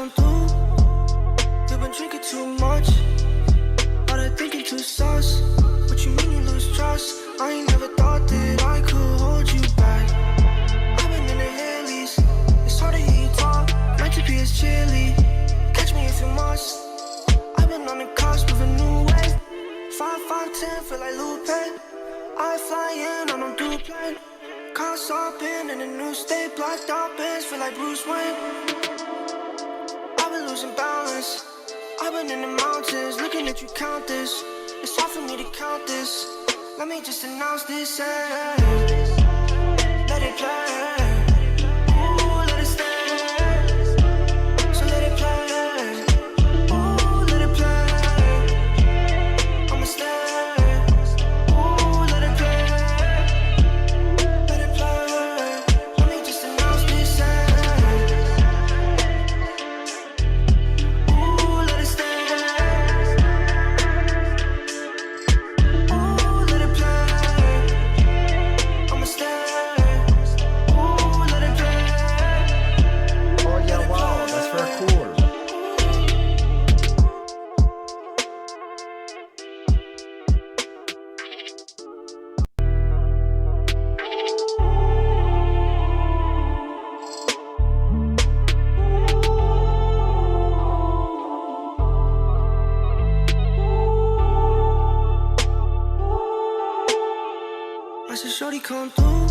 come through. You've been drinking too much. All that thinking too sus. What you mean you lose trust? I ain't never thought that I could hold you back. I've been in the Heelys. It's hard to hear you talk. Meant to be as chilly. Catch me if you must. I've been on the cusp of a new wave. 5, 5, 10, feel like Lupe. I fly in on a duplane. Cars hopping in a new state. Blacked out bands, feel like Bruce Wayne. I've been losing balance. I've been in the mountains, looking at you count this. It's hard for me to count this. Let me just announce this, hey. Let it play. Ooh, let it stay. So let it play. Ooh, let it play. I'ma stay. Ooh, let it play. Let it play. Let me just announce this, hey. Ooh, let it stay. Ooh, let it play. I'ma stay. Ooh, let it play. Oh yeah, wow, that's very cool. I said, shorty, come through.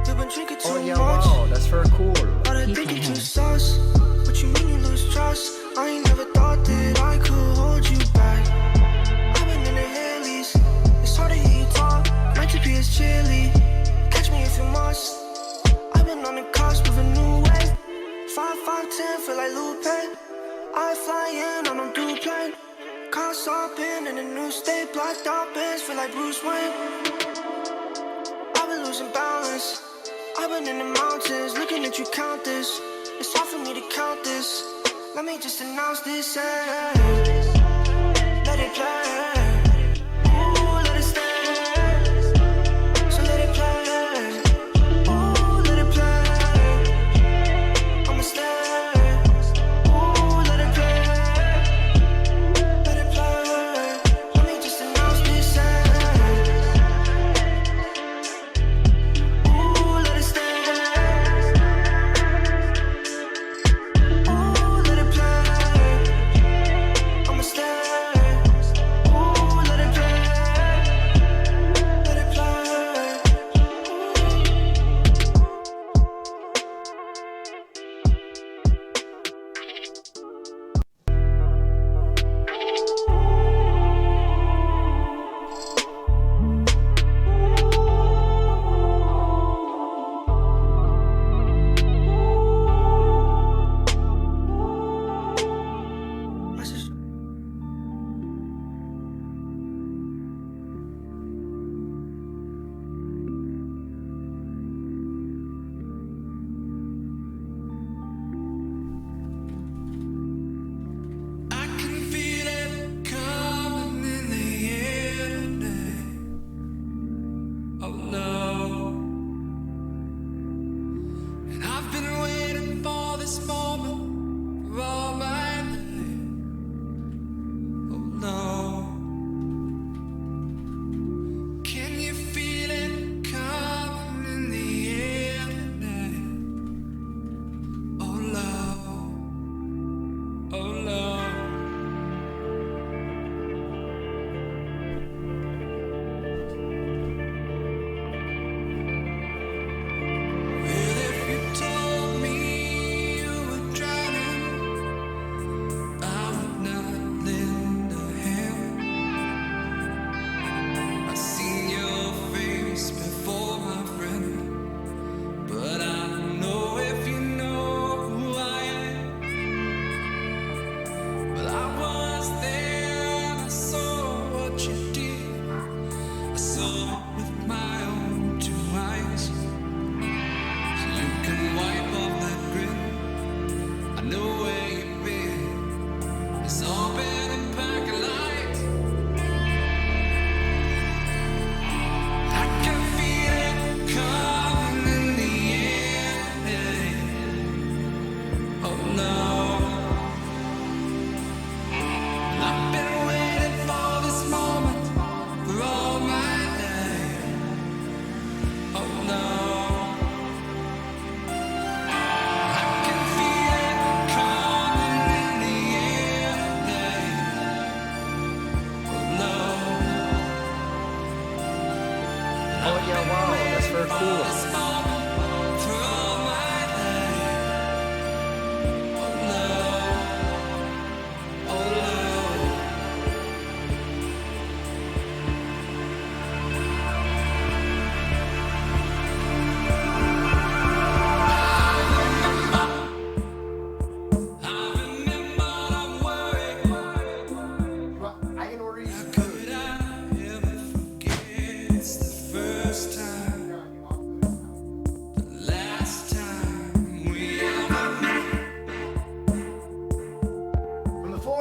You've been drinking too Oh yeah, much. wow, that's very cool. All that thinking too sus. What you mean you lose trust? I ain't never thought that I could hold you back. I've been in the Heelys. It's hard to hear you talk. Meant to be as chilly. Catch me if you must. I've been on the cusp of a new wave. 5, 5, 10, feel like Lupe. I fly in on a duplane. Cars hopping in a new state. Blacked out bands, feel like Bruce Wayne. I've been losing balance. I've been in the mountains, looking at you count this. It's hard for me to count this. Let me just announce this, hey. Let it play. Ooh, let it stay. So let it play. Ooh, let it play. I'ma stay. Ooh, let it play. Let it play. Let me just announce this, hey. Ooh, let it stay. Ooh, let it play. I'ma stay.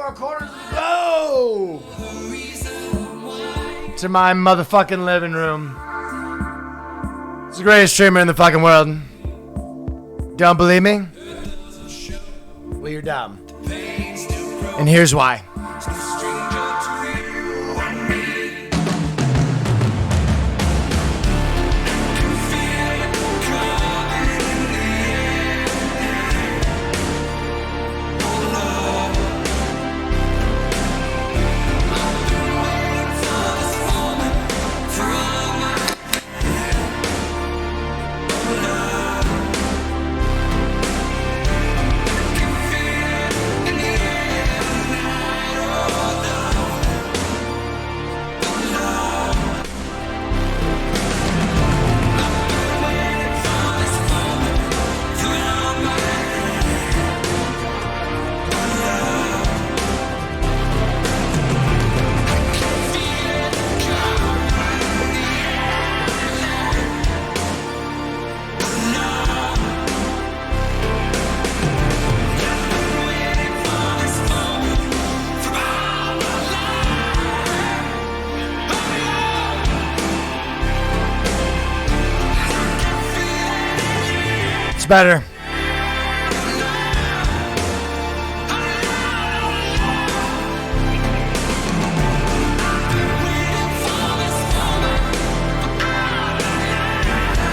four corners of the globe. To my motherfucking living room. It's the greatest streamer in the fucking world. Don't believe me? Well, you're dumb. And here's why. It's better.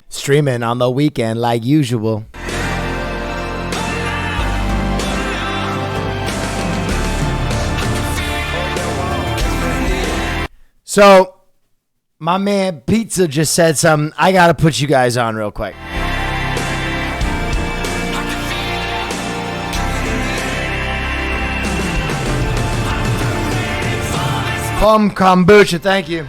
Streaming on the weekend like usual. So, my man Pizza just said something. I gotta put you guys on real quick. Plum kombucha, thank you.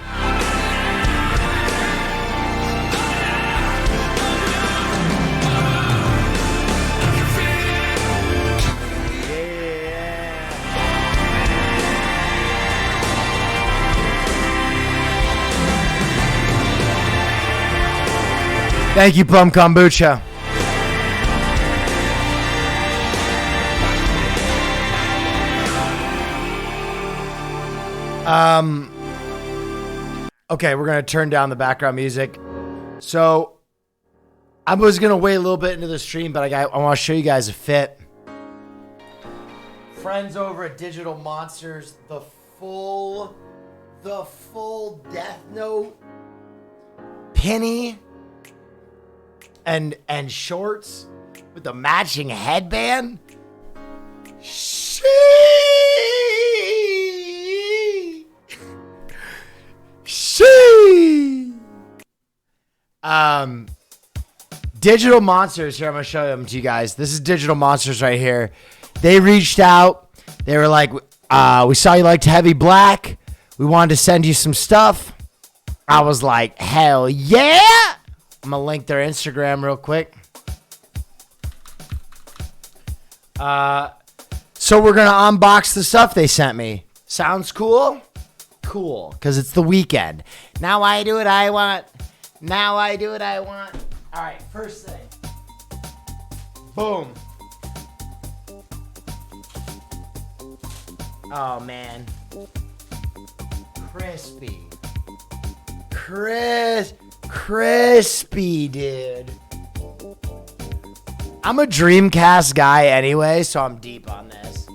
Thank you, Plum Kombucha. Okay, we're going to turn down the background music. So, I was going to wait a little bit into the stream, but I want to show you guys a fit. Friends over at Digital Monsters, the full Death Note penny and shorts with the matching headband. Digital Monsters here. I'm gonna show them to you guys. This is Digital Monsters right here. They reached out. They were like, we saw you liked Heavy Black. We wanted to send you some stuff. I was like, hell yeah. I'm gonna link their Instagram real quick. So we're gonna unbox the stuff they sent me. Sounds cool? Cool, because it's the weekend. Now I do what I want. Now I do what I want. All right, first thing. Boom. Oh, man. Crispy. Crispy, dude. I'm a Dreamcast guy anyway, so I'm deep on this.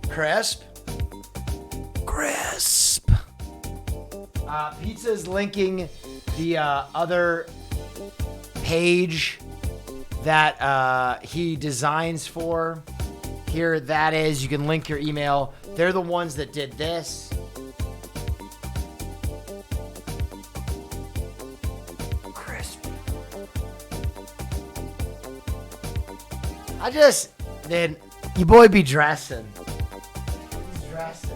Crisp. Pizza's linking the other page that he designs for. Here, that is. You can link your email. They're the ones that did this. Crisp. Then your boy be dressing. He's dressing.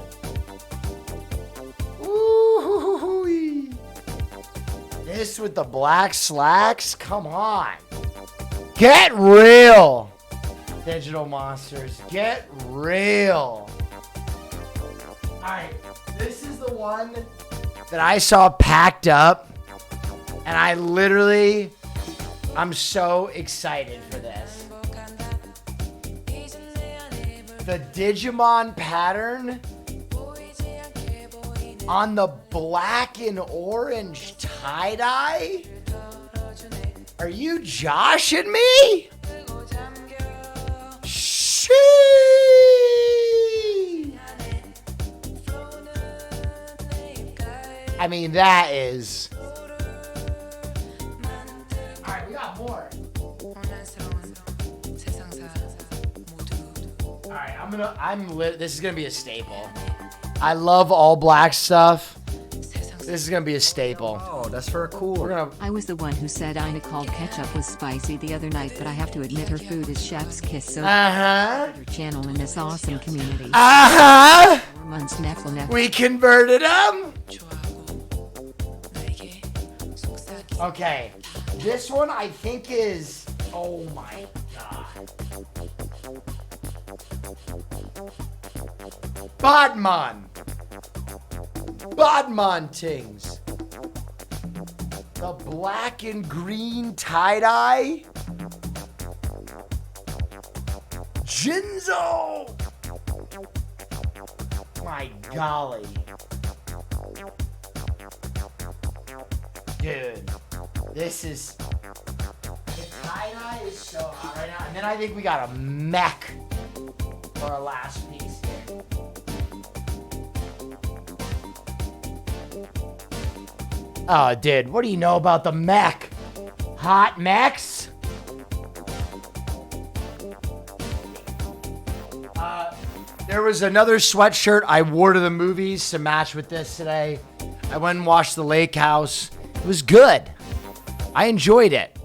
Ooh. This with the black slacks? Come on. Get real. Digital Monsters. Get real. Alright. This is the one that I saw packed up. And I'm so excited for this. the Digimon pattern on the black and orange tie-dye? Are you joshing me? Sheesh. I mean, that is... All right, we got more. All right, this is gonna be a staple. I love all black stuff. This is gonna be a staple. Oh, that's very cool. I was the one who said Ina called ketchup was spicy the other night, but I have to admit her food is chef's kiss. So her channel in this awesome community. Months neffL. We converted them. Okay, this one I think is. Oh my god. Bodman tings. The black and green tie-dye. Jinzo. My golly. Dude, this is... The tie-dye is so hot right now. And then I think we got a mech for our last piece here. Oh, dude, what do you know about the mech? Hot mechs? There was another sweatshirt I wore to the movies to match with this today. I went and watched The Lake House. It was good. I enjoyed it.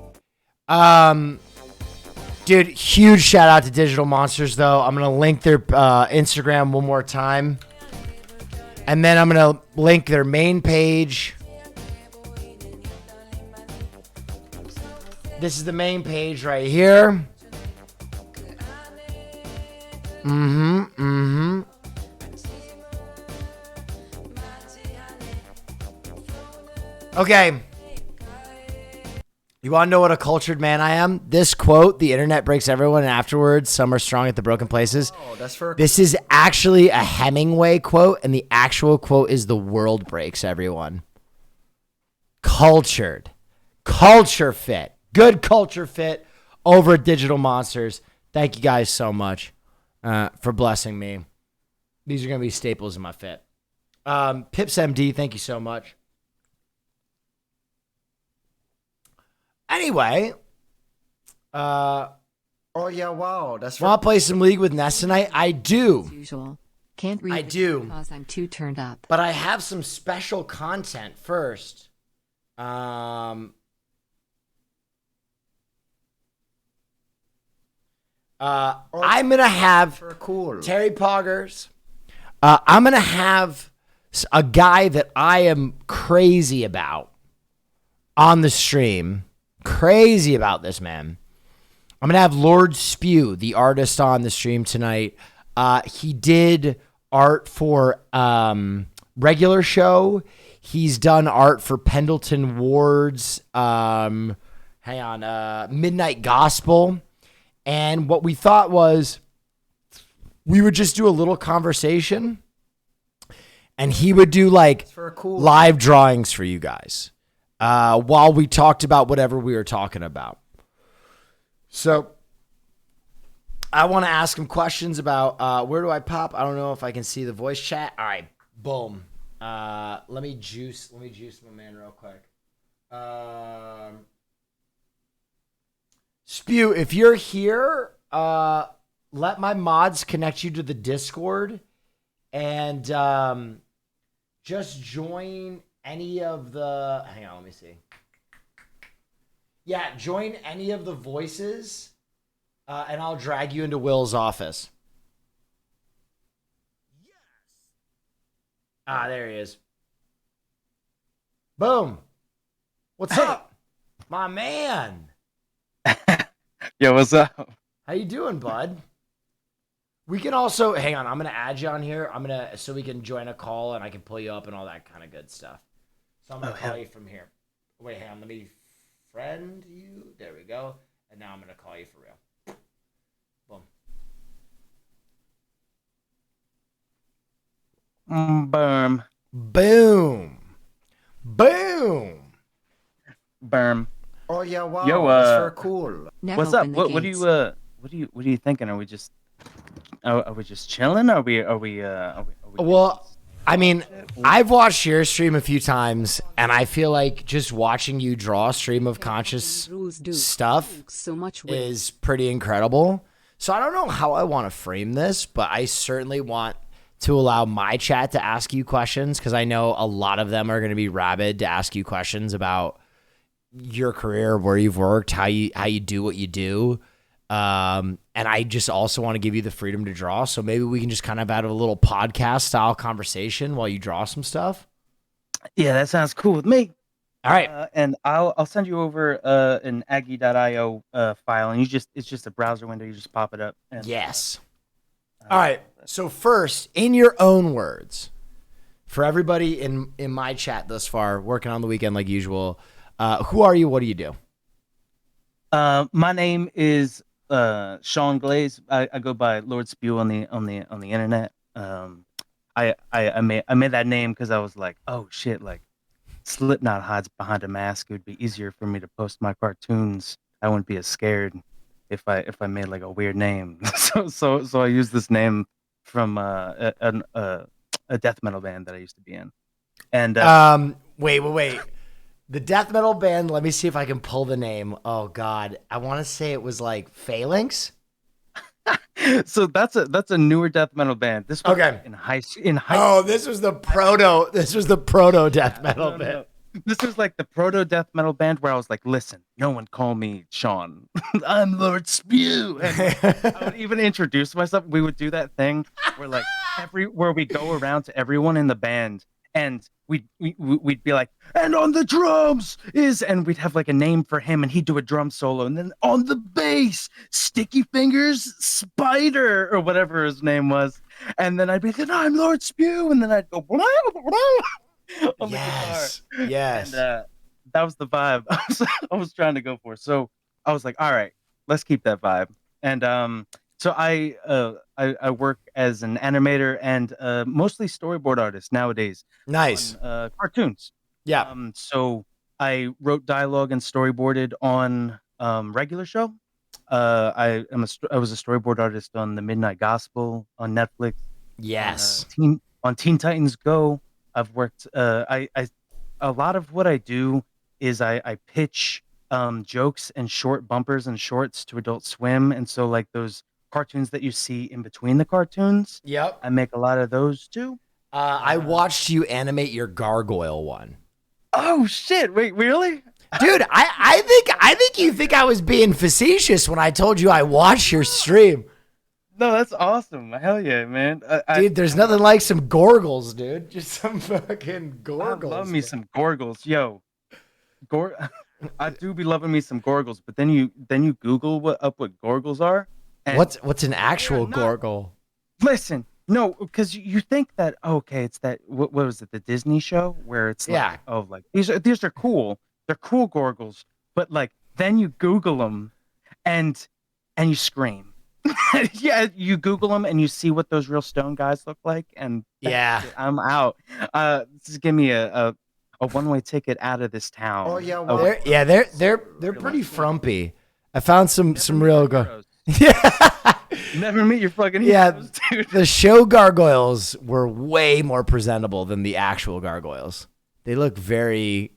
Dude, huge shout out to Digital Monsters, though. I'm going to link their Instagram one more time. And then I'm going to link their main page. This is the main page right here. Okay. You want to know what a cultured man I am? This quote, the internet breaks everyone, and afterwards, some are strong at the broken places. Oh, that's for... This is actually a Hemingway quote, and the actual quote is the world breaks everyone. Cultured. Culture fit. Good culture fit over at Digital Monsters. Thank you guys so much for blessing me. These are going to be staples in my fit. Pips MD, thank you so much. Anyway, oh yeah, wow, that's for... Want to play some League with Ness tonight? I do. As usual. Can't read I do. because I'm too turned up. But I have some special content first. I'm gonna have cool. Terry Poggers. I'm gonna have a guy that I am crazy about on the stream. Crazy about this man. I'm gonna have Lord Spew, the artist, on the stream tonight. He did art for regular show. He's done art for Pendleton Ward's Midnight Gospel. And what we thought was we would just do a little conversation and he would do like live drawings for you guys while we talked about whatever we were talking about. So I want to ask him questions about where do I pop? I don't know if I can see the voice chat. All right, boom. Let me juice my man real quick. Spew, if you're here, let my mods connect you to the Discord and just join any of the... Hang on, let me see. Yeah, join any of the voices and I'll drag you into Will's office. Yes. Ah, there he is. Boom. What's up? My man. Yo, what's up? How you doing, bud? We can also hang on. I'm gonna add you on here. So we can join a call and I can pull you up and all that kind of good stuff. So I'm gonna call you from here. Wait, hang on. Let me friend you. There we go. And now I'm gonna call you for real. Boom. Berm. Boom. Boom. Berm. Oh yeah, wow, Yo, that's very cool. Neff What's up? opened the What gates. are you thinking? Are we just chilling? Are we Well, I mean, shit? I've watched your stream a few times, and I feel like just watching you draw stream of conscious Rules do stuff so much with is pretty incredible. So I don't know how I want to frame this, but I certainly want to allow my chat to ask you questions because I know a lot of them are going to be rabid to ask you questions about your career, where you've worked, how you do what you do. And I just also want to give you the freedom to draw. So maybe we can just kind of have a little podcast style conversation while you draw some stuff. Yeah, that sounds cool with me. All right. And I'll send you over an Aggie.io file, and it's just a browser window. You just pop it up. And, Yes. All right. So first, in your own words, for everybody in my chat thus far, working on the weekend like usual, who are you? What do you do? my name is Sean Glaze. I go by Lord Spew on the internet. I made that name because I was like, oh shit, like Slipknot hides behind a mask. It would be easier for me to post my cartoons. I wouldn't be as scared if I made like a weird name. so I used this name from a death metal band that I used to be in. And Wait. The death metal band, let me see if I can pull the name. Oh God. I want to say it was like Phalanx. so that's a newer death metal band. This was Okay. in high Oh, this was the proto death metal band. no. This was like the proto death metal band where I was like, listen, no one call me Sean. I'm Lord Spew. And I would even introduce myself. We would do that thing where like where we go around to everyone in the band and we'd be like, and on the drums and we'd have like a name for him and he'd do a drum solo. And then on the bass, Sticky Fingers Spider or whatever his name was. And then I'd be like, I'm Lord Spew. And then I'd go, on the guitar. Yes. And that was the vibe I was trying to go for. So I was like, all right, let's keep that vibe. And so I work as an animator and mostly storyboard artist nowadays. Nice. On, cartoons. Yeah. So I wrote dialogue and storyboarded on regular show. I was a storyboard artist on The Midnight Gospel on Netflix. Yes. On Teen Titans Go. I've worked. A lot of what I do is I pitch jokes and short bumpers and shorts to Adult Swim, and so like those cartoons that you see in between the cartoons. Yep. I make a lot of those too. I watched you animate your gargoyle one. Oh shit! Wait, really? Dude, I think you think I was being facetious when I told you I watched your stream. No, that's awesome. Hell yeah, man. Dude, there's nothing like some gorgles, dude. Just some fucking gorgles. I love me some gorgles, yo. I do be loving me some gorgles, but then you Google what gorgles are. And What's an actual not- gorgle? Listen, no, because you think that okay, it's that what was it, the Disney show where it's like, Yeah. oh, like these are cool, they're cool gorgles, but like then you Google them, and you scream. Yeah, you Google them and you see what those real stone guys look like, and Yeah. I'm out. Just give me a one-way ticket out of this town. Oh yeah, A- well, They're pretty frumpy. I found some real heroes. Yeah. Never meet your fucking Yeah. heroes, dude. The show gargoyles were way more presentable than the actual gargoyles. They look very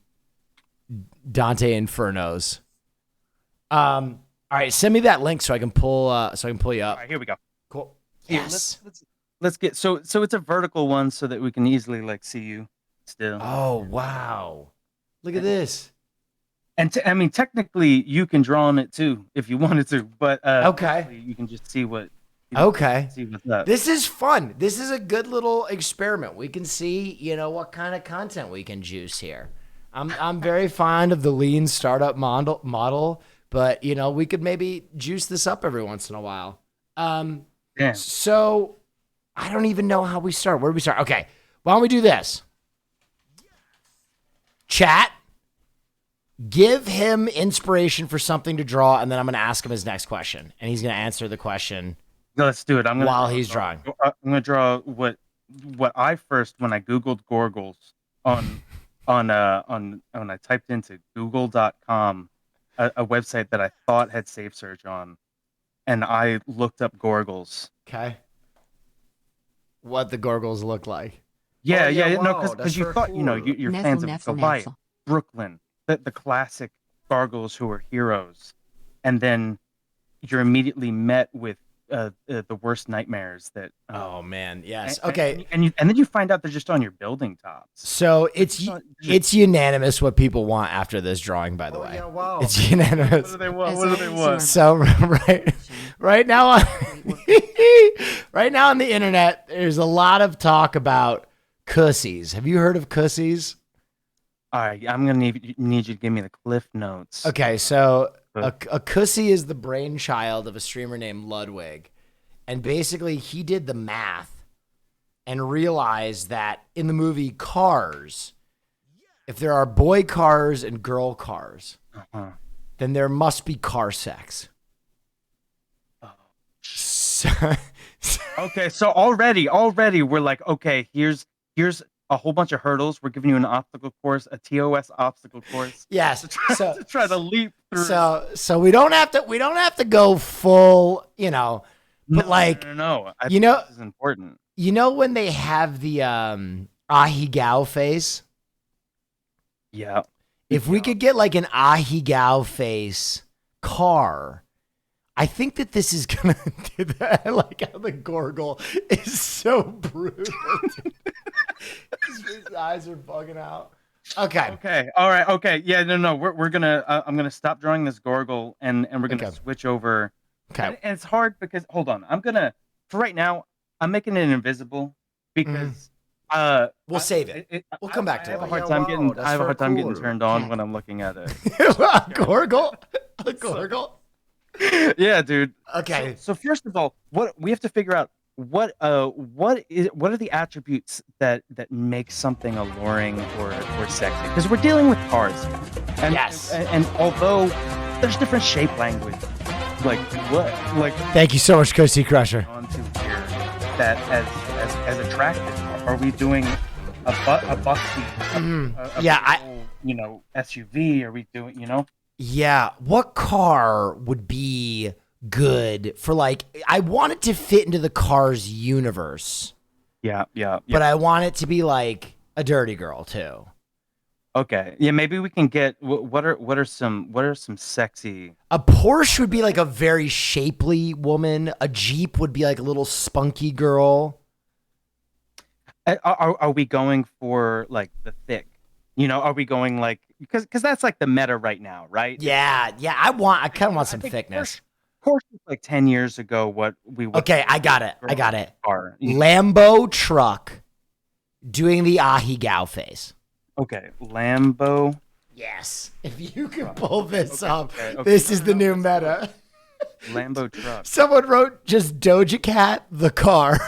Dante Infernos. All right, send me that link so I can pull you up. All right, here we go. Cool. Here, Yes. let's get so it's a vertical one so that we can easily like see you still. Oh, wow. Look at this. And I mean, technically, you can draw on it too if you wanted to, but Okay. you can just see what. Okay. See what's up. This is fun. This is a good little experiment. We can see, what kind of content we can juice here. I'm very fond of the lean startup model, but we could maybe juice this up every once in a while. Damn. So I don't even know how we start. Where do we start? Okay. Why don't we do this? Chat. Give him inspiration for something to draw, and then I'm going to ask him his next question, and he's going to answer the question No, let's do it. while he's drawing. I'm gonna draw what what I first when I Googled Gorgles on when I typed into Google.com, a website that I thought had safe search on, and I looked up Gorgles. Okay. What the gorgles look like. Yeah, Oh, yeah, yeah, no, wow, because that's you very thought, you know, cool. you're neffL, fans of neffL, Goliath, neffL. Brooklyn, the classic gargoyles who are heroes, and then you're immediately met with the worst nightmares that. Oh man, yes. And, Okay. and then you find out they're just on your building tops. So just- it's unanimous what people want after this drawing, by the Oh, way. yeah, wow. It's What unanimous. do they want? As What do they always, want? So right now on right now on the internet, there's a lot of talk about cussies. Have you heard of cussies? All right, I'm gonna need you to give me the cliff notes. Okay, so a cussy is the brainchild of a streamer named Ludwig. And basically he did the math and realized that in the movie Cars, if there are boy cars and girl cars, Uh-huh. then there must be car sex. So, Okay, so already we're like, okay, here's a whole bunch of hurdles. We're giving you an obstacle course, a TOS obstacle course. yes. To try to leap through. So we don't have to go full, but no. I you think know- this is important. when they have the ahigao face, Yeah. if we could get like an ahigao face car, I think that this is gonna do that. I like how the gorgle is so brutal. His eyes are bugging out. Okay. Okay. All right. Okay. Yeah. No. We're gonna. I'm gonna stop drawing this gorgle, and we're gonna Okay. switch over. Okay. And it's hard because hold on. I'm gonna for right now. I'm making it invisible because We'll save it. We'll come back to I have it. a hard Yeah, time wow, getting. that's I have a very hard time getting cool. turned on when I'm looking at it. Gorgle. A gorgle. Yeah, dude. Okay. So first of all, what we have to figure out what are the attributes that make something alluring or sexy? Because we're dealing with cars, and Yes. and although there's different shape language, like what Thank you so much, Coasty Crusher. onto here that as attractive? Are we doing a busty? Yeah, SUV? Are we doing Yeah, what car would be good for I want it to fit into the Cars universe, Yeah. but I want it to be like a dirty girl too. Okay. Yeah, maybe we can get what are some sexy. A Porsche would be like a very shapely woman. A Jeep would be like a little spunky girl. Are we going for like the thick? Are we going like because that's like the meta right now, right? Yeah, I kind of want some think thickness. Porsche was like 10 years ago what we would Okay, I got it. are. Lambo truck doing the ahigao face. Okay, Lambo. Yes. If you can pull this off, okay. this is the new meta. Lambo truck. Someone wrote just Doja Cat the car.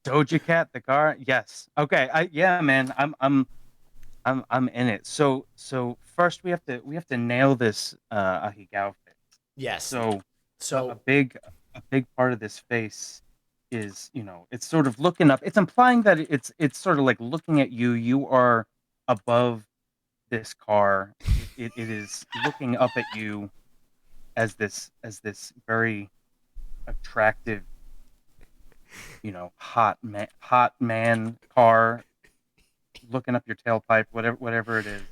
Doja Cat the car. Yes. Okay. Yeah, man. I'm in it. So first we have to nail this ahigao face. Yes. So So a big part of this face is it's sort of looking up. It's implying that it's sort of like looking at you. You are above this car. It is looking up at you as this very attractive, hot man car looking up your tailpipe, whatever it is.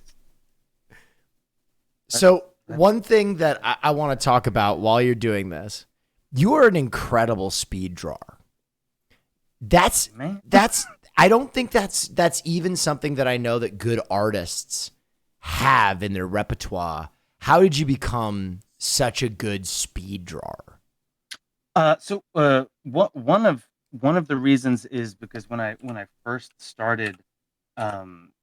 So one thing that I want to talk about while you're doing this, you are an incredible speed drawer. Man. I don't think that's even something that I know that good artists have in their repertoire. How did you become such a good speed drawer? So one of the reasons is because when I first started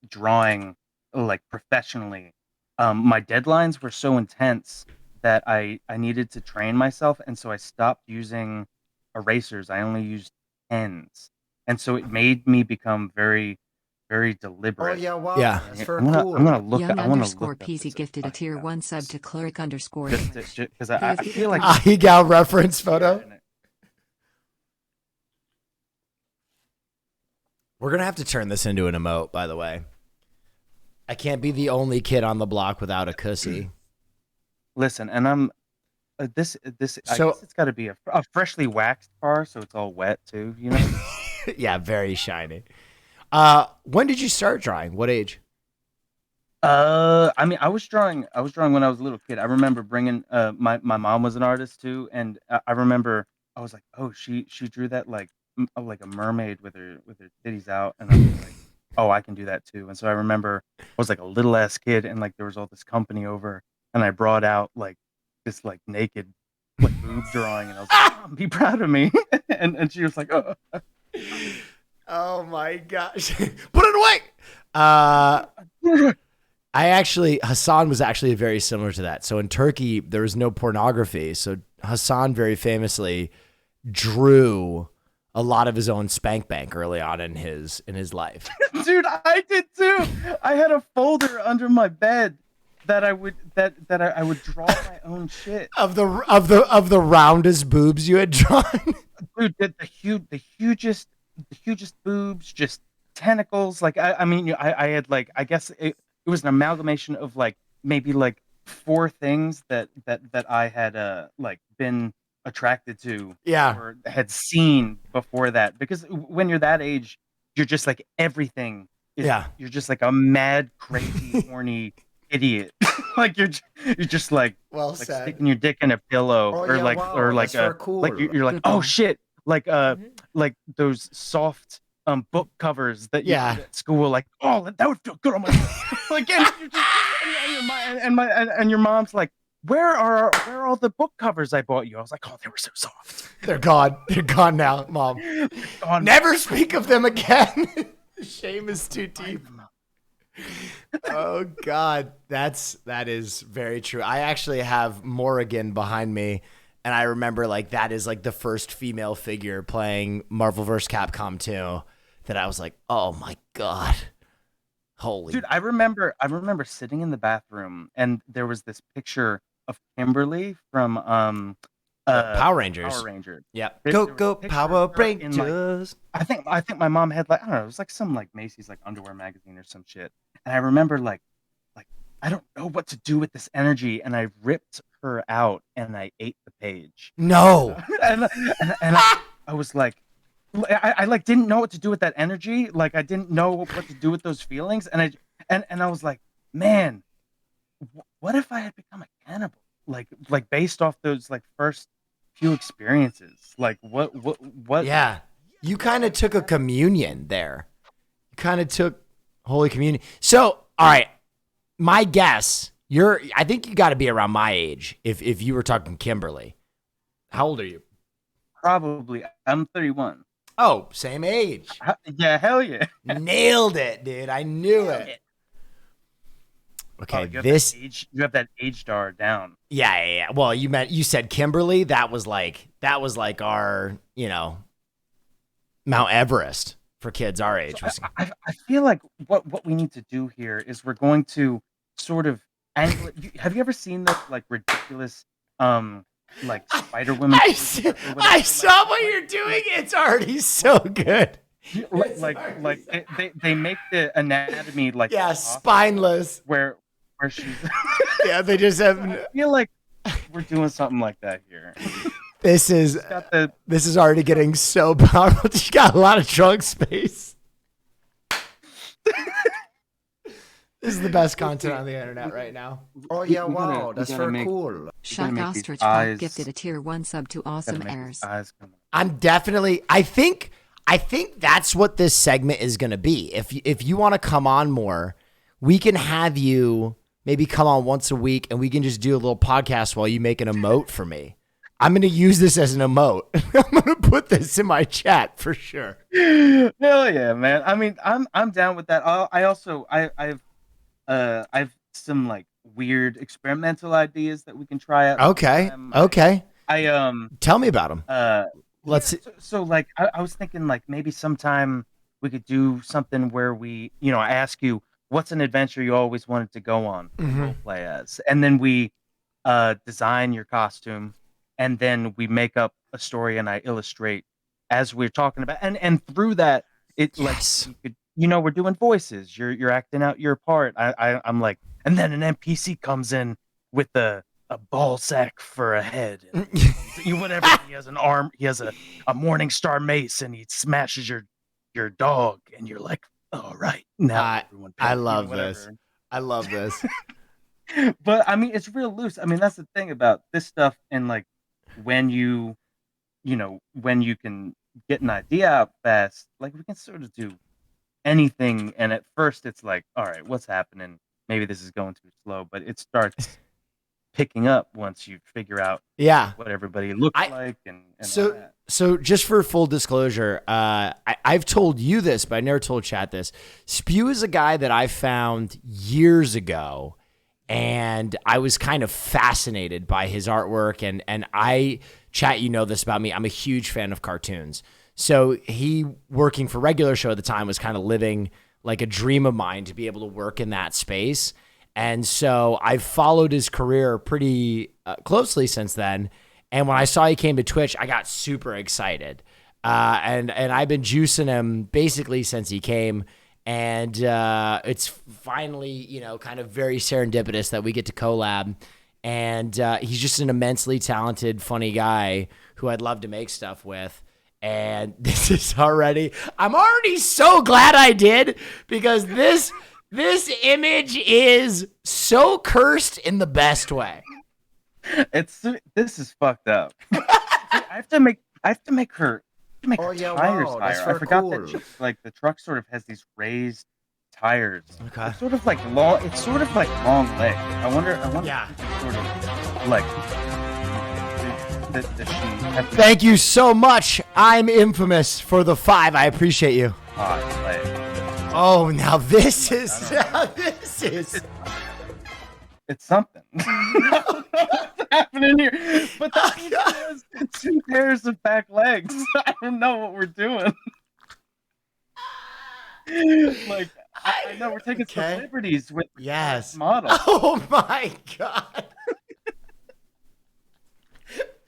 drawing like professionally, my deadlines were so intense that I needed to train myself, and so I stopped using erasers. I only used pens, and so it made me become very, very Oh, deliberate. yeah, wow. Yeah. That's very I'm cool. gonna look. Young I want to underscore look up Peasy this gifted a tier ahigao 1 sub to cleric underscore just English. because I feel like Ahigao reference photo. We're going to have to turn this into an emote, by the way. I can't be the only kid on the block without a cussy. Listen, and I'm this. I So- guess it's got to be a freshly waxed car, so it's all wet too. You know. Yeah, very shiny. When did you start drawing? What age? I mean, I was drawing when I was a little kid. I remember bringing my mom was an artist too, and I remember I was like, oh, she drew that like like a mermaid with her titties out, and I was like, oh, I can do that too. And so I remember I was like a little ass kid, and like there was all this company over, and I brought out like this like naked like boob drawing, and I was like, Mom, be proud of me, and she was like, oh. Oh my gosh. Put it away. Hassan was actually very similar to that. So in Turkey, there was no pornography. So Hassan very famously drew a lot of his own spank bank early on in his life. Dude, I did too. I had a folder under my bed that I would I would draw my own shit. Of the roundest boobs you had drawn. Dude, the hugest boobs, just tentacles. Like I mean, I had like, I guess it was an amalgamation of like maybe like 4 things that I had like been attracted to, Yeah, or had seen before that. Because when you're that age, you're just like everything. You're just like a mad, crazy, horny idiot. Like you're just like, well like said. sticking your dick in a pillow, Oh, or yeah, like wow, or like that's cool. like you're like, Good oh call. shit, like those soft book covers that you Yeah. did at school, like, oh, that would feel good on my like, and you're just and your mom's like, where are all the book covers I bought you? I was like, oh, they were so soft. They're gone. They're gone now, Mom. Gone. Never speak of them again. Shame is too deep. Oh God, that is very true. I actually have Morrigan behind me, and I remember like that is like the first female figure playing Marvel vs. Capcom 2 that I was like, oh my God, holy Dude, I remember sitting in the bathroom, and there was this picture of Kimberly from Power Rangers. Power Rangers. Yep. There Go was a go picture Power of her in, like, Rangers. I think my mom had like, I don't know, it was like some like Macy's like underwear magazine or some shit. And I remember like I don't know what to do with this energy, and I ripped her out and I ate the page. No. and I was like, I like didn't know what to do with that energy. Like I didn't know what to do with those feelings, and I was like, man, what if I had become a cannibal? Like based off those like first few experiences. Like what? Yeah. You kind of took a communion there. You kind of took Holy Communion. So, all right. My guess, I think you got to be around my age if you were talking Kimberly. How old are you? Probably. I'm 31. Oh, same age. Yeah, hell yeah. Nailed it, dude. I knew it. Okay, you have that age star down. Yeah. Well, you said Kimberly. That was like our, Mount Everest for kids our age. I feel like what we need to do here is we're going to sort of angle it. Have you ever seen those like ridiculous like Spider Women? I saw what you're doing. It's already so good. Like they make the anatomy like spineless. Where she's yeah, they just have. I feel like we're doing something like that here. This is already getting so powerful. You got a lot of trunk space. This is the best content on the internet right now. Oh yeah, wow, that's very cool. Shock Ostrich Pop gifted a tier 1 sub to Awesome Airs. I think that's what this segment is going to be. If you want to come on more, we can have you maybe come on once a week and we can just do a little podcast while you make an emote for me. I'm going to use this as an emote. I'm going to put this in my chat for sure. Hell yeah, man. I mean, I'm down with that. I've some like weird experimental ideas that we can try out. Okay. Tell me about them. Let's see. So like, I was thinking like maybe sometime we could do something where we, I ask you, what's an adventure you always wanted to go on, role play as, and then we design your costume, and then we make up a story and I illustrate as we're talking about, and through that, Yes. like you could, we're doing voices. You're acting out your part. I'm like, and then an NPC comes in with a ball sack for a head. And whatever. He has an arm. He has a Morning Star mace, and he smashes your dog, and you're like, all right, now everyone. I love this. I love this. But I mean, it's real loose. I mean, that's the thing about this stuff, and like when when you can get an idea out fast, like we can sort of do anything. And at first, it's like, all right, what's happening? Maybe this is going too slow, but it starts picking up once you figure out what everybody looks like and all that. So just for full disclosure, I've told you this, but I never told chat this. Spew is a guy that I found years ago, and I was kind of fascinated by his artwork. And chat, you know this about me, I'm a huge fan of cartoons. So he, working for Regular Show at the time, was kind of living like a dream of mine to be able to work in that space. And so I've followed his career pretty closely since then. And when I saw he came to Twitch, I got super excited. And I've been juicing him basically since he came. And it's finally, kind of very serendipitous that we get to collab. And he's just an immensely talented, funny guy who I'd love to make stuff with. And this is I'm already so glad I did, because this image is so cursed in the best way. This is fucked up. I have to make her tires higher. I forgot that like the truck sort of has these raised tires. Okay. It's sort of like long. It's sort of like long legs. I wonder. Yeah. If it's sort of like. Does she have to Thank you so much. I'm infamous for the 5. I appreciate you. Oh, now this is. It's something. What's happening here? But has 2 pairs of back legs. I don't know what we're doing. Like, I know we're taking some liberties with this model. Oh my god.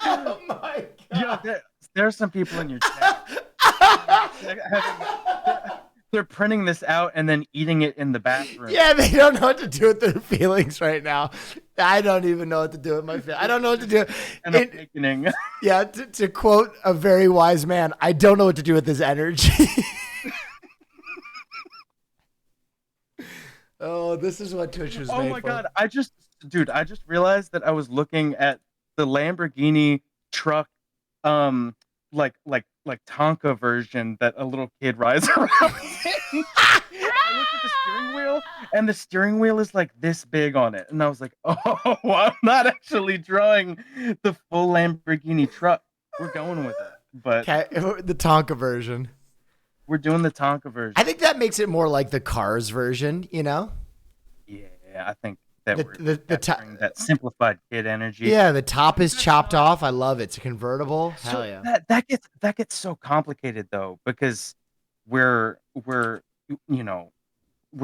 Oh my god. Yeah, there are some people in your chat. They're printing this out and then eating it in the bathroom. Yeah, they don't know what to do with their feelings right now. I don't even know what to do with my feelings. I don't know what to do. And awakening. Yeah, to quote a very wise man, I don't know what to do with this energy. Oh, this is what Twitch was made for. Oh my god, I just realized that I was looking at the Lamborghini truck, like Tonka version that a little kid rides around in. I looked at the steering wheel, and the steering wheel is like this big on it, and I was like, oh, I'm not actually drawing the full Lamborghini truck. We're going with it, but the Tonka version. We're doing the Tonka version. I think that makes it more like the Cars version, Yeah, I think that we're capturing that simplified kid energy. Yeah, the top is chopped off. I love it. It's a convertible. So Hell yeah. That gets so complicated though, because we're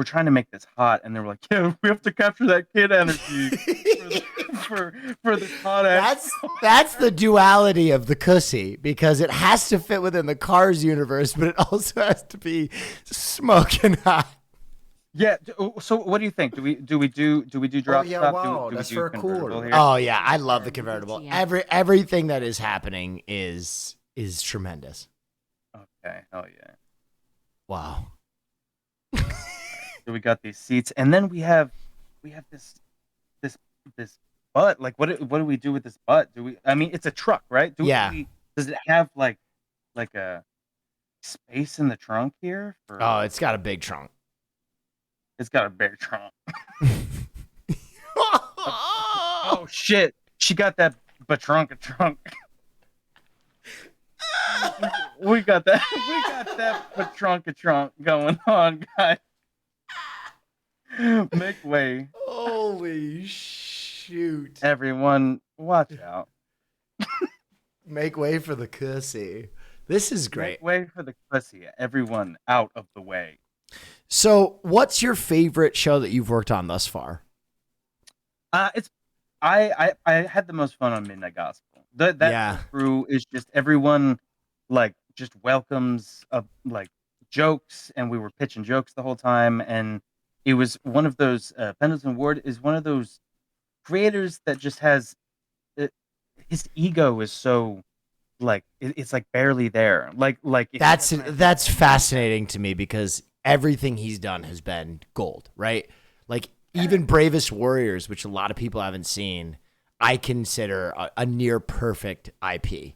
trying to make this hot, and they're like, yeah, we have to capture that kid energy for the hot ass. That's the duality of the cussy, because it has to fit within the Cars universe, but it also has to be smoking hot. Yeah. So what do you think? Do we do drop stop? Wow, do that's we for do cool. Here? Oh yeah, I love the convertible. Everything that is happening is tremendous. Okay. Hell yeah. Wow. So we got these seats, and then we have this butt. Like, what do we do with this butt? I mean, it's a truck, right? Does it have like a space in the trunk here? Oh, it's got a big trunk. It's got a big trunk. Oh shit! She got that trunk. We got that trunk going on, guys. Make way. Holy shoot. Everyone, watch out. Make way for the cussy. This is great. Make way for the pussy. Everyone out of the way. So, what's your favorite show that you've worked on thus far? I had the most fun on Midnight Gospel. That crew is just everyone, like, just welcomes jokes, and we were pitching jokes the whole time. And it was one of those. Pendleton Ward is one of those creators that just has his ego is so like it's like barely there. Like if That's fascinating to me because everything he's done has been gold, right? Like even Bravest Warriors, which a lot of people haven't seen, I consider a near perfect IP.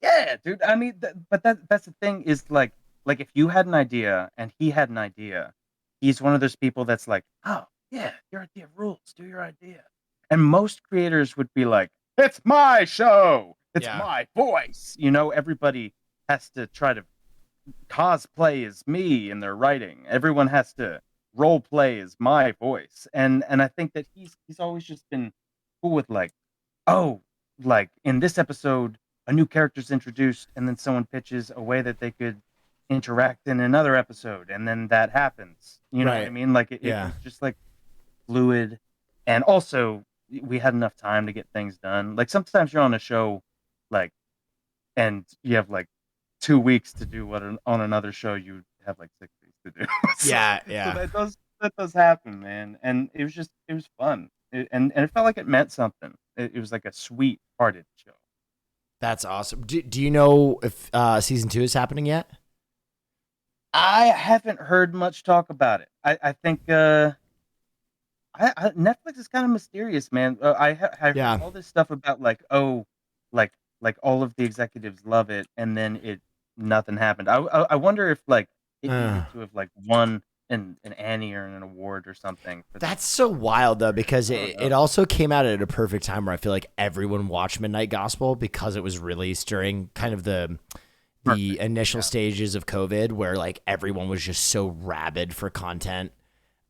Yeah, dude. I mean, but that's the thing is like if you had an idea and he had an idea, he's one of those people that's like, oh yeah, your idea rules. Do your idea. And most creators would be like, it's my show. It's Yeah. my voice. Everybody has to try to cosplay as me in their writing. Everyone has to role play as my voice. And I think that he's always just been cool with like, oh, like in this episode, a new character's introduced, and then someone pitches a way that they could interact in another episode, and then that happens. You know what I Right. mean? Like it Yeah. was just like fluid, and also we had enough time to get things done. Like sometimes you're on a show, like, and you have like 2 weeks to do what on another show you have like 6 weeks to do. So that does happen, man. And it was fun. And it felt like it meant something. It was like a sweet hearted show. That's awesome. Do you know if season 2 is happening yet? I haven't heard much talk about it. I think Netflix is kind of mysterious, man. I heard all this stuff about like, oh, like all of the executives love it, and then nothing happened. I wonder if like it needed to have like won an Annie or an award or something. That's so wild though, because it also came out at a perfect time where I feel like everyone watched Midnight Gospel because it was released during kind of the initial stages of COVID, where like everyone was just so rabid for content.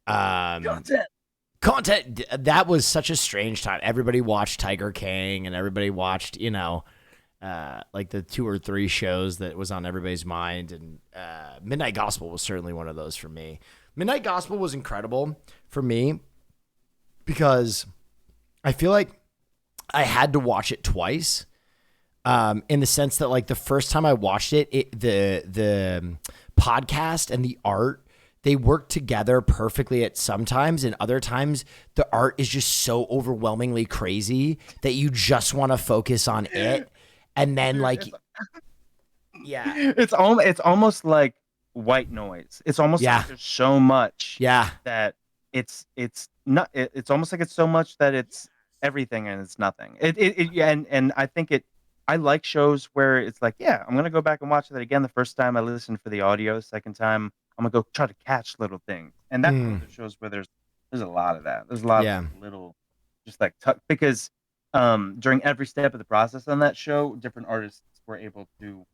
Content. That was such a strange time. Everybody watched Tiger King, and everybody watched, like the 2 or 3 shows that was on everybody's mind. And Midnight Gospel was certainly one of those for me. Midnight Gospel was incredible for me because I feel like I had to watch it twice. In the sense that like the first time I watched it, the podcast and the art, they work together perfectly at sometimes, and other times the art is just so overwhelmingly crazy that you just want to focus on it. And then like, it's almost like white noise. It's almost like there's so much that it's not, it's almost like it's so much that it's everything and it's nothing. And I think I like shows where it's like, yeah, I'm going to go back and watch that again. The first time I listened for the audio, the second time I'm going to go try to catch little things. And that's one of the shows where there's a lot of that. There's a lot of little, just like, because during every step of the process on that show, different artists were able to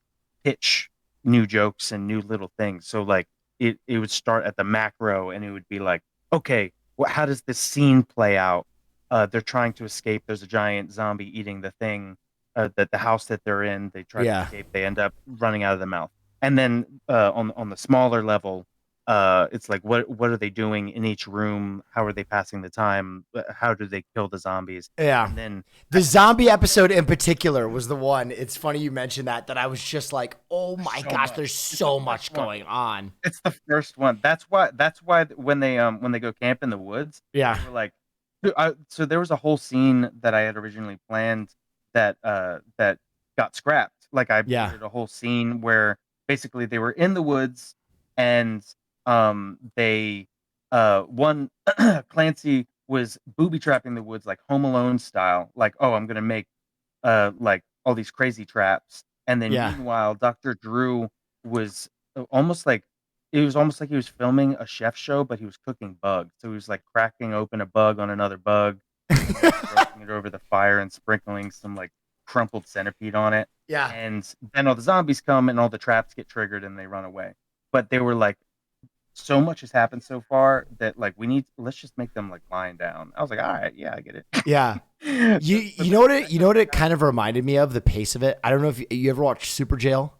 pitch new jokes and new little things. So like it would start at the macro and it would be like, okay, how does this scene play out? They're trying to escape. There's a giant zombie eating the thing. That the house that they're in, they try to escape. They end up running out of the mouth. And then on the smaller level, it's like what are they doing in each room? How are they passing the time? How do they kill the zombies? Yeah. And then the zombie episode in particular was the one. It's funny you mentioned that I was just like, oh my gosh, there's so much going on. It's the first one. That's why when they go camp in the woods, they were like, so there was a whole scene that I had originally planned that got scrapped. Like I did a whole scene where basically they were in the woods and they Clancy was booby trapping the woods like Home Alone style, like, oh, I'm gonna make like all these crazy traps. And then meanwhile Dr. Drew was almost like he was filming a chef show, but he was cooking bugs. So he was like cracking open a bug on another bug, roasting it over the fire and sprinkling some like crumpled centipede on it. Yeah. And then all the zombies come and all the traps get triggered and they run away. But they were like, so much has happened so far that like let's just make them like lying down. I was like, all right, yeah, I get it. Yeah. You know what it kind of reminded me of, the pace of it. I don't know if you ever watched Super Jail.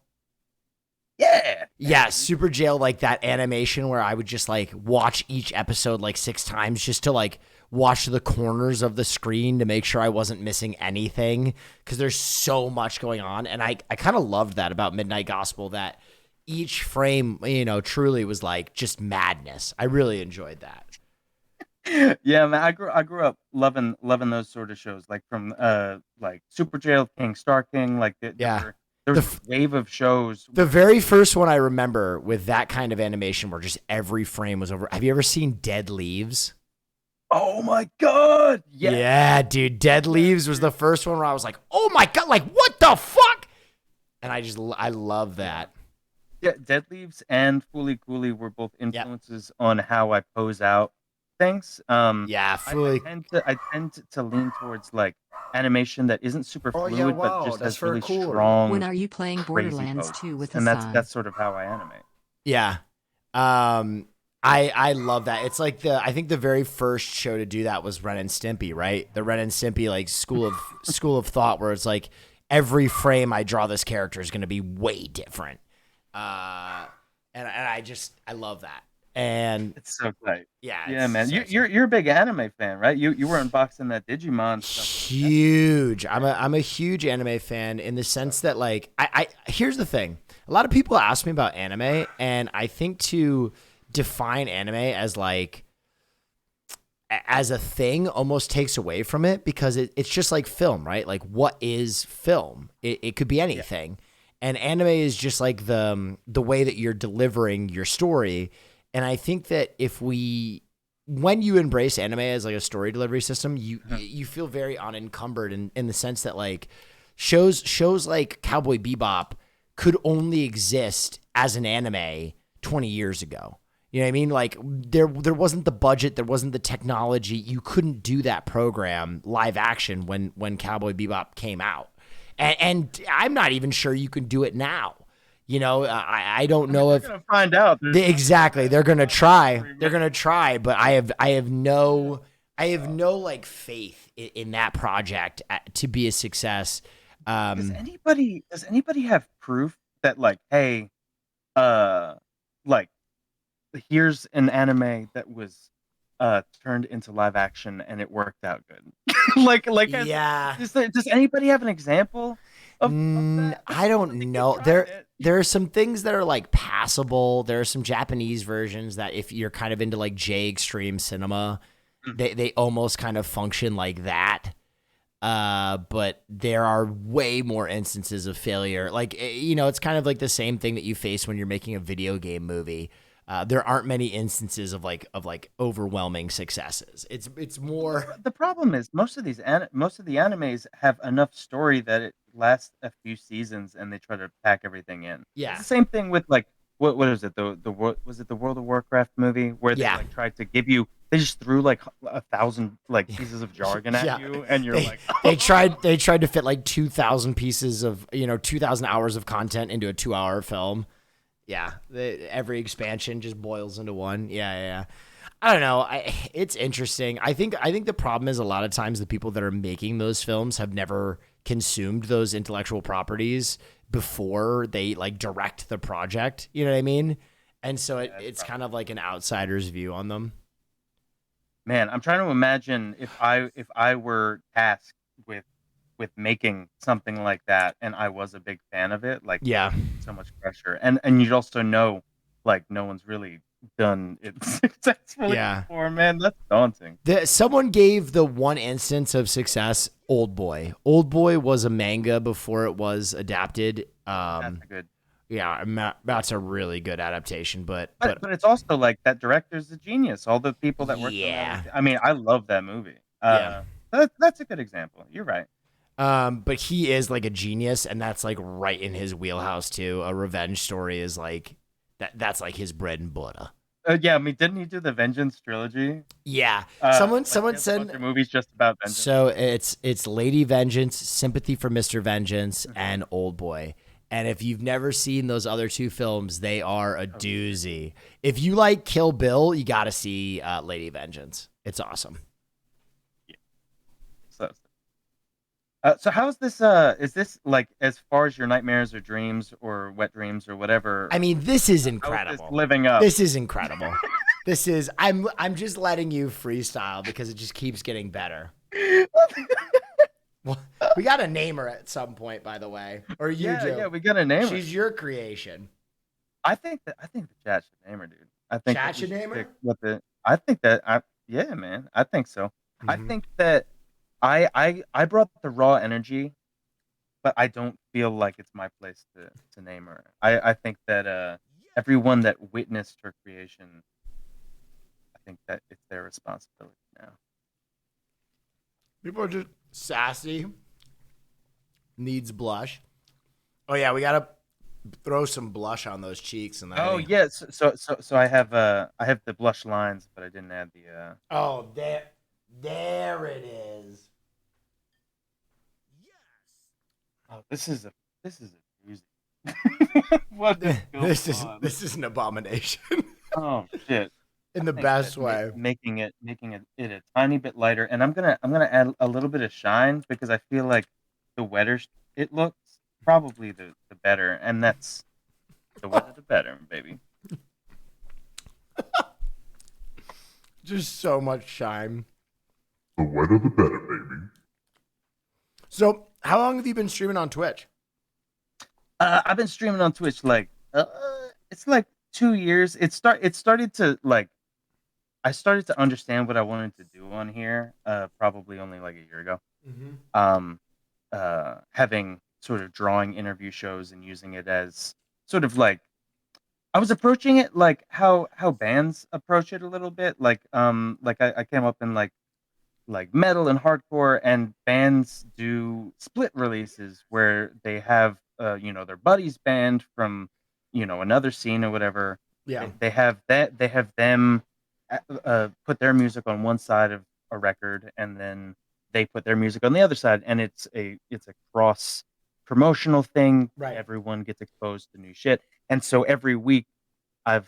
Yeah, Super Jail, like that animation where I would just like watch each episode like 6 times just to like watch the corners of the screen to make sure I wasn't missing anything, because there's so much going on. And I kind of loved that about Midnight Gospel, that each frame, you know, truly was like just madness. I really enjoyed that. Yeah, man, I grew up loving those sort of shows, like from like Super Jail King, Star King, like Yeah. there The was this wave of shows. The very first one I remember with that kind of animation where just every frame was over. Have you ever seen Dead Leaves? Oh my god! Yes. Yeah, dude. Dead Leaves was the first one where I was like, oh my God, like what the fuck? And I love that. Yeah, Dead Leaves and Fooly Cooly were both influences on how I pose out things. Yeah, I fully. tend to lean towards like animation that isn't super Oh, fluid, yeah, but wow, just that's has very really cool. strong, When are you playing crazy Borderlands poses. 2 with And Hassan? that's sort of how I animate. Yeah. I love that. It's like I think the very first show to do that was Ren and Stimpy, right? The Ren and Stimpy like school of thought where it's like every frame I draw this character is going to be way different. And I love that. And It's so tight. yeah, Yeah, it's man. so You're a big anime fan, right? You were unboxing that Digimon stuff. huge. I'm a huge anime fan in the sense that like I here's the thing. A lot of people ask me about anime, and I think to define anime as like as a thing almost takes away from it because it's just like film, right? Like what is film? It could be anything. And anime is just like the way that you're delivering your story. And I think that when you embrace anime as like a story delivery system, you feel very unencumbered in the sense that like shows like Cowboy Bebop could only exist as an anime 20 years ago. You know what I mean? Like there wasn't the budget, there wasn't the technology. You couldn't do that program live action when Cowboy Bebop came out. And I'm not even sure you can do it now. You know, I don't know if We're gonna find out. exactly they're gonna try. They're gonna try, but I have no like faith in that project to be a success. Does anybody have proof that like, hey, like here's an anime that was turned into live action and it worked out good? Yeah. Does anybody have an example of that? I don't know. There are some things that are like passable. There are some Japanese versions that if you're kind of into like J extreme cinema, they almost kind of function like that. But there are way more instances of failure. Like, you know, it's kind of like the same thing that you face when you're making a video game movie. There aren't many instances of like overwhelming successes. It's more. The problem is most of the animes have enough story that it lasts a few seasons and they try to pack everything in. Yeah. It's the same thing with like what is it was it the World of Warcraft movie where they like tried to give you, they just threw like 1,000 like pieces of jargon at you and you're they tried to fit like 2,000 pieces of 2,000 hours of content into a 2-hour film. Yeah, every expansion just boils into one. Yeah. I don't know. It's interesting. I think the problem is a lot of times the people that are making those films have never consumed those intellectual properties before they like direct the project. You know what I mean? And so it's kind of like an outsider's view on them. Man, I'm trying to imagine if I were tasked with making something like that and I was a big fan of it, like so much pressure. And you'd also know like no one's really done it successfully before, man. That's daunting. Someone gave the one instance of success Old Boy. Old Boy was a manga before it was adapted. That's a good. Yeah, that's a really good adaptation, but it's also like that director's a genius. All the people that worked on that. I mean, I love that movie. That's a good example. You're right. But he is like a genius, and that's like right in his wheelhouse too. A revenge story is like that's like his bread and butter. Yeah, I mean, didn't he do the Vengeance trilogy? Yeah. Someone said movies just about vengeance. So it's Lady Vengeance, Sympathy for Mr. Vengeance, and Old Boy. And if you've never seen those other two films, they are a doozy. If you like Kill Bill, you got to see Lady Vengeance. It's awesome. Yeah. So how's this? Is this like as far as your nightmares or dreams or wet dreams or whatever? I mean, this is incredible. How is this living up? This is incredible. This is. I'm just letting you freestyle because it just keeps getting better. Well, we got to name her at some point, by the way. Or you do. Yeah, we got to name her. She's your creation. I think the chat should name her, dude. I think Chat that we should should name her? pick what the. I think that yeah, man. I think so. I Mhm. think that I brought the raw energy, but I don't feel like it's my place to name her. I think that everyone that witnessed her creation, I think that it's their responsibility now. People are just sassy. Needs blush. Oh yeah, we gotta throw some blush on those cheeks and Oh then. yes, so I have the blush lines, but I didn't add the Oh, there it is. Oh, this is a music. What is going on? This is an abomination Oh shit. in I the think best that way. making it a tiny bit lighter, and I'm gonna add a little bit of shine because I feel like the wetter it looks, probably the better, and that's the wetter the better, baby. Just so much shine. The wetter the better, baby. So, how long have you been streaming on Twitch? I've been streaming on Twitch like it's like 2 years. It started to like I started to understand what I wanted to do on here probably only like a year ago. Um having sort of drawing interview shows and using it as sort of like I was approaching it like how bands approach it a little bit. Like I came up in like metal and hardcore, and bands do split releases where they have their buddies band from another scene or whatever. Yeah. They have them put their music on one side of a record, and then they put their music on the other side, and it's a cross promotional thing. Right. Everyone gets exposed to new shit, and so every week I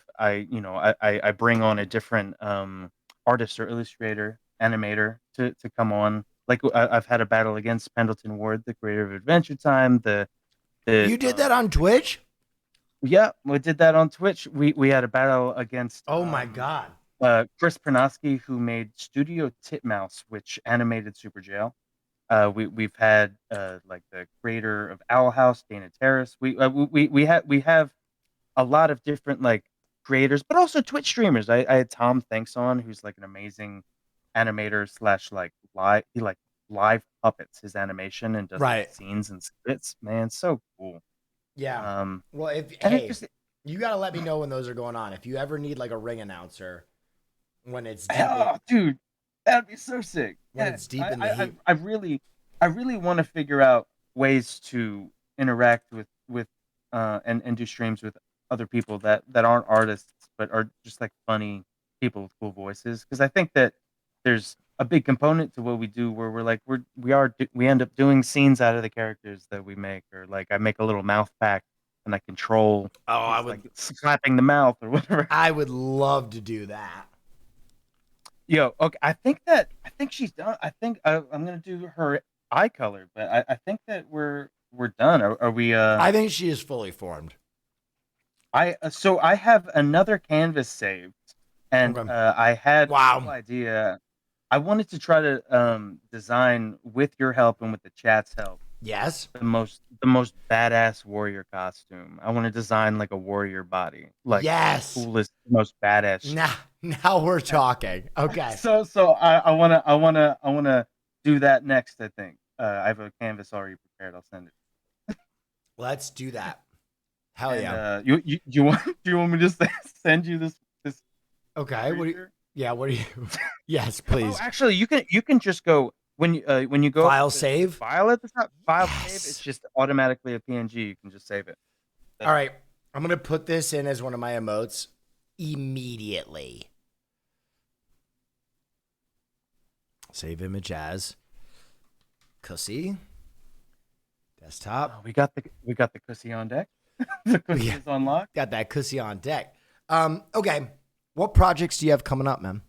bring on a different artist or illustrator, animator to come on. Like I've had a battle against Pendleton Ward, the creator of Adventure Time. The You did that on Twitch? Yeah, we did that on Twitch. We had a battle against Oh my god. Chris Pernosky, who made Studio Titmouse, which animated Super Jail. We've had like the creator of Owl House, Dana Terrace. We have a lot of different like creators, but also Twitch streamers. I had Tom Thanks on, who's like an amazing animator slash like live puppets his animation and does like, Right. scenes and skits. Man, so cool. Yeah. Well, and you gotta let me know when those are going on. If you ever need like a ring announcer when it's deep oh, dude, that'd be so sick. when it's deep in the heat. I really want to figure out ways to interact with and do streams with other people that aren't artists but are just like funny people with cool voices, because I think that there's a big component to what we do where we're like we end up doing scenes out of the characters that we make, or like I make a little mouth pack and I control I would like slapping the mouth or whatever. I would love to do that. Yo, okay, I think she's done. I think I'm gonna do her eye color, but I think that we're done. Are we? I think she is fully formed. So I have another canvas saved, and Okay. I had Wow. a cool idea. I wanted to try to design with your help and with the chat's help Yes. the most badass warrior costume. I want to design like a warrior body, like Yes. the coolest, most badass. Shit. Now we're talking. Okay. So I wanna do that next. I think I have a canvas already prepared. I'll send it. Let's do that. Hell And, yeah. you want do you want me to send you this? Okay. What do you? creature? Yeah. What do you? Yes, please. Oh, actually, you can just go when you go File to the save? file at the top. File Yes. save. It's just automatically a PNG. You can just save it. All right. I'm gonna put this in as one of my emotes immediately. Save image as Cussy. Desktop. Oh, we got the Cussy on deck. The Cussy Yeah. is unlocked. Got that Cussy on deck. Okay. What projects do you have coming up, man?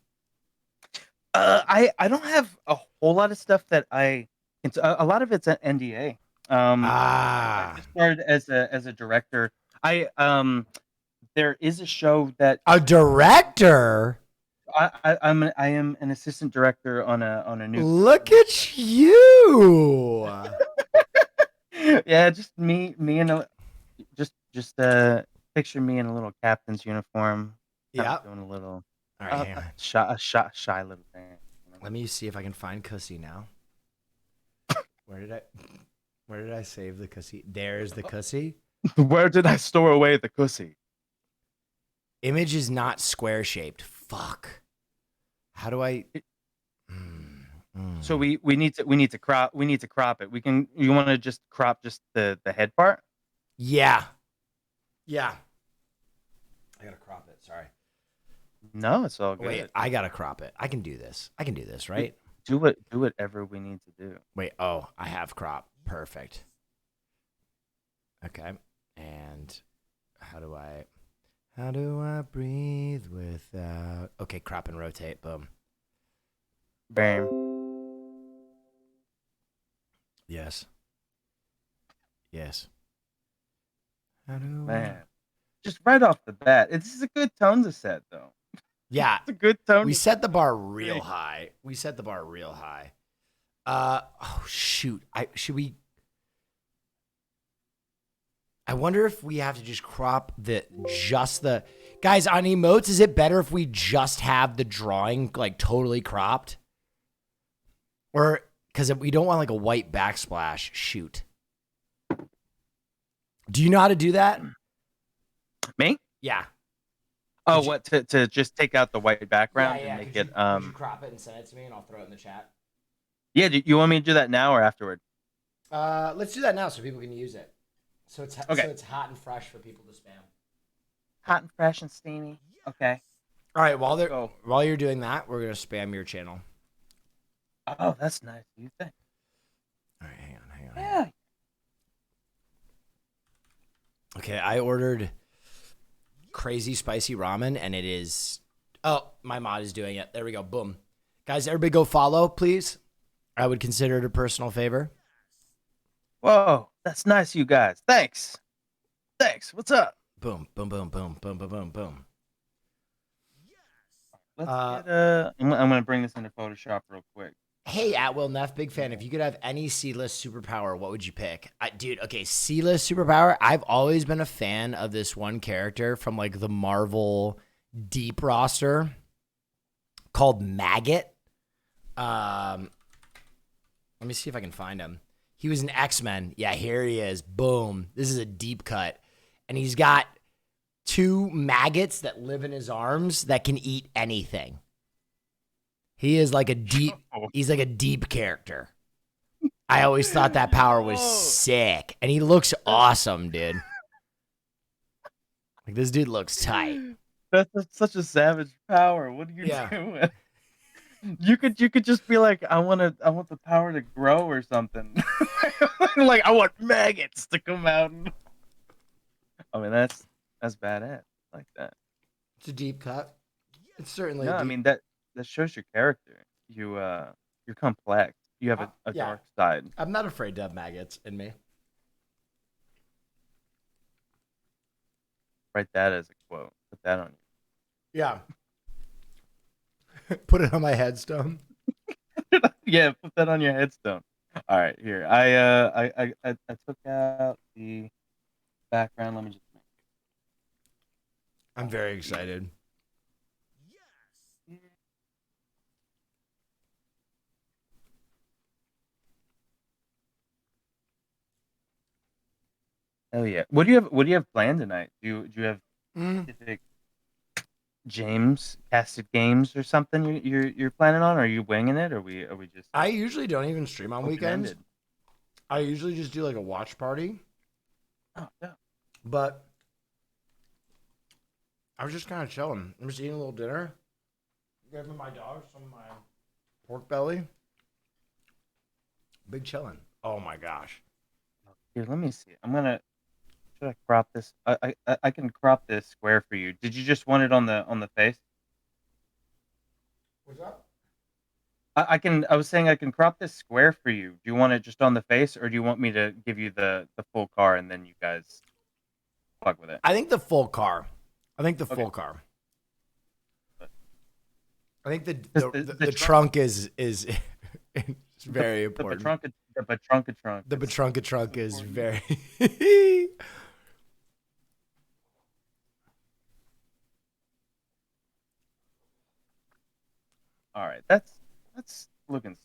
I don't have a whole lot of stuff that it's a lot of it's an NDA. I started as a director. I there is a show that A director. I am an assistant director on a new. Look at you. Yeah, just me and just picture me in a little captain's uniform. Yeah. Doing a little All right, hang on. shy little thing. Let me see if I can find Cussy now. Where did I save the Cussy? There's the Cussy. Where did I store away the cussy? Image is not square shaped. Fuck. How do I? So we need to crop it. You want to just crop just the head part? Yeah. Yeah. I gotta crop it. Sorry. No, it's all good. Wait, I gotta crop it. I can do this, right? Do whatever we need to do. Wait. Oh, I have crop. Perfect. Okay. And how do I breathe without? Okay, crop and rotate. Boom. Bam. Yes. How do Man. Just right off the bat, this is a good tone to set, though. Yeah. It's a good tone. We set the bar real high. Oh shoot. I wonder if we have to just crop the guys on emotes. Is it better if we just have the drawing like totally cropped? Or because we don't want like a white backsplash. Shoot. Do you know how to do that? Me? Yeah. Oh, what to just take out the white background and make it Could you crop it and send it to me and I'll throw it in the chat? Yeah, do you want me to do that now or afterward? Let's do that now so people can use it. So it's Okay. So it's hot and fresh for people to spam. Hot and fresh and steamy. Okay. All right, while you're doing that, we're gonna spam your channel. Oh, that's nice. You think? All right, hang on. Yeah. Okay, I ordered crazy spicy ramen, and it is. Oh, my mod is doing it. There we go. Boom, guys, everybody go follow, please. I would consider it a personal favor. Whoa, that's nice, you guys. Thanks. What's up? Boom, boom, boom, boom, boom, boom, boom, boom. Let's get I'm gonna bring this into Photoshop real quick. Hey, at WillNeff, big fan. If you could have any C-list superpower, what would you pick? Dude, okay, C-list superpower. I've always been a fan of this one character from like the Marvel Deep roster called Maggot. Let me see if I can find him. He was an X-Men. Yeah, here he is. Boom. This is a deep cut. And he's got 2 maggots that live in his arms that can eat anything. He is like he's like a deep character. I always thought that power was sick. And he looks awesome, dude. Like this dude looks tight. That's such a savage power. What are you doing? You could just be like, I want the power to grow or something. Like I want maggots to come out. I mean that's badass. I like that. It's a deep cut. It's certainly. No, I mean that shows your character. You're complex. You have a dark side. I'm not afraid to have maggots in me. Write that as a quote. Put that on you. Yeah. Put it on my headstone. Yeah, put that on your headstone. All right, here. I took out the background. Let me just. I'm very excited. Oh yeah. What do you have planned tonight? Do you have specific casted games or something you're planning on? Or are you winging it? Or are we just? I usually don't even stream on weekends. Open-ended? I usually just do like a watch party. Oh yeah. But I was just kind of chilling. I'm just eating a little dinner. Giving my dog some of my pork belly. Big chilling. Oh my gosh. Here, let me see. Should I crop this? I can crop this square for you. Did you just want it on the face? What's up? I was saying I can crop this square for you. Do you want it just on the face, or do you want me to give you the full car and then you guys fuck with it? I think the full car. Full car. I think the trunk is it's very important. The Batrunka trunk. The Batrunka trunk is very. All right, that's looking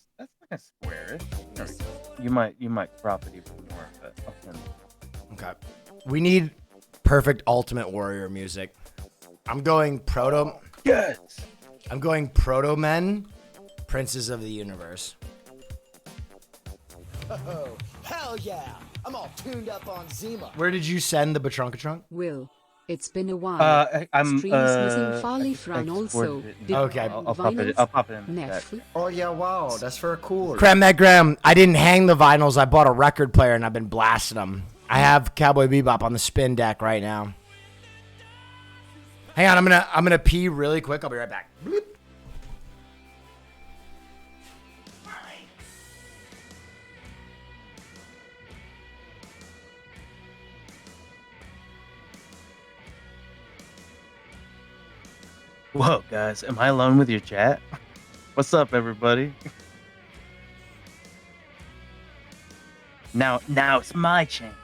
squarish. There we go. You might crop it even more, but Okay. We need perfect Ultimate Warrior music. I'm going proto. yes. I'm going proto men, princes of the universe. Oh, hell yeah! I'm all tuned up on Zima. Where did you send the Batrunka trunk? Will, it's been a while. I'm Streams missing Folly Fran also. Did Okay. I'll pop it. I'll pop it in the chat. Neff. Oh yeah, wow, that's for cool. Graham, I didn't hang the vinyls. I bought a record player and I've been blasting them. I have Cowboy Bebop on the spin deck right now. Hang on, I'm gonna pee really quick. I'll be right back. Bloop. Whoa, guys, am I alone with your chat? What's up, everybody? Now it's my chance.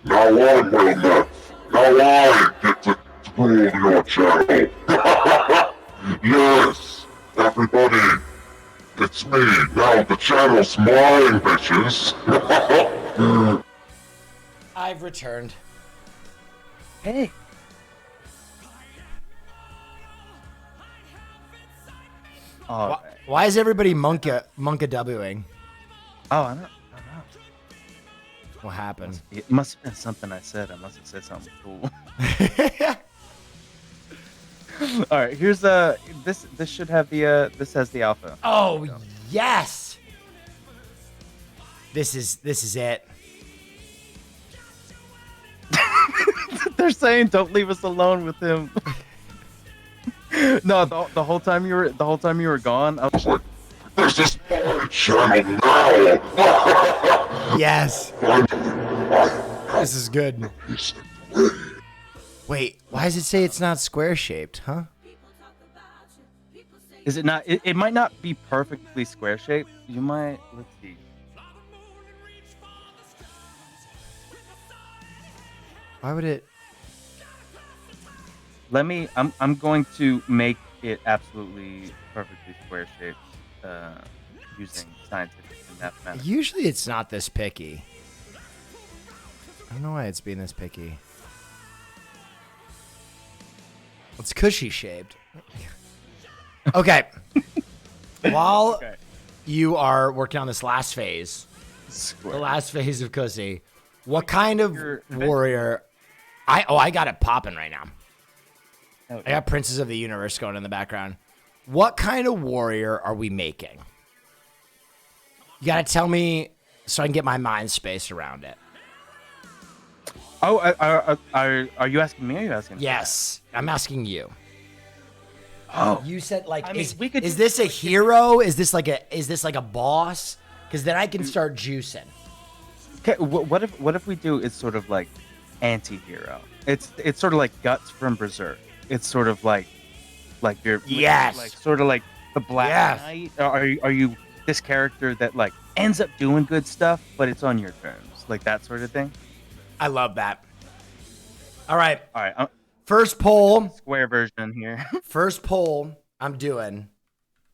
Now I'm WillNeff. Now I get to rule your channel. Yes, everybody, it's me. Now the channel's mine, bitches. I've returned. Hey. Oh, Why is everybody monka Wing? oh, I don't know. What happened? It must have been something I said. I must have said something cool. All right, here's this should have the this has the alpha. Oh yes. This is it. They're saying don't leave us alone with him. No, the whole time you were gone, I was like, This is my channel now. Yes. This is good. Wait, why does it say it's not square shaped, huh? is it not? It might not be perfectly square shaped. You might. Let's see. Why would it? Let me. I'm going to make it absolutely perfectly square shaped using scientific and mathematics. Usually it's not this picky. I don't know why it's being this picky. It's cushy shaped. Okay. While you are working on this last phase, Square. the last phase of Cussy, what kind of Your- warrior? I got it popping right now. Oh, I got Princes of the Universe going in the background. What kind of warrior are we making? You gotta tell me so I can get my mind space around it. Oh, are you asking me? Or are you asking? Yes, I'm asking you. Oh, You said like, I mean, we could is do- this a hero? Is this like a boss? Because then I can start juicing. okay. What if we do? It's sort of like anti-hero. It's sort of like Guts from Berserk. It's sort of like you're Yes. like sort of like the Black Yes. Knight. Are you this character that like ends up doing good stuff, but it's on your terms, like that sort of thing? I love that. All right, All right, first poll. square version here. First poll I'm doing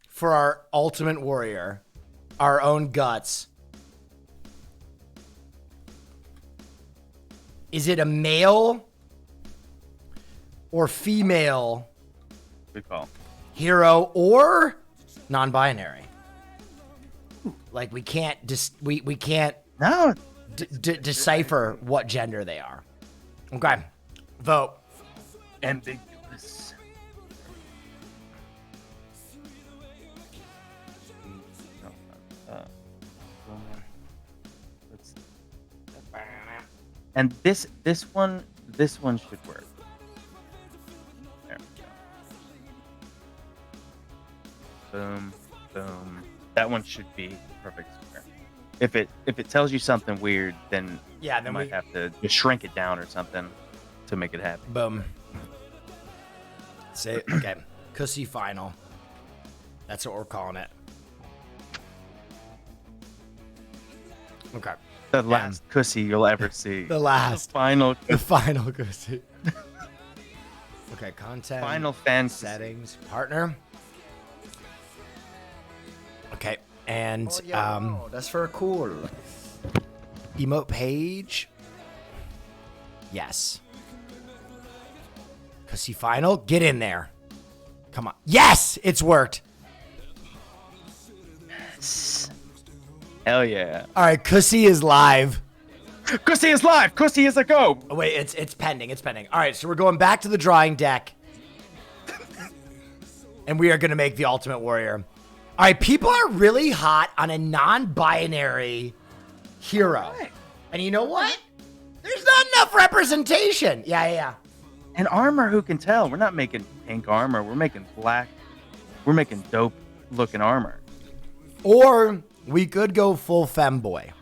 for our ultimate warrior, our own Guts. Is it a male or female Good call. hero or non-binary? Like we can't we can't No, decipher what gender they are. Okay, vote. ambiguous. And this one should work. There we go. Boom, boom. That one should be perfect square. If it tells you something weird, then Yeah, you then might we have to just shrink it down or something to make it happen. boom. Say okay. Cussy final. That's what we're calling it. Okay. The last cussy you'll ever see. The last. Final. The final cussy. Okay, content. Final fan settings. Partner. Okay, and Oh, yeah, wow, that's very cool. emote page. Yes. Cussy final. Get in there. Come on. Yes, it's worked. Hell yeah. All right, Cussy is live. Cussy is live. Cussy is a go. Oh, wait, it's pending. It's pending. All right, so we're going back to the drawing deck. And we are going to make the Ultimate Warrior. All right, people are really hot on a non-binary hero. Right. And you know what? There's not enough representation. Yeah. And armor, who can tell? We're not making pink armor. We're making black. We're making dope looking armor. Or we could go full femboy.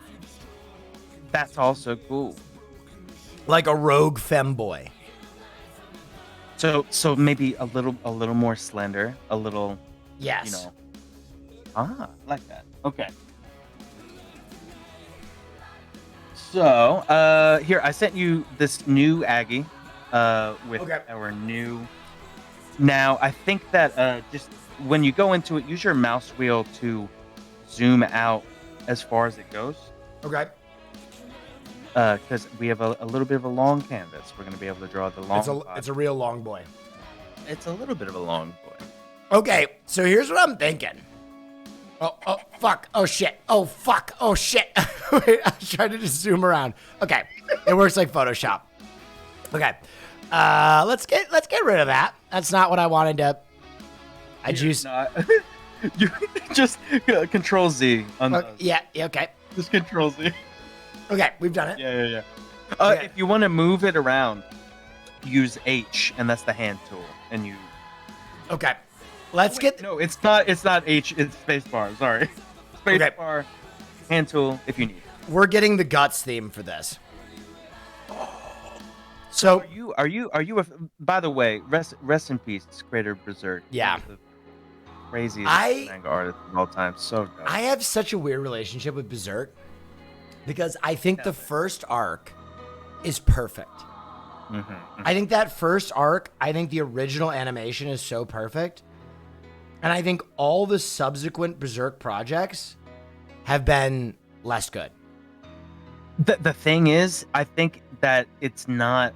That's also cool. Like a rogue femboy. So maybe a little more slender, a little, Yes. you know. Ah, like that. Okay. So, here, I sent you this new Aggie with Okay. our new. Now, I think that just when you go into it, use your mouse wheel to zoom out as far as it goes. Okay. Because we have a little bit of a long canvas. We're going to be able to draw the long. It's a real long boy. It's a little bit of a long boy. Okay, so here's what I'm thinking. Oh, fuck. Oh, shit. Oh, fuck. Oh, shit. Wait, I was trying to just zoom around. Okay, it works like Photoshop. Okay, let's get rid of that. That's not what I wanted to. I juice. You just Control Z on those. Yeah. Okay. Just Control Z. Okay, we've done it. Yeah. Okay. If you want to move it around, use H, and that's the hand tool. And you. Okay, let's get. No, it's not. It's not H. It's spacebar. Sorry. Spacebar, hand tool if you need it. We're getting the guts theme for this. So Are you? By the way, rest in peace, creator Berserk. Yeah. One of the craziest I- manga artists of all time. So dope. I have such a weird relationship with Berserk because I think the first arc is perfect. I think that first arc, I think the original animation is so perfect. And I think all the subsequent Berserk projects have been less good. The thing is, I think that that's not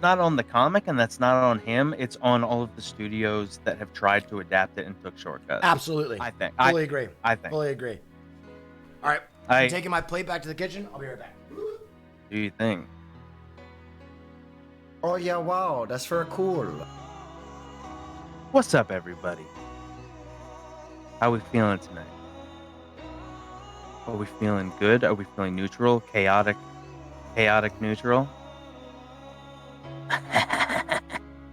on the comic and that's not on him. It's on all of the studios that have tried to adapt it and took shortcuts. Absolutely. I think. Fully agree. I think. Fully agree. All right. I'm taking my plate back to the kitchen. I'll be right back. Do you think? Oh yeah, wow, that's very cool. What's up, everybody? How we feeling tonight? Are we feeling good? Are we feeling neutral? Chaotic neutral? All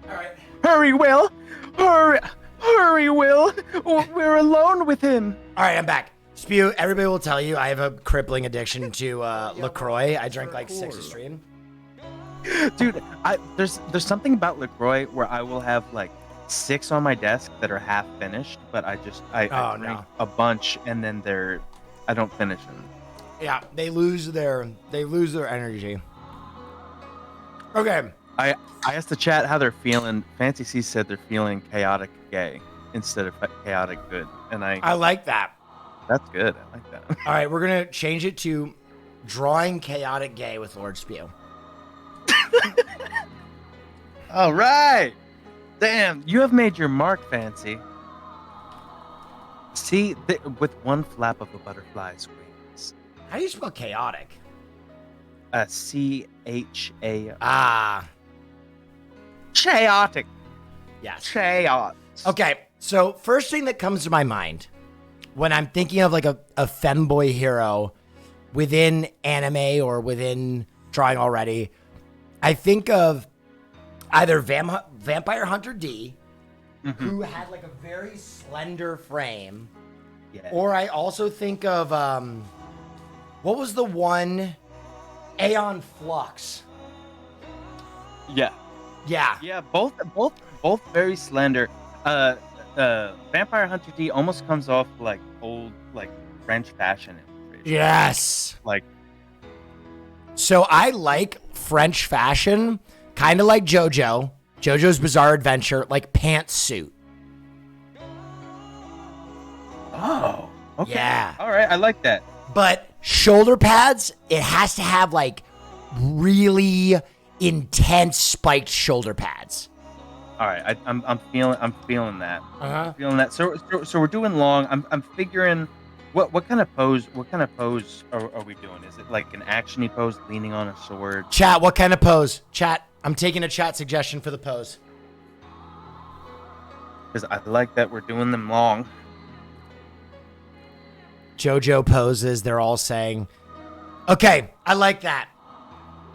right. Hurry, Will! Hurry, Will! We're alone with him. All right, I'm back. Spew, everybody will tell you I have a crippling addiction to LaCroix. I drink like 6 a stream. Dude, there's something about LaCroix where I will have like 6 on my desk that are half finished, but I drink a bunch and then I don't finish them. Yeah, they lose their energy. Okay. I asked the chat how they're feeling. Fancy C said they're feeling chaotic gay instead of chaotic good, and I like that. That's good. I like that. All right, we're gonna change it to drawing chaotic gay with Lord Spew. All right. Damn, you have made your mark, Fancy. See, with one flap of a butterfly's wings. How do you spell chaotic? CHA. Ah, Chaotic. yes. Chaos. Okay, so first thing that comes to my mind when I'm thinking of like a femboy hero within anime or within drawing already, I think of either Vampire Hunter D, who had like a very slender frame, or I also think of what was the one Aeon Flux? Yeah. Yeah. Both very slender. Vampire Hunter D almost comes off like old like French fashion imagery. page. Yes. Like, So I like French fashion, kind of like JoJo's Bizarre Adventure, like pantsuit. oh, okay. Yeah. All right, I like that. But shoulder pads, it has to have like really intense spiked shoulder pads. All right, I'm feeling that. Uh-huh. I'm feeling that. So we're doing long. I'm figuring what kind of pose are we doing? Is it like an actiony pose, leaning on a sword? Chat, what kind of pose? Chat, I'm taking a chat suggestion for the pose. Because I like that we're doing them long. JoJo poses, they're all saying. Okay, I like that.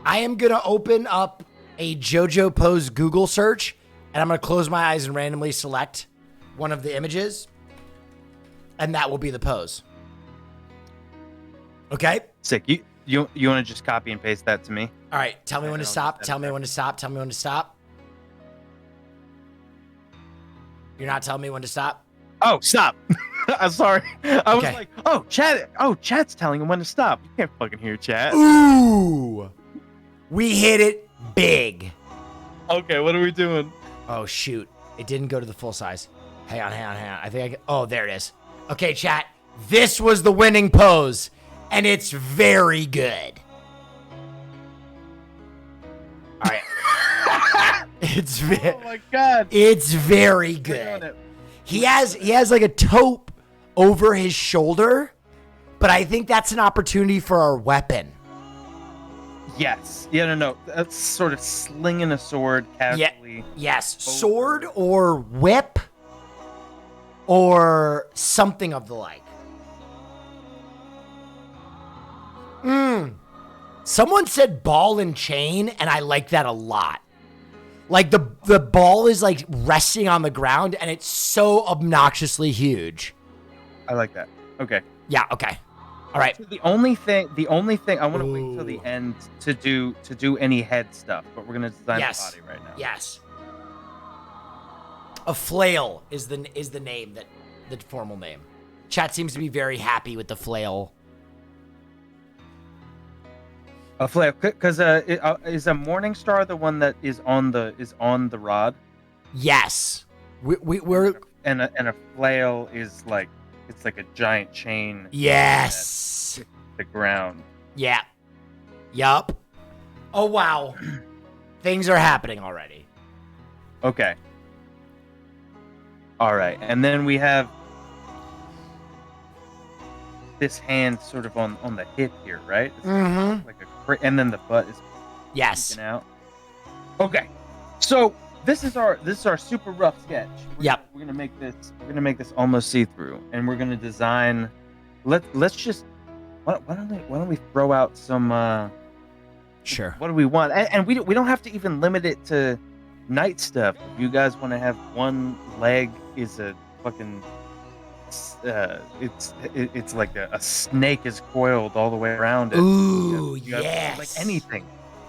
I am going to open up a JoJo pose Google search, and I'm going to close my eyes and randomly select one of the images, and that will be the pose. Okay? Sick. You want to just copy and paste that to me? All right, tell me when to I'll stop. get that Tell me there. when to stop. Tell me when to stop. You're not telling me when to stop? Oh, stop. I'm sorry. I was Okay. like, chat's telling him when to stop. You can't fucking hear chat. Ooh! We hit it big. Okay, what are we doing? Oh, shoot. It didn't go to the full size. Hang on. I think I can. Oh, there it is. Okay, chat. This was the winning pose, and it's very good. All right. Oh my god. It's very We're doing good. it. He has like a taupe over his shoulder, but I think that's an opportunity for our weapon. Yes. Yeah, no. That's sort of slinging a sword casually. Yes, sword or whip or something of the like. Someone said ball and chain, and I like that a lot. Like the ball is like resting on the ground, and it's so obnoxiously huge. I like that. Okay. Yeah. Okay. All right. So the only thing I want to wait till the Ooh. end to do any head stuff, but we're gonna design Yes. the body right now. Yes. A flail is the name the formal name. Chat seems to be very happy with the flail. A flail, because is a morning star the one that is on the rod, Yes. We're and a flail is like it's like a giant chain. yes. At the ground. Yeah. Yup. Oh wow. Things are happening already. Okay. All right, and then we have this hand sort of on the hip here, right? It's Mm-hmm. like and then the butt is Yes. sticking out. Okay, so this is our super rough sketch. Yep. We're gonna make this almost see through, and we're gonna design. Let's just why don't we throw out some Sure. what do we want, and we don't have to even limit it to night stuff. If you guys want to have one leg is a fucking it's like a snake is coiled all the way around it. Ooh, You have, yes. like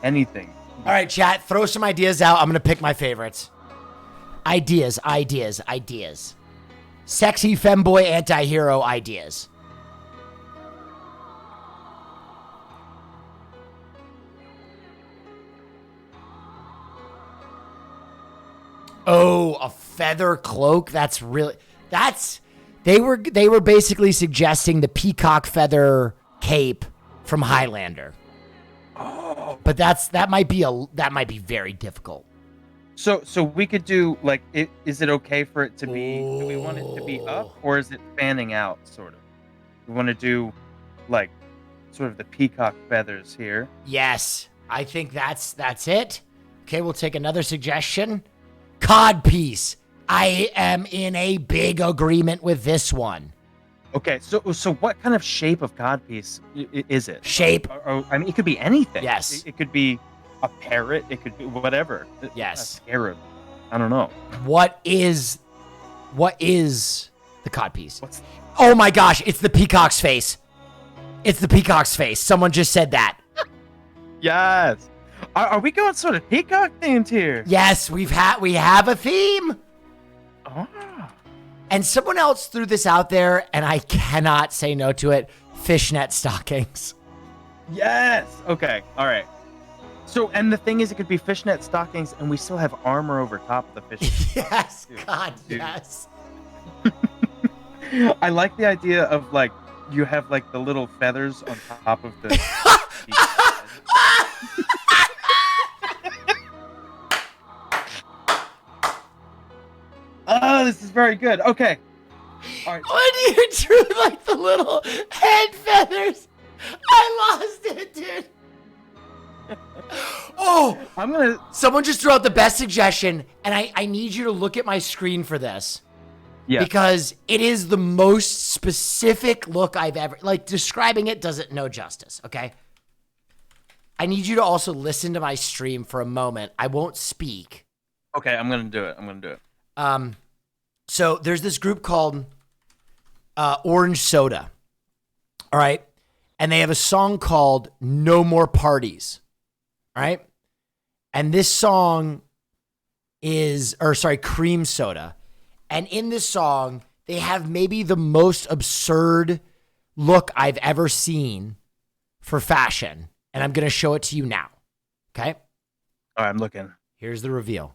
anything. All right, chat, throw some ideas out. I'm going to pick my favorites. Ideas. Sexy femboy anti-hero ideas. Oh, a feather cloak. They were basically suggesting the peacock feather cape from Highlander. Oh, But that might be very difficult. so we could do like is it okay for it to be? Do we want it to be up or is it fanning out? Sort of. We want to do like sort of the peacock feathers here. Yes, I think that's it. Okay, we'll take another suggestion. Codpiece. I am in a big agreement with this one. Okay, so what kind of shape of codpiece is it? Shape. Or, I mean, it could be anything. Yes. It could be a parrot. It could be whatever. Yes. A scarab. I don't know. What is the codpiece? What's Oh my gosh, it's the peacock's face. It's the peacock's face. Someone just said that. Yes. Are we going sort of peacock themed here? Yes, we have a theme. Oh. And someone else threw this out there, and I cannot say no to it. fishnet stockings. Yes. Okay. All right. So, and the thing is, it could be fishnet stockings, and we still have armor over top of the fishnet. Yes, Dude, God, dude. yes. I like the idea of like you have like the little feathers on top of the. Oh, this is very good. Okay. All right. When you drew like the little head feathers, I lost it, dude. Oh, I'm gonna. someone just threw out the best suggestion, and I need you to look at my screen for this. Yeah. Because it is the most specific look I've ever, like, describing it doesn't no justice, okay? I need you to also listen to my stream for a moment. I won't speak. Okay, I'm gonna do it. So there's this group called Orange Soda, all right? And they have a song called No More Parties, all right? And this song is, Cream Soda. And in this song, they have maybe the most absurd look I've ever seen for fashion. And I'm going to show it to you now. Okay? All right, I'm looking. Here's the reveal.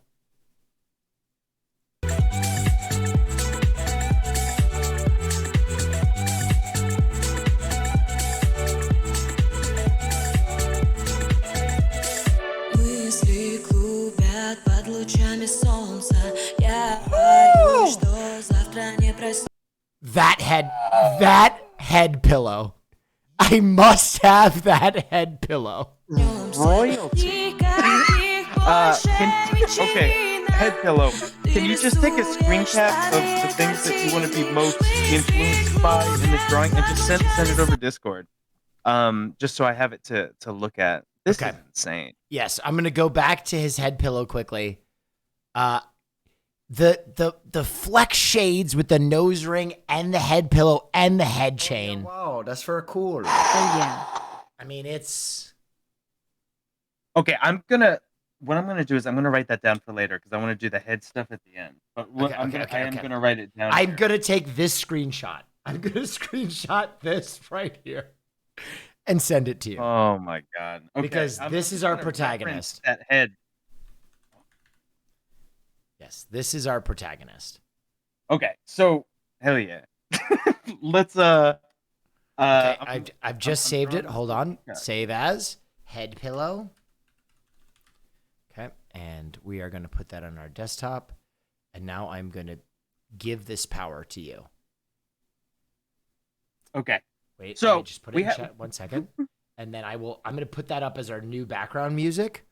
Мысли клубят под лучами солнца. Я боюсь, что завтра не проснусь. That head pillow. I must have that head pillow. Royalty. Okay, head pillow. Can you just take a screen cap of the things that you want to be most influenced by in this drawing and just send it over Discord? Just so I have it to look at. This Okay. is insane. Yes, I'm going to go back to his head pillow quickly. The flex shades with the nose ring and the head pillow and the head chain. Wow, that's very cool. Oh yeah. I mean, it's Okay, what I'm gonna do is I'm gonna write that down for later because I want to do the head stuff at the end. But what I am gonna write it down. I'm here. going to take this screenshot. I'm going to screenshot this right here and send it to you. Oh my god! Okay, Because I'm this just is our gonna protagonist. reference That head. Yes, this is our protagonist. Okay, so hell yeah. Let's Okay, I'm- I've just I'm saved it. drawing- Hold on. Okay. Save as head pillow. Okay, and we are going to put that on our desktop. And now I'm going to give this power to you. Okay. Wait, So, let me just put it we in have- chat 1 second. And then I'm going to put that up as our new background music.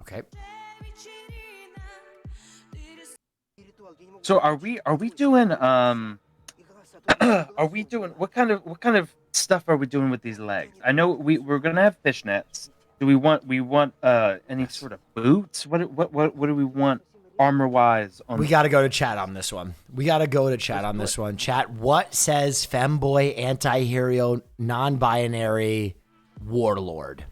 Okay. So are we doing are we doing what kind of stuff are we doing with these legs? I know we're gonna have fishnets. Do we want any sort of boots? What do we want armor wise on? We got to go to chat on this one. Chat, what says femboy, anti-hero, non-binary, warlord?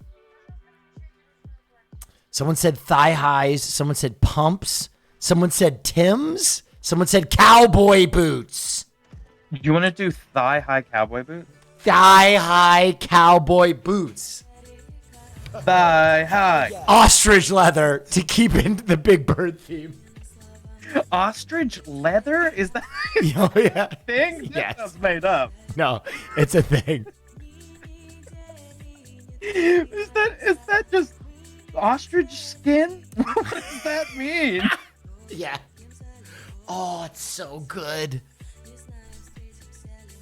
Someone said thigh highs. Someone said pumps. Someone said Tims. Someone said cowboy boots. Do you want to do thigh high cowboy boots? Thigh high cowboy boots. Thigh high Ostrich leather to keep in the Big Bird theme. ostrich leather? Is that Oh, yeah. a thing? That Yes. sounds made up. No, it's a thing. Is that just ostrich skin? What does that mean? Yeah. Oh, it's so good.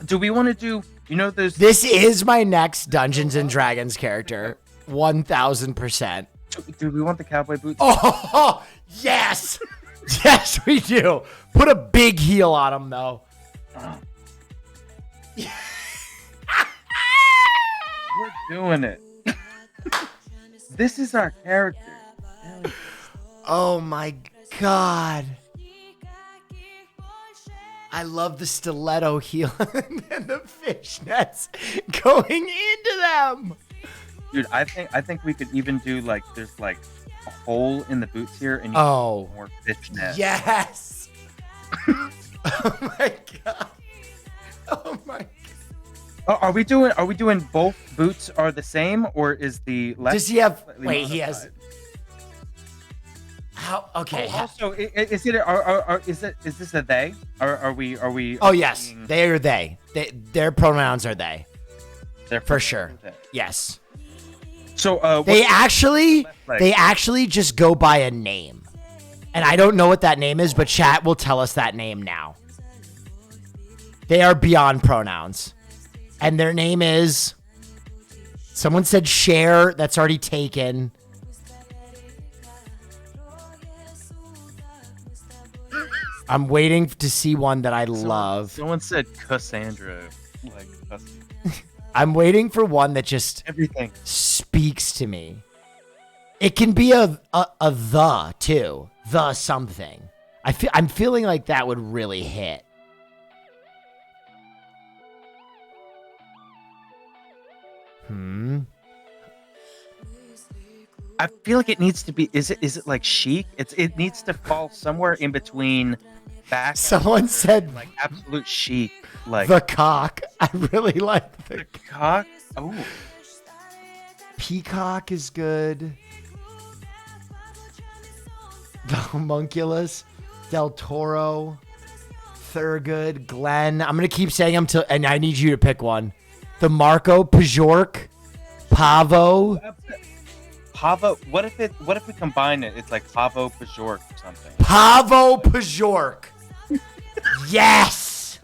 Do we want to do? You know, there's. This is my next Dungeons and Dragons character. 1000%. Do we want the cowboy boots? Oh, yes. Yes, we do. Put a big heel on him, though. We're doing it. This is our character. Oh, my God. I love the stiletto heel and the fishnets going into them. Dude, I think we could even do like there's like a hole in the boots here and you Oh, can more fishnet. yes. Oh my god. Oh my. Are we doing both boots are the same, or is the left? Does he have? slightly Wait, he has. modified? How? Okay. Also, is this a they? Are we? Oh yes, being- they are they. Their pronouns are they. they're For sure. they. Yes. So They what's actually left leg? they actually just go by a name. And I don't know what that name is, but chat will tell us that name now. They are beyond pronouns. And their name is someone said share, that's already taken. I'm waiting to see one that I love. Someone said Cassandra, like I'm waiting for one that just everything. speaks to me. It can be a the too, the something. I'm feeling like that would really hit. I feel like it needs to be. Is it like chic? It needs to fall somewhere in between. Back. Someone said Like absolute chic. Like the cock. I really like the cock. Oh, peacock is good. The homunculus, Del Toro, Thurgood, Glenn. I'm gonna keep saying them till, and I need you to pick one. The Marco, Pajork, Pavo. Pavo. What if we combine it? It's like Pavo Pajork or something. Pavo Pajork. Yes.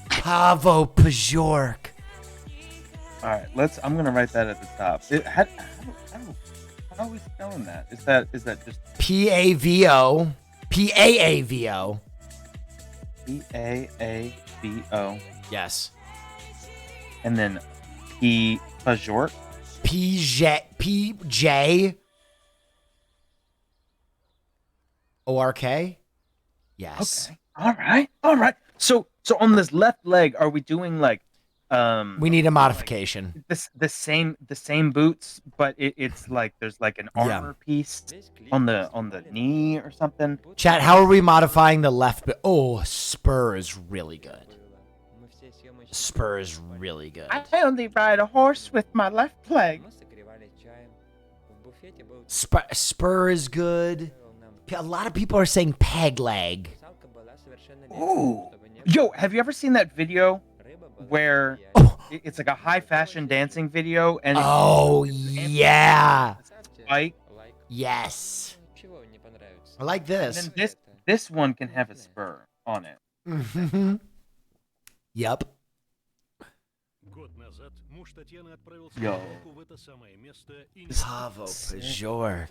Pavo Pajork. All right, I'm gonna write that at the top. How are we spelling that? Is that just Pavo. Paavo. Paavo? Yes. And then Pajork. PJ ORK. Yes. Okay. All right. So on this left leg, are we doing like We need a modification. the same boots, but it's like there's like an armor piece on the knee or something? Chat, how are we modifying the left? Oh, spur is really good. Spur is really good. I only ride a horse with my left leg. Spur is good. A lot of people are saying peg leg. Ooh. Yo, have you ever seen that video where it's like a high fashion dancing video and Oh yeah. spike? Yes. I like And this. then this one can have a spur on it. Yep. Yo. Pavo Pajork.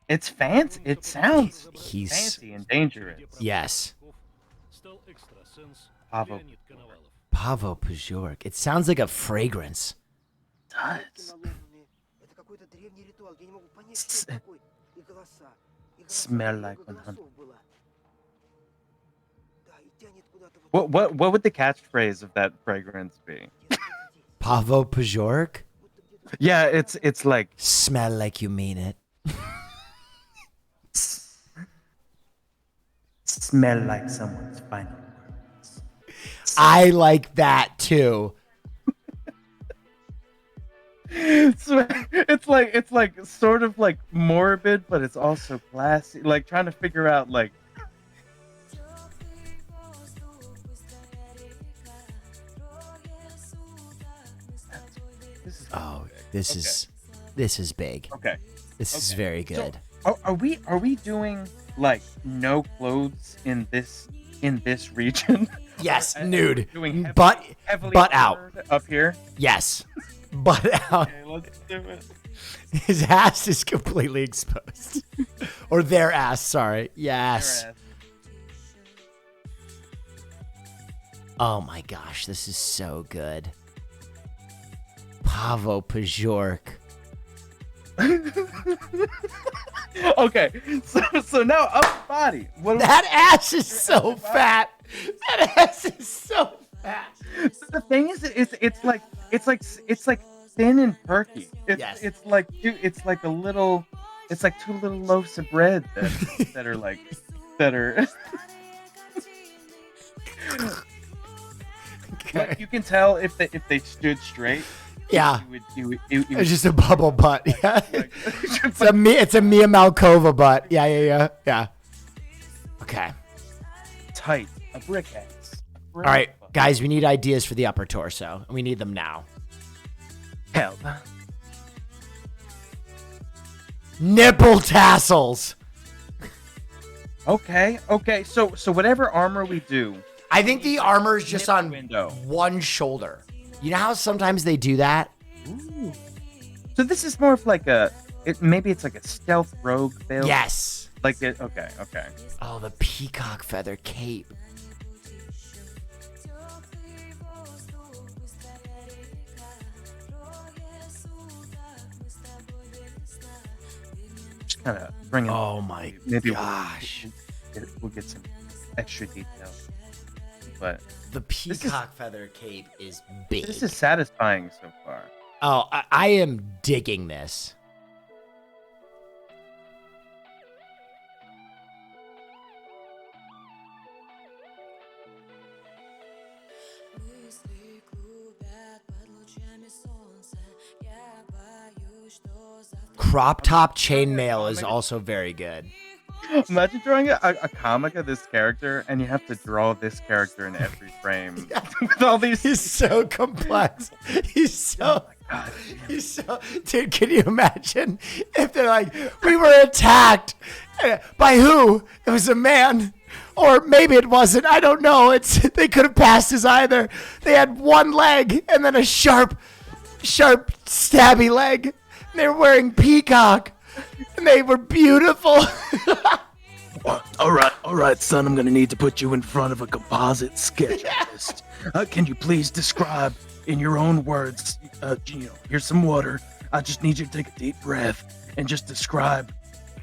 It's fancy. It sounds He's fancy and dangerous. yes. Pavo Pavo Pajork. It sounds like a fragrance. does. Smell like 100. What would the catchphrase of that fragrance be? Pavo Pajork. Yeah, it's like Smell like you mean it. smell like someone's final words. I like that too. It's like sort of like morbid, but it's also classy. Like trying to figure out like Oh, this is big. okay. This is Okay. very good. Are we doing like no clothes in this region? Yes, Are nude. doing heavily butt out. armored up here. Yes. Butt out. Okay, let's do it. His ass is completely exposed. Or their ass, sorry. Yes. Their ass. Oh my gosh, this is so good. Pavo Pajork. Okay, so now upper body. What That ass is so fat. That ass is so fat. the thing is, it's like thin and perky. Yes. It's like it's like two little loaves of bread that are. Like, you can tell if they stood straight. Yeah. You would It's just a bubble butt. Yeah. like, It's a Mia Malkova butt. Yeah. Okay. tight. A brick ass. All right, guys, we need ideas for the upper torso. We need them now. Help. Nipple tassels. Okay. So whatever armor we do, I think the armor's just on window. one shoulder. You know how sometimes they do that? Ooh. So this is more of like maybe it's like a stealth rogue build. Yes. Like it. Okay. Oh, the peacock feather cape. Just kind of bring it. Oh my Maybe gosh. we'll get some extra details. But The peacock feather cape is big. this is satisfying so far. Oh, I am digging this. Мысли клубят под лучами солнца. Я боюсь, что завтра Crop top chainmail is also very good. Imagine drawing a comic of this character, and you have to draw this character in every frame with all these. He's so complex. He's so. God. He's so. Dude, can you imagine if they're like, we were attacked by who? It was a man, or maybe it wasn't. I don't know. They could have passed as either. They had one leg and then a sharp, stabby leg. They were wearing peacock, and they were beautiful. All right, son. I'm gonna need to put you in front of a composite sketch artist. Can you please describe in your own words? Here's some water. I just need you to take a deep breath and just describe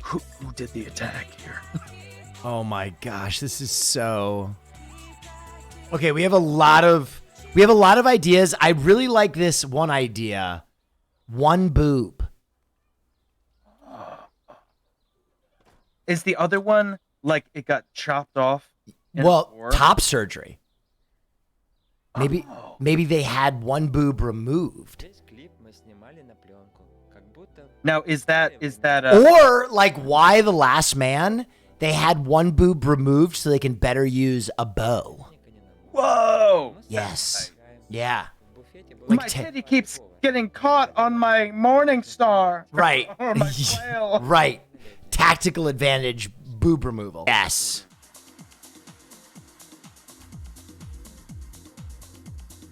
who did the attack here. Oh my gosh, this is so. Okay, we have a lot of ideas. I really like this one idea. One boob. Is the other one like it got chopped off? Well, top surgery. Maybe they had one boob removed. Now is that Or like why the last man, they had one boob removed so they can better use a bow. Whoa! Yes. Yeah. My titty keeps getting caught on my morning star. Right. Or my flail. Right. Tactical advantage boob removal. Yes.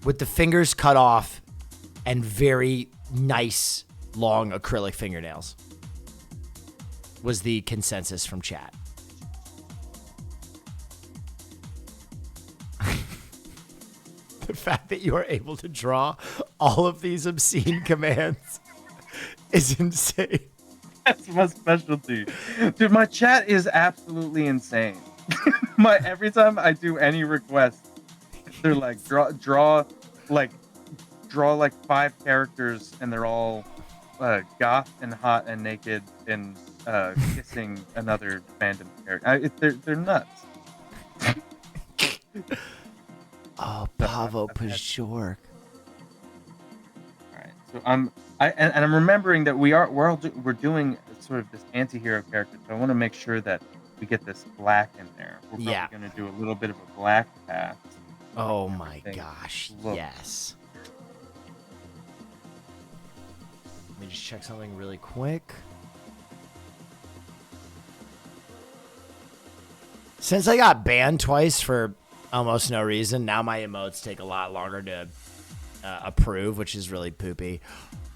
With the fingers cut off and very nice long acrylic fingernails was the consensus from chat. The fact that you are able to draw all of these obscene commands is insane. That's my specialty. Dude, my chat is absolutely insane. Every time I do any request, they're like draw like 5 characters, and they're all goth and hot and naked and kissing another fandom character. They're nuts. Oh, Pavo Pajork. All right, so I'm remembering that we're doing sort of this anti-hero character, so I want to make sure that we get this black in there. We're probably going to do a little bit of a black path. Oh my gosh, yes. Let me just check something really quick. Since I got banned twice for almost no reason, now my emotes take a lot longer to approve, which is really poopy.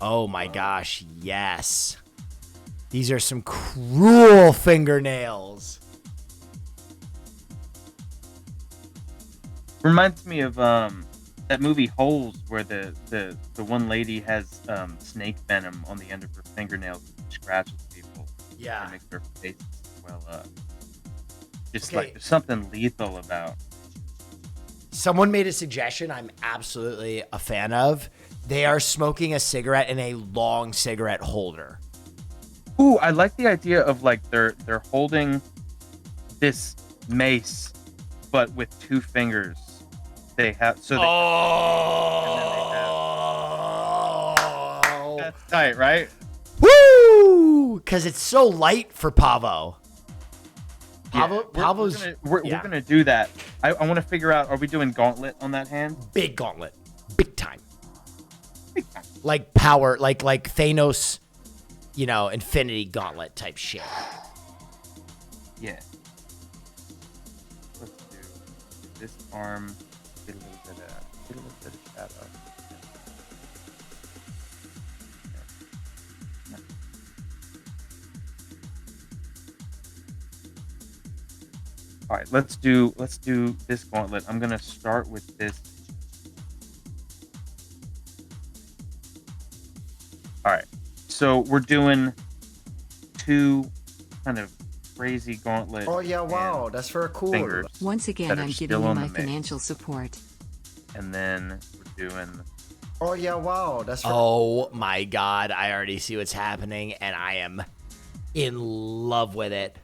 Oh my gosh, yes. These are some cruel fingernails. Reminds me of that movie Holes, where the one lady has snake venom on the end of her fingernails and scratches people. Yeah. And makes their face swell up. Just Okay. like there's something lethal about. Someone made a suggestion I'm absolutely a fan of. They are smoking a cigarette in a long cigarette holder. Ooh, I like the idea of like they're holding this mace, but with 2 fingers. They have so they Oh. that's tight, right? Woo! Because it's so light for Pavo. Yeah, Pavo's we're gonna do that. I want to figure out, are we doing gauntlet on that hand? big gauntlet, big time. Like power, like Thanos, Infinity Gauntlet type shit. Yeah. Let's do this arm. Get a little bit of shadow. All right, let's do this gauntlet. I'm gonna start with this. All right, so we're doing 2 kind of crazy gauntlet. Oh yeah, wow, that's very cool. Fingers Once again, that are I'm still giving you on my the mix. financial support. And then we're doing. Oh yeah, wow, that's very Oh my God, I already see what's happening, and I am in love with it.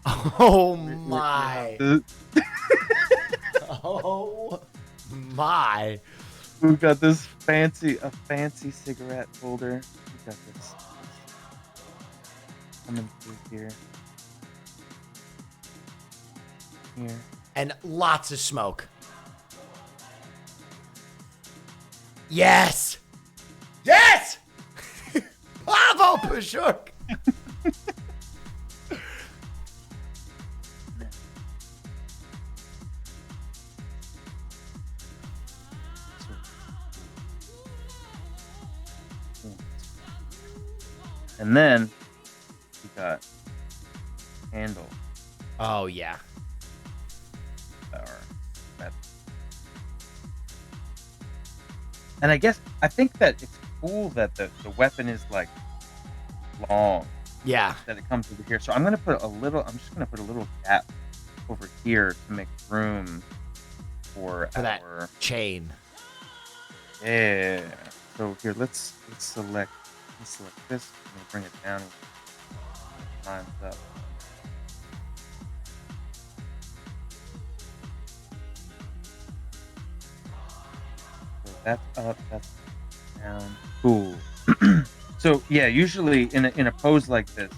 Oh my. Oh my. We've got this fancy cigarette holder. We've got this coming through here. Here. And lots of smoke. Yes! Yes! Bravo, Pashuk! And then we got handle. Oh, yeah. And I think that it's cool that the weapon is like long, Yeah. that it comes over here. So I'm just gonna put a little gap over here to make room for that our chain. Yeah. So here, let's select this and we'll bring it down. Lines up. So that's up, that's down. Cool. So yeah, usually in a pose like this,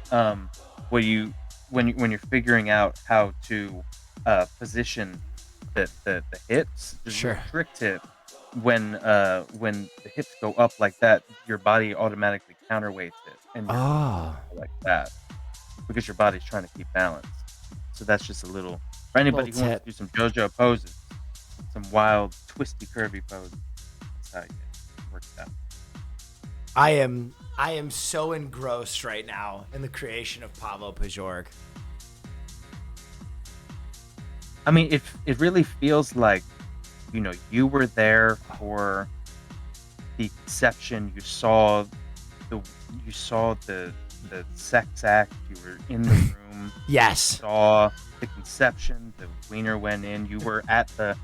when you're figuring out how to position the hips, there's Sure. a trick tip. When the hips go up like that, your body automatically counterweights it, and you're Oh. like that because your body's trying to keep balance. So that's just a little for anybody who Little wants to do some JoJo poses, some wild, twisty, curvy poses. That's how you work that. I am so engrossed right now in the creation of Pavo Pajorg. I mean, it really feels like, you were there for the conception. You saw the sex act. You were in the room. Yes. Saw the conception. The wiener went in. You were at the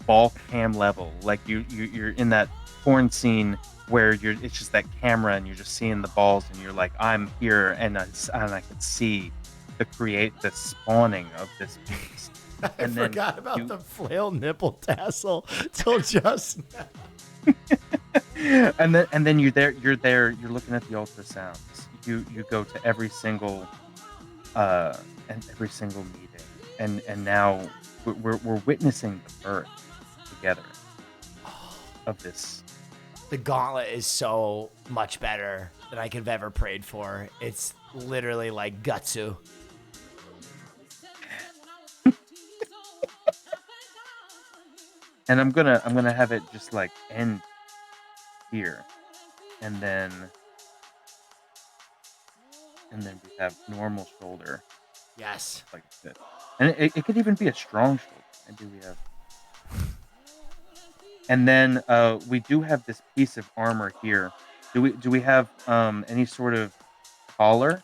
ball cam level. Like you're in that porn scene where it's just that camera and you're just seeing the balls and you're like, I'm here, and I can see the spawning of this beast. I forgot about the flail nipple tassel till just now. and then you're looking at the ultrasounds. You go to every single meeting, and now we're witnessing the birth together of this. The gauntlet is so much better than I could have ever prayed for. It's literally like Gutsu. And I'm gonna have it just like end here, and then we have normal shoulder Yes. like this, and it could even be a strong shoulder. Maybe we have, and then we do have this piece of armor here. Do we have any sort of collar,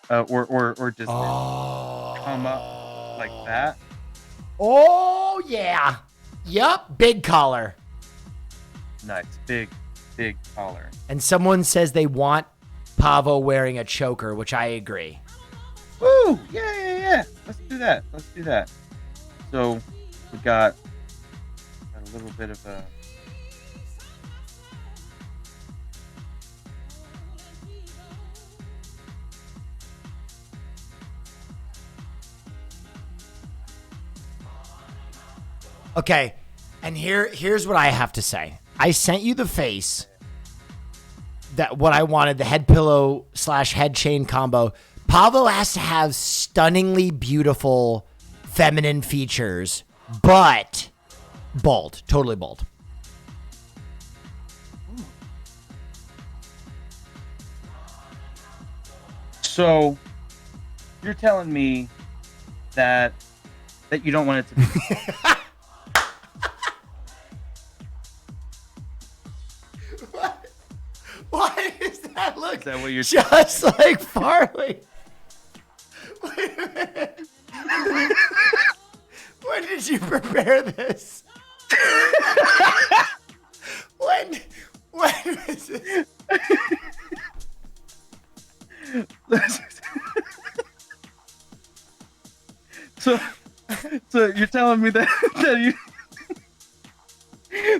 or does it come up like that? Oh yeah. Yup. Big collar. Nice, big collar. And someone says they want Pavo wearing a choker, which I agree. Woo! Yeah. Let's do that. So we got a little bit of a. Okay, and here's what I have to say. I sent you the face. That what I wanted, the head pillow / head chain combo. Pavo has to have stunningly beautiful feminine features, but bald, totally bald. So you're telling me that you don't want it to be. Why does that look Is that what you're just like Farley? Wait a minute. When did you prepare this? When was this? So you're telling me that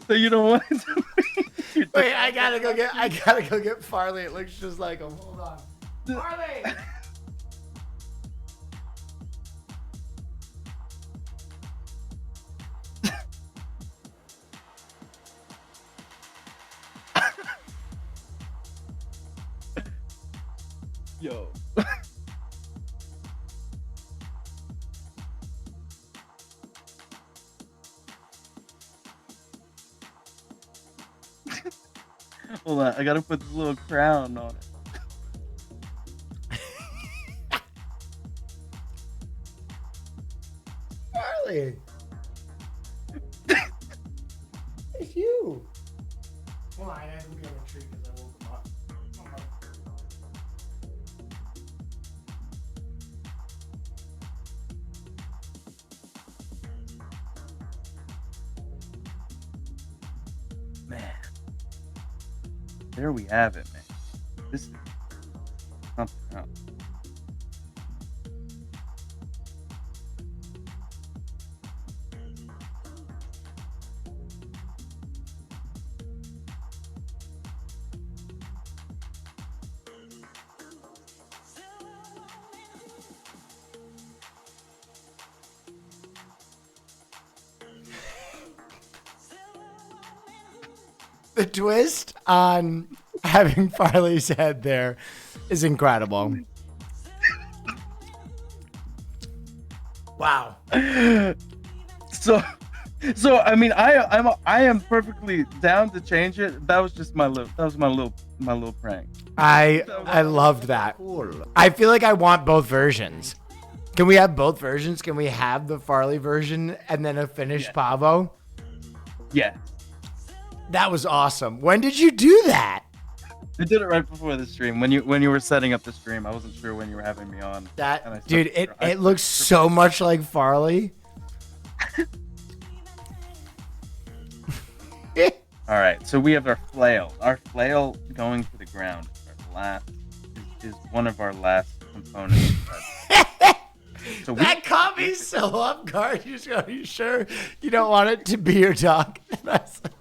you don't want it to be. Wait, I gotta go get Farley. It looks just like him. Hold on. Farley! Yo. Hold on, I gotta put this little crown on it. Farley! It's you! Hold on, I have to go get a treat because I woke him up. Man. There we have it, man. This is something else. The twist on having Farley's head there is incredible. Wow. So I mean, I am perfectly down to change it. That was just my little prank. I loved that. I feel like I want both versions. Can we have both versions? Can we have the Farley version and then a finished Pavo? Yeah. That was awesome. When did you do that? I did it right before the stream. When you were setting up the stream, I wasn't sure when you were having me on. That dude, it looks so much like Farley. All right, so we have our flail. Our flail going to the ground is one of our last components. So That caught me so off guard. You just go, are you sure you don't want it to be your dog? And I was like,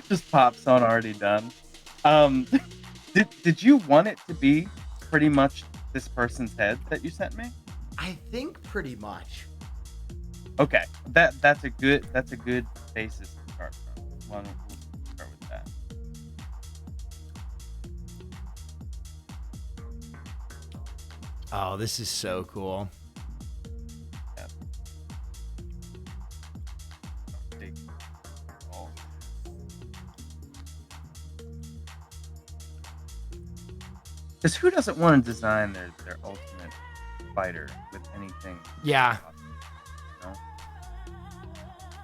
just pops on already done. Did you want it to be pretty much this person's head that you sent me? I think pretty much. Okay, that's a good basis to start from. We'll start with that. Oh, this is so cool. Yeah. Big ball. Because who doesn't want to design their ultimate fighter with anything? Yeah. You know?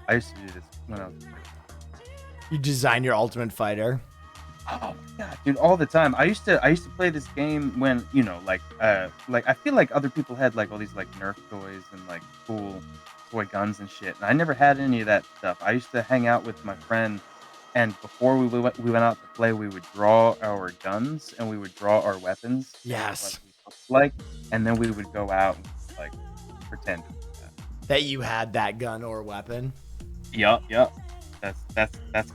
I used to do this when I was a kid. You design your ultimate fighter. Oh my god, dude! All the time. I used to play this game when like I feel like other people had like all these like Nerf toys and like cool toy guns and shit, and I never had any of that stuff. I used to hang out with my friend And before we went out to play, we would draw our guns and we would draw our weapons. Yes. What we looked like, and then we would go out and like pretend to do that. That you had that gun or weapon. Yup. That's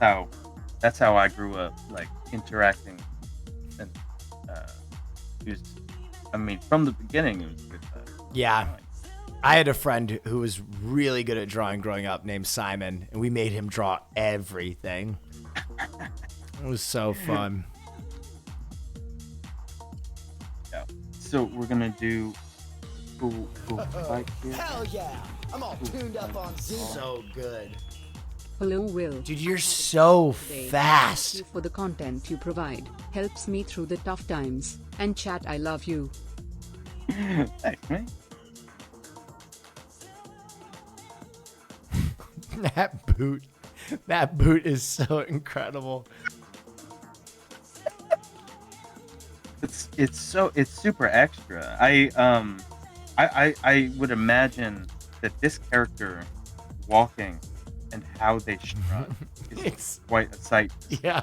how I grew up, like interacting and from the beginning it was good. Yeah. I had a friend who was really good at drawing growing up named Simon, and we made him draw everything. It was so fun. Yeah. So we're gonna do. Hell yeah! I'm all tuned up on Zoom. So good. Hello, Will. Dude, you're so Thank fast. you for the content you provide. Helps me through the tough times. And chat, I love you. Thanks, man. That boot is so incredible. It's super extra. I would imagine that this character walking and how they strut is It's quite a sight. yeah.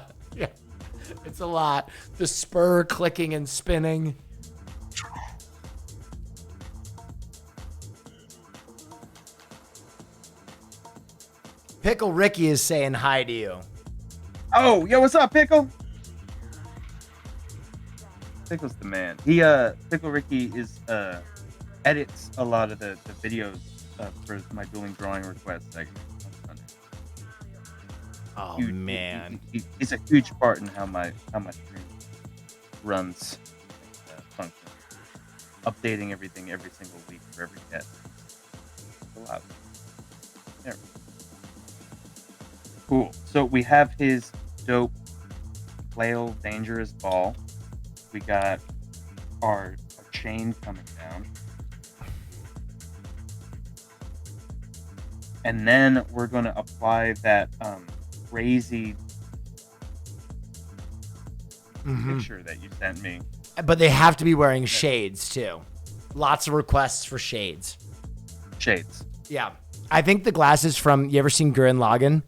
It's a lot. The spur clicking and spinning. Pickle Ricky is saying hi to you. Oh, yo, what's up, Pickle? Pickle's the man. Pickle Ricky edits a lot of the videos for my dueling drawing requests. Oh Huge- man. he's a huge part in how my stream runs, function. Updating everything every single week for every guest. It's a lot. There. Cool. So we have his dope flail dangerous ball. We got our chain coming down. And then we're going to apply that crazy picture that you sent me. But they have to be wearing shades too. Lots of requests for shades. Shades. Yeah. I think the glasses from, you ever seen Gurren Lagann?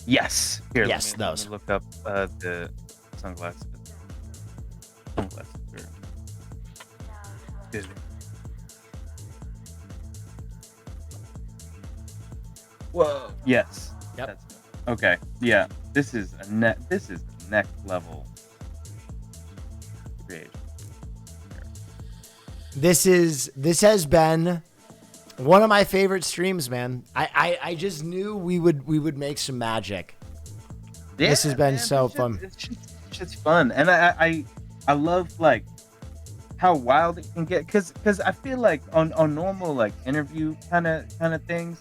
Yes. Here, Yes, let those. me look up the sunglasses. Sunglasses. Excuse me. Whoa. Yes. Yep. Okay. Yeah. This is next level creation. This has been one of my favorite streams, man. I just knew we would make some magic. Yeah, This has been man, so it's fun. It's fun, and I love like how wild it can get, because I feel like on normal like interview kind of things,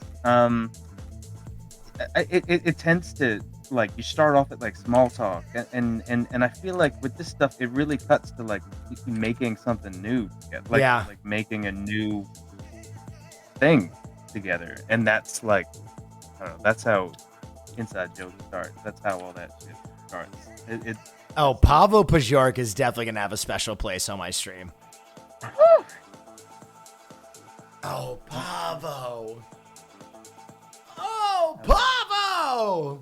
it tends to, like, you start off at like small talk, and I feel like with this stuff it really cuts to like making something new, like making a new thing together, and that's like, I don't know, that's how inside jokes start. That's how all that shit starts. Oh, Pavo Pajork is definitely gonna have a special place on my stream. Oh, Pavo. Oh, Pavo.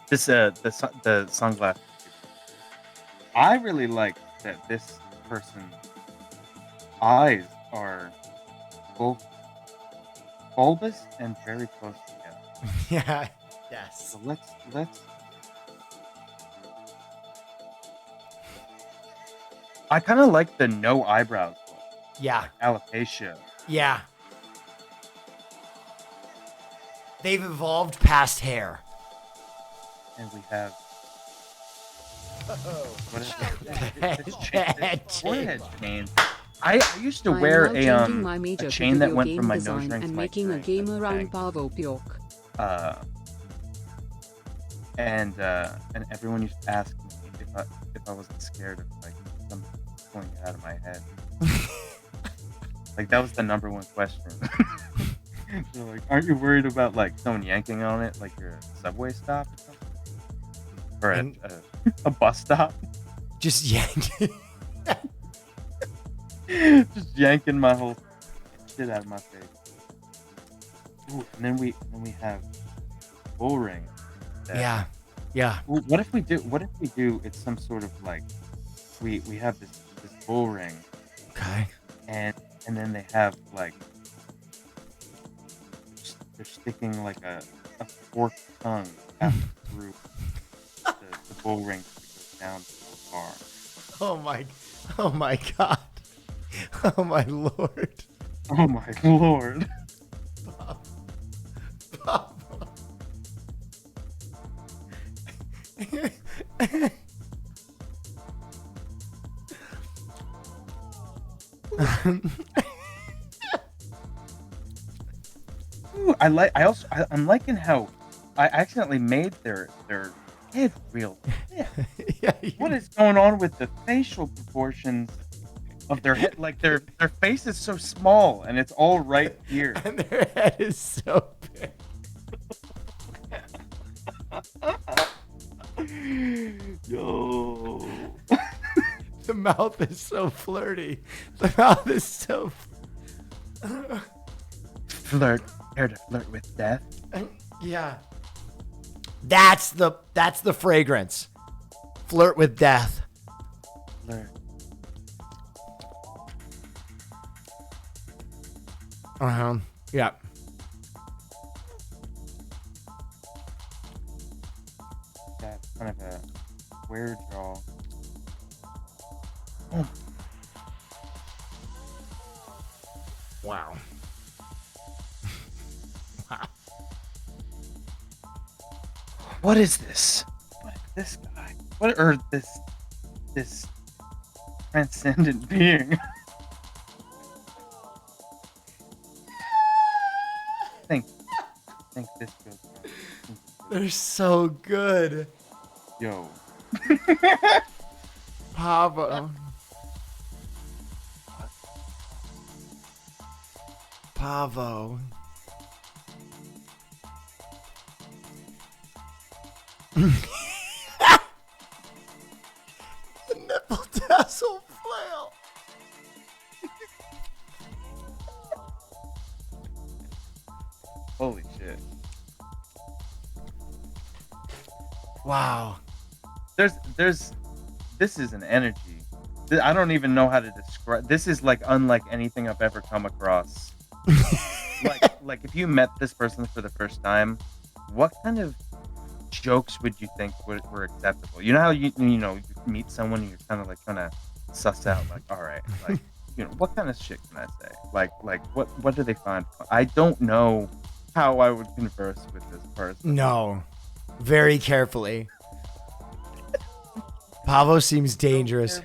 This the sunglasses. I really like that this person's eyes are both bulbous and very close together. Yeah. Yes. So let's. I kind of like the no eyebrows look, Yeah. alopecia. Yeah. They've evolved past hair. And we have. What is Head forehead chain. chain? I used to I'm wear now a changing my major a to chain that video went game from my nose design ring to and my making a earring. game That's around bang. Pavo Pjok. And everyone used to ask me if I wasn't scared of like something pulling it out of my head. Like, that was the number one question. They're like, aren't you worried about like someone yanking on it, like you're a subway stop or something, or a bus stop? Just yank. Just yanking my whole shit out of my face. Ooh, and then we have bull ring. Yeah. Yeah. Ooh, what if we do? It's some sort of like we have this bull ring, Okay. and then they have like they're sticking like a forked tongue out through the bull ring that goes down so far. Oh my God. Oh my Lord. Oh my Lord. Ooh, I'm liking how I accidentally made their head real thick. Yeah, What is going on with the facial proportions of their head? Like their face is so small and it's all right here. and their head is so big. Yo. The mouth is so flirty. The mouth is so. Flirt. Care to flirt with death? Yeah. That's the fragrance. Flirt with death. Flirt. Yeah. That's kind of a square jaw. Oh. Wow. What is this? What is this guy? What or this transcendent being? think this goes on. They're so good. Yo. Pavo. Pavo. Nipple tassel flail. Holy shit. Wow. This is an energy. I don't even know how to describe. This is like unlike anything I've ever come across. like if you met this person for the first time, what kind of jokes would you think were acceptable? You know how you meet someone and you're kind of like trying to suss out like, all right, like what kind of shit can I say? Like what do they find fun? I don't know how I would converse with this person. No. Very carefully. Pavo seems dangerous.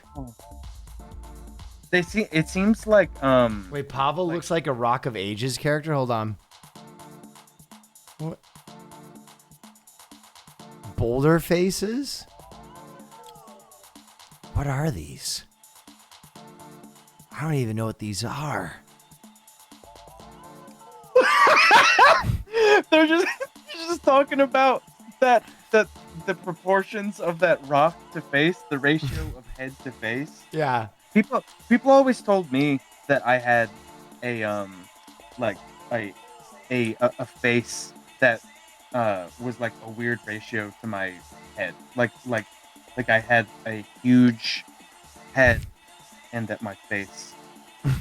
It seems like Wait, Pavo looks like a Rock of Ages character? Hold on. What? Boulder faces? What are these? I don't even know what these are. they're just talking about the proportions of that rock to face, the ratio of head to face. Yeah. People always told me that I had a face that was like a weird ratio to my head. Like I had a huge head and that my face was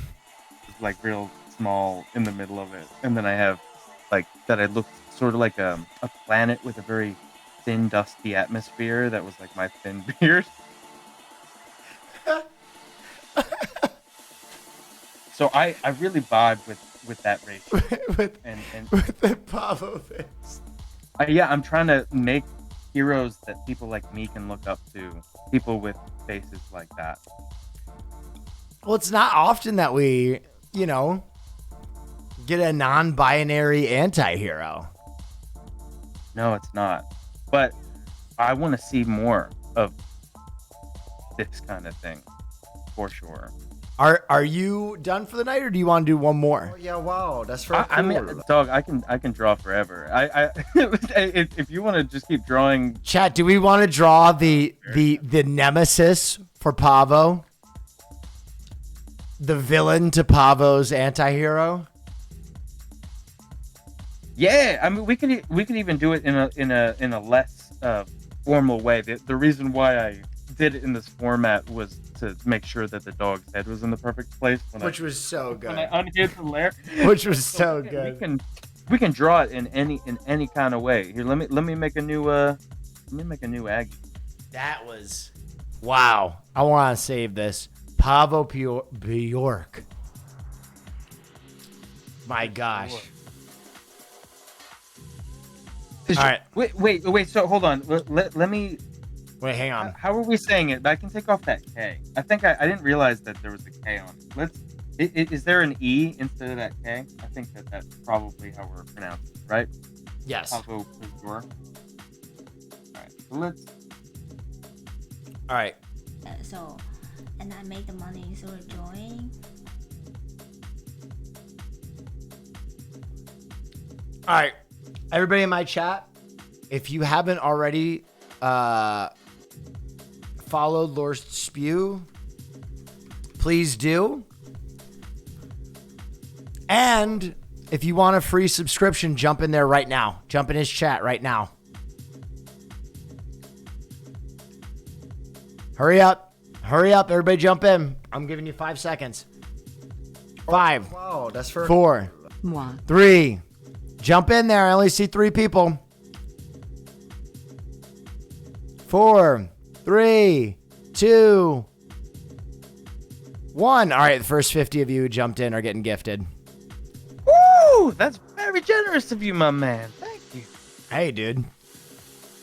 like real small in the middle of it. And then I have like that I looked sort of like a planet with a very thin, dusty atmosphere that was like my thin beard. So I really vibe with that ratio. with the Pavo face. Yeah, I'm trying to make heroes that people like me can look up to. People with faces like that. Well, it's not often that we, get a non-binary anti-hero. No, it's not. But I want to see more of this kind of thing, for sure. Are you done for the night, or do you want to do one more? Oh, yeah, wow, that's very cool. I mean, dog, I can draw forever. If you want to just keep drawing. Chat, do we want to draw the nemesis for Pavo? the villain to Pavo's anti-hero? Yeah, I mean, we could even do it in a less formal way. The reason why I did it in this format was to make sure that the dog's head was in the perfect place. Which was so good. When I unhid the lair. Which was so good. We can draw it in any kind of way. Here, let me make a new Aggie. That was wow. I want to save this. Pavo Bjork. My gosh. All right. Wait. So hold on. Let me. Wait, hang on. How are we saying it? I can take off that K. I think I didn't realize that there was a K on it. Is there an E instead of that K? I think that's probably how we're pronouncing it, right? Yes. Pavo Bjork. All right. So let's. All right. So, and I make the money through drawing. All right. Everybody in my chat, if you haven't already followed Lord Spew, please do. And if you want a free subscription, jump in there right now. Jump in his chat right now. Hurry up. Hurry up. Everybody jump in. I'm giving you 5 seconds. 5. Wow, that's for 4. Moi. 3. Jump in there. I only see 3 people. 4, 3, 2, 1. All right, the first 50 of you who jumped in are getting gifted. Woo! That's very generous of you, my man. Thank you. Hey, dude.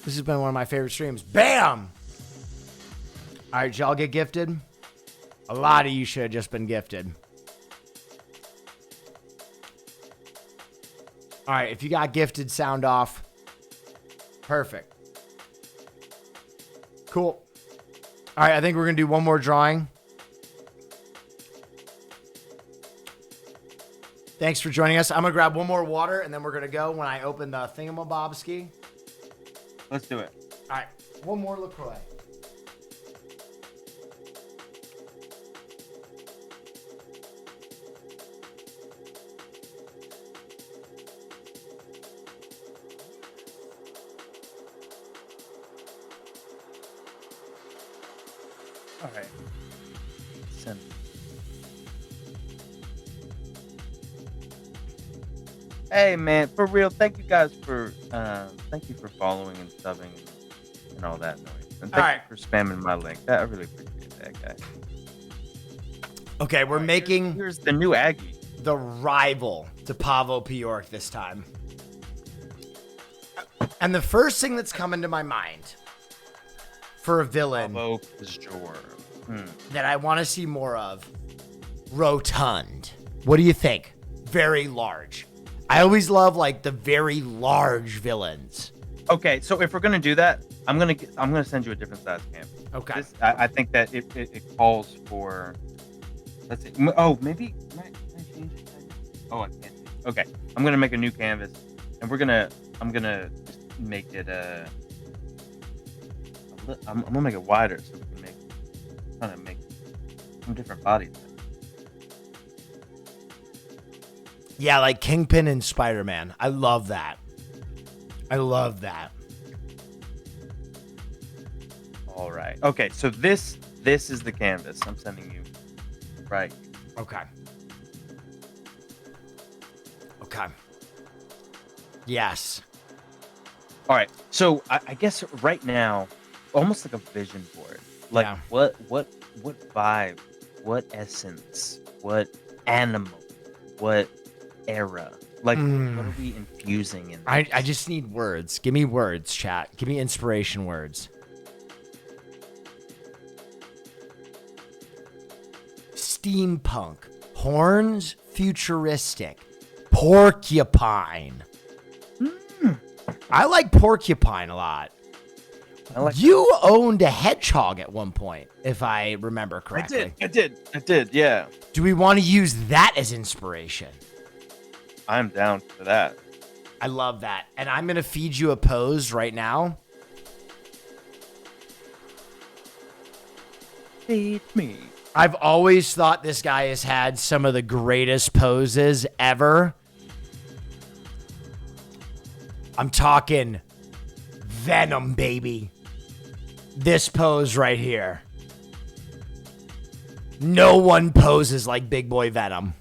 This has been one of my favorite streams. Bam! All right, y'all get gifted? A lot of you should have just been gifted. All right, if you got gifted, sound off. Perfect. Cool. All right, I think we're going to do one more drawing. Thanks for joining us. I'm going to grab one more water, and then we're going to go when I open the thingamabobski. Let's do it. All right, one more LaCroix. All right. Send. Hey man, for real, thank you guys for following and subbing and all that noise. And thank you for spamming my link. I really appreciate that, guy. Okay, we're making here's the new Aggie. The rival to Pavo Bjork this time. And the first thing that's coming to my mind for a villain Pavo Bjork. that I want to see more of, rotund. What do you think? Very large. I always love like the very large villains. Okay, so if we're gonna do that, I'm gonna send you a different size canvas. Okay. I think that it calls for. Let's see. Oh, maybe. Can I change it? Oh, I can't. Okay, I'm gonna make a new canvas, and I'm gonna just make it I'm gonna make it wider so we can make some different bodies. Yeah, like Kingpin and Spider-Man. I love that. I love that. All right. Okay, so this is the canvas I'm sending you. Right. Okay. Okay. Yes. All right. So I guess right now, almost like a vision board. Like Yeah. what vibe, what essence, what animal, what era? Like what are we infusing in? I just need words. Give me words, chat. Give me inspiration words. Steampunk. Horns, futuristic. Porcupine. I like porcupine a lot. You owned a hedgehog at one point, if I remember correctly. I did, yeah. Do we want to use that as inspiration? I'm down for that. I love that. And I'm going to feed you a pose right now. Feed me. I've always thought this guy has had some of the greatest poses ever. I'm talking Venom, baby. This pose right here. No one poses like Big Boy Venom.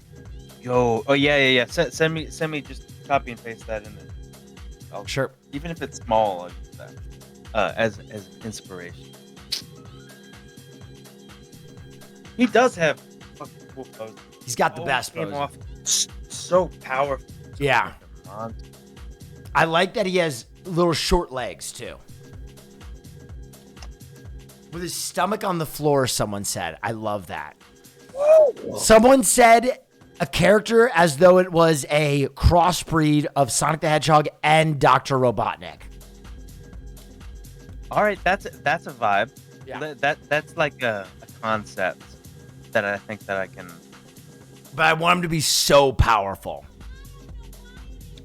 Yo, oh yeah. Send me, just copy and paste that in there. Sure. Even if it's small, I'll use that as inspiration. He does have fucking cool poses. He's got the best Came pose. off so powerful. Yeah. I like that he has little short legs too. With his stomach on the floor, someone said. I love that. Someone said a character as though it was a crossbreed of Sonic the Hedgehog and Dr. Robotnik. All right, that's a vibe. Yeah. That's like a concept that I think that I can. But I want him to be so powerful.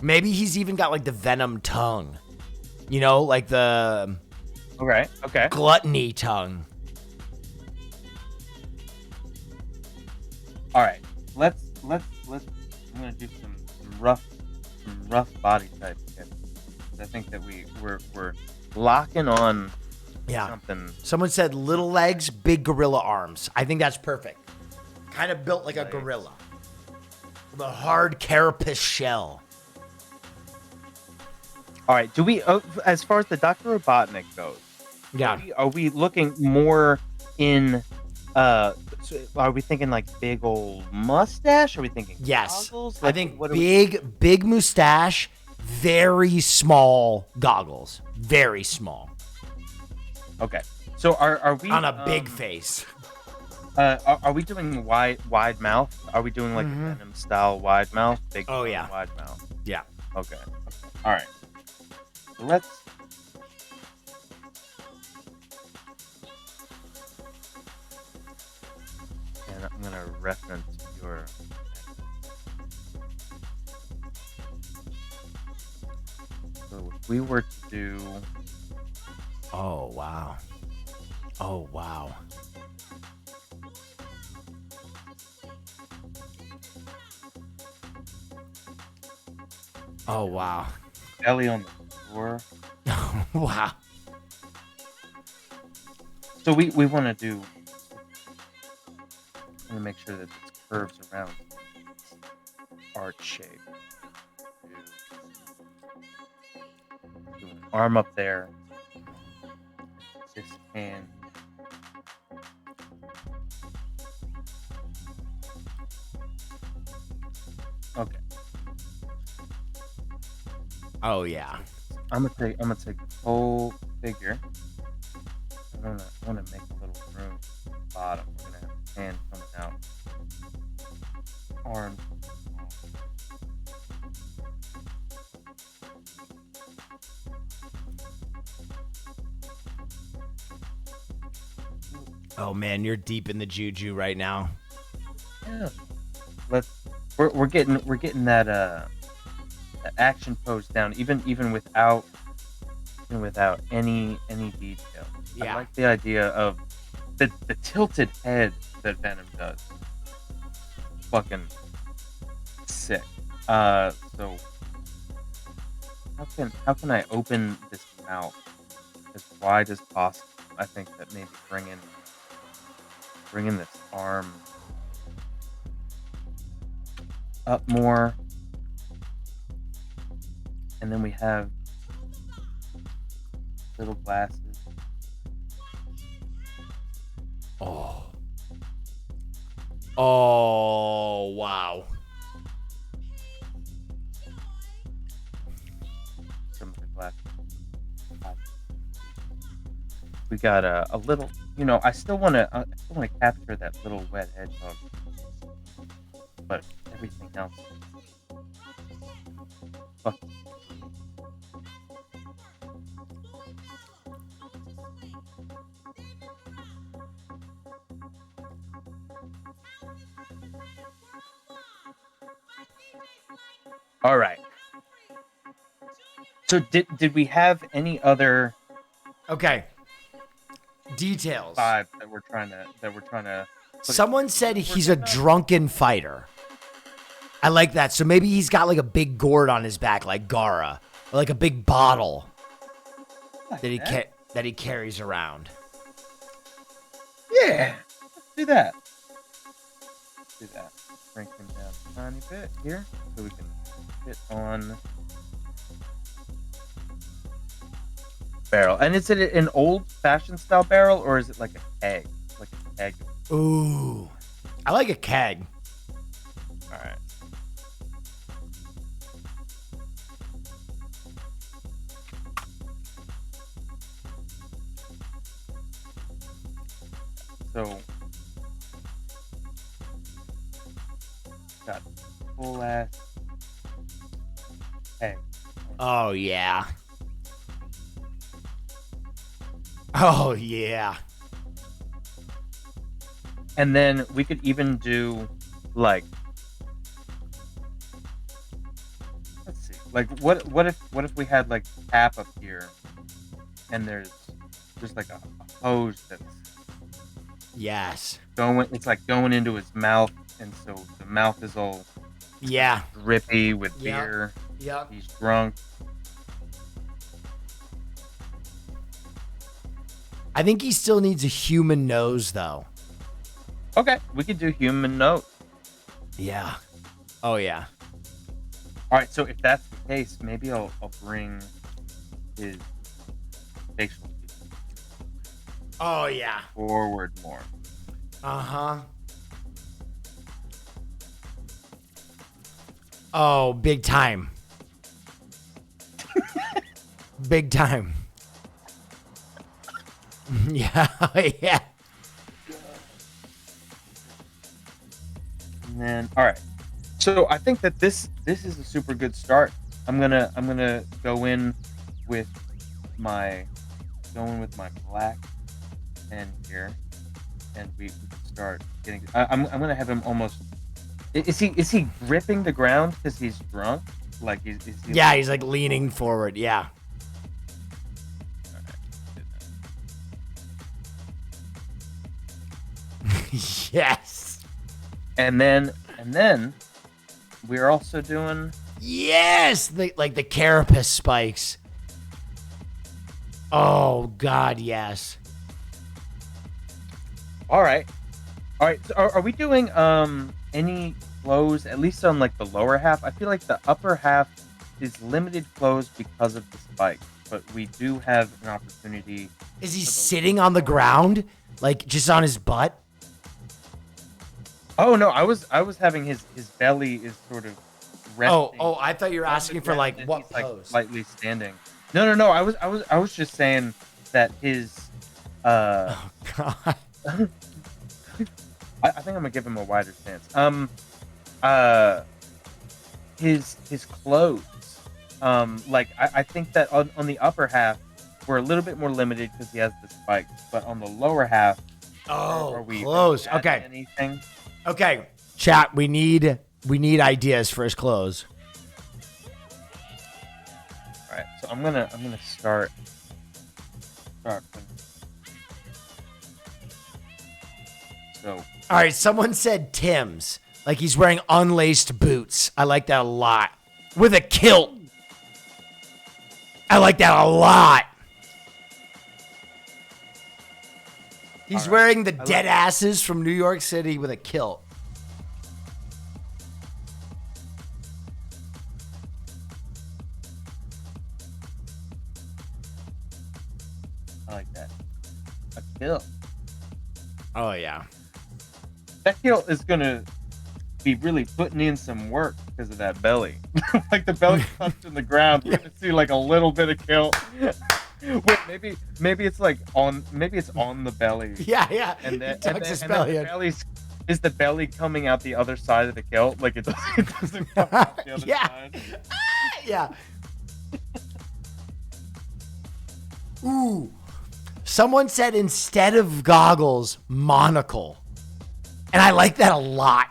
Maybe he's even got like the Venom tongue. You know, like the Okay. gluttony tongue. All right, let's. I'm gonna do some rough body type sketches. I think that we're locking on something. Someone said little legs, big gorilla arms. I think that's perfect. Kind of built like a gorilla. With a hard carapace shell. All right, do we? As far as the Dr. Robotnik goes, Yeah. are we looking more in? Are we thinking like big old mustache? Are we thinking Yes. goggles? I Like, think what are we- big mustache, very small goggles. Very small. Okay, so are we On a big face. Are we doing wide mouth? Are we doing like a Venom style wide mouth? Big Oh, yeah. wide mouth. Yeah. Okay. All right. So let's. And I'm gonna reference your. So if we were to do. Oh, wow. Oh, wow. Oh, wow. Belly on the floor. Wow. So we want to do. I'm gonna make sure that it's curves around arch shape. Do an arm up there. This hand. Okay. Oh, yeah. I'm gonna take the whole figure. I wanna make a little room at the bottom. We're gonna have a hand coming out. Arm. Oh, man, you're deep in the juju right now. Yeah. We're getting that that action pose down even without any detail. Yeah. I like the idea of the tilted head that Venom does. Fucking sick. So how can I open this mouth as wide as possible? I think that maybe bring in this arm up more, and then we have little glasses. Oh, wow. Some of the glasses. We got a little, I still want to capture that little wet hedgehog, but everything else. Fuck. All right. So did we have any other Okay. Details. vibe that we're trying to Someone said he's a drunken fighter. I like that. So maybe he's got like a big gourd on his back, like Gara, or like a big bottle that he carries around. Yeah, let's do that. Do that. Shrink him down a tiny bit here so we can fit on barrel. And is it an old-fashioned style barrel or is it like a keg? Like a keg. Ooh, I like a keg. All right. So, got full ass keg. Oh yeah. Oh yeah. And then we could even do like, let's see, like what if we had like tap up here, and there's like a hose that's Yes. it's like going into his mouth, and so the mouth is all Yeah. drippy with Yep. beer. Yep. He's drunk. I think he still needs a human nose though. Okay, we could do human note. Yeah. Oh yeah. All right, so if that's the case, maybe I'll bring his facial features Oh yeah. forward more. Uh-huh. Oh, big time. Big time. Yeah, yeah. And then, all right. So I think that this is a super good start. I'm gonna go in with my black pen here, and we can start getting. I'm gonna have him almost. Is he gripping the ground because he's drunk? Like is he? Yeah, he's like leaning forward. Yeah. Yes. And then we're also doing. Yes, like the carapace spikes. Oh God, yes. All right. So are we doing any close at least on like the lower half? I feel like the upper half is limited close because of the spike, but we do have an opportunity. Is he sitting on the ground, like just on his butt? Oh no, I was having his belly is sort of resting. Oh, I thought you were asking for like and what he's, like, pose? slightly standing. No. I was just saying that his Oh God. I think I'm gonna give him a wider stance. His clothes. Like I think that on the upper half we're a little bit more limited because he has the spike, but on the lower half, are we close. adding Okay. Anything? Okay, chat. We need ideas for his clothes. All right, so I'm gonna start. So All right, someone said Tim's, like he's wearing unlaced boots. I like that a lot. With a kilt. I like that a lot. He's wearing the dead asses from New York City with a kilt. I like that. A kilt. Oh yeah. That kilt is gonna be really putting in some work because of that belly. Like the belly touching the ground, we're gonna see like a little bit of kilt. Wait, maybe it's like on the belly. Yeah. And then, He tucks his the belly in. is the belly coming out the other side of the kilt? Like it doesn't come out the other Yeah. side. Yeah. Ooh. Someone said instead of goggles, monocle. And I like that a lot.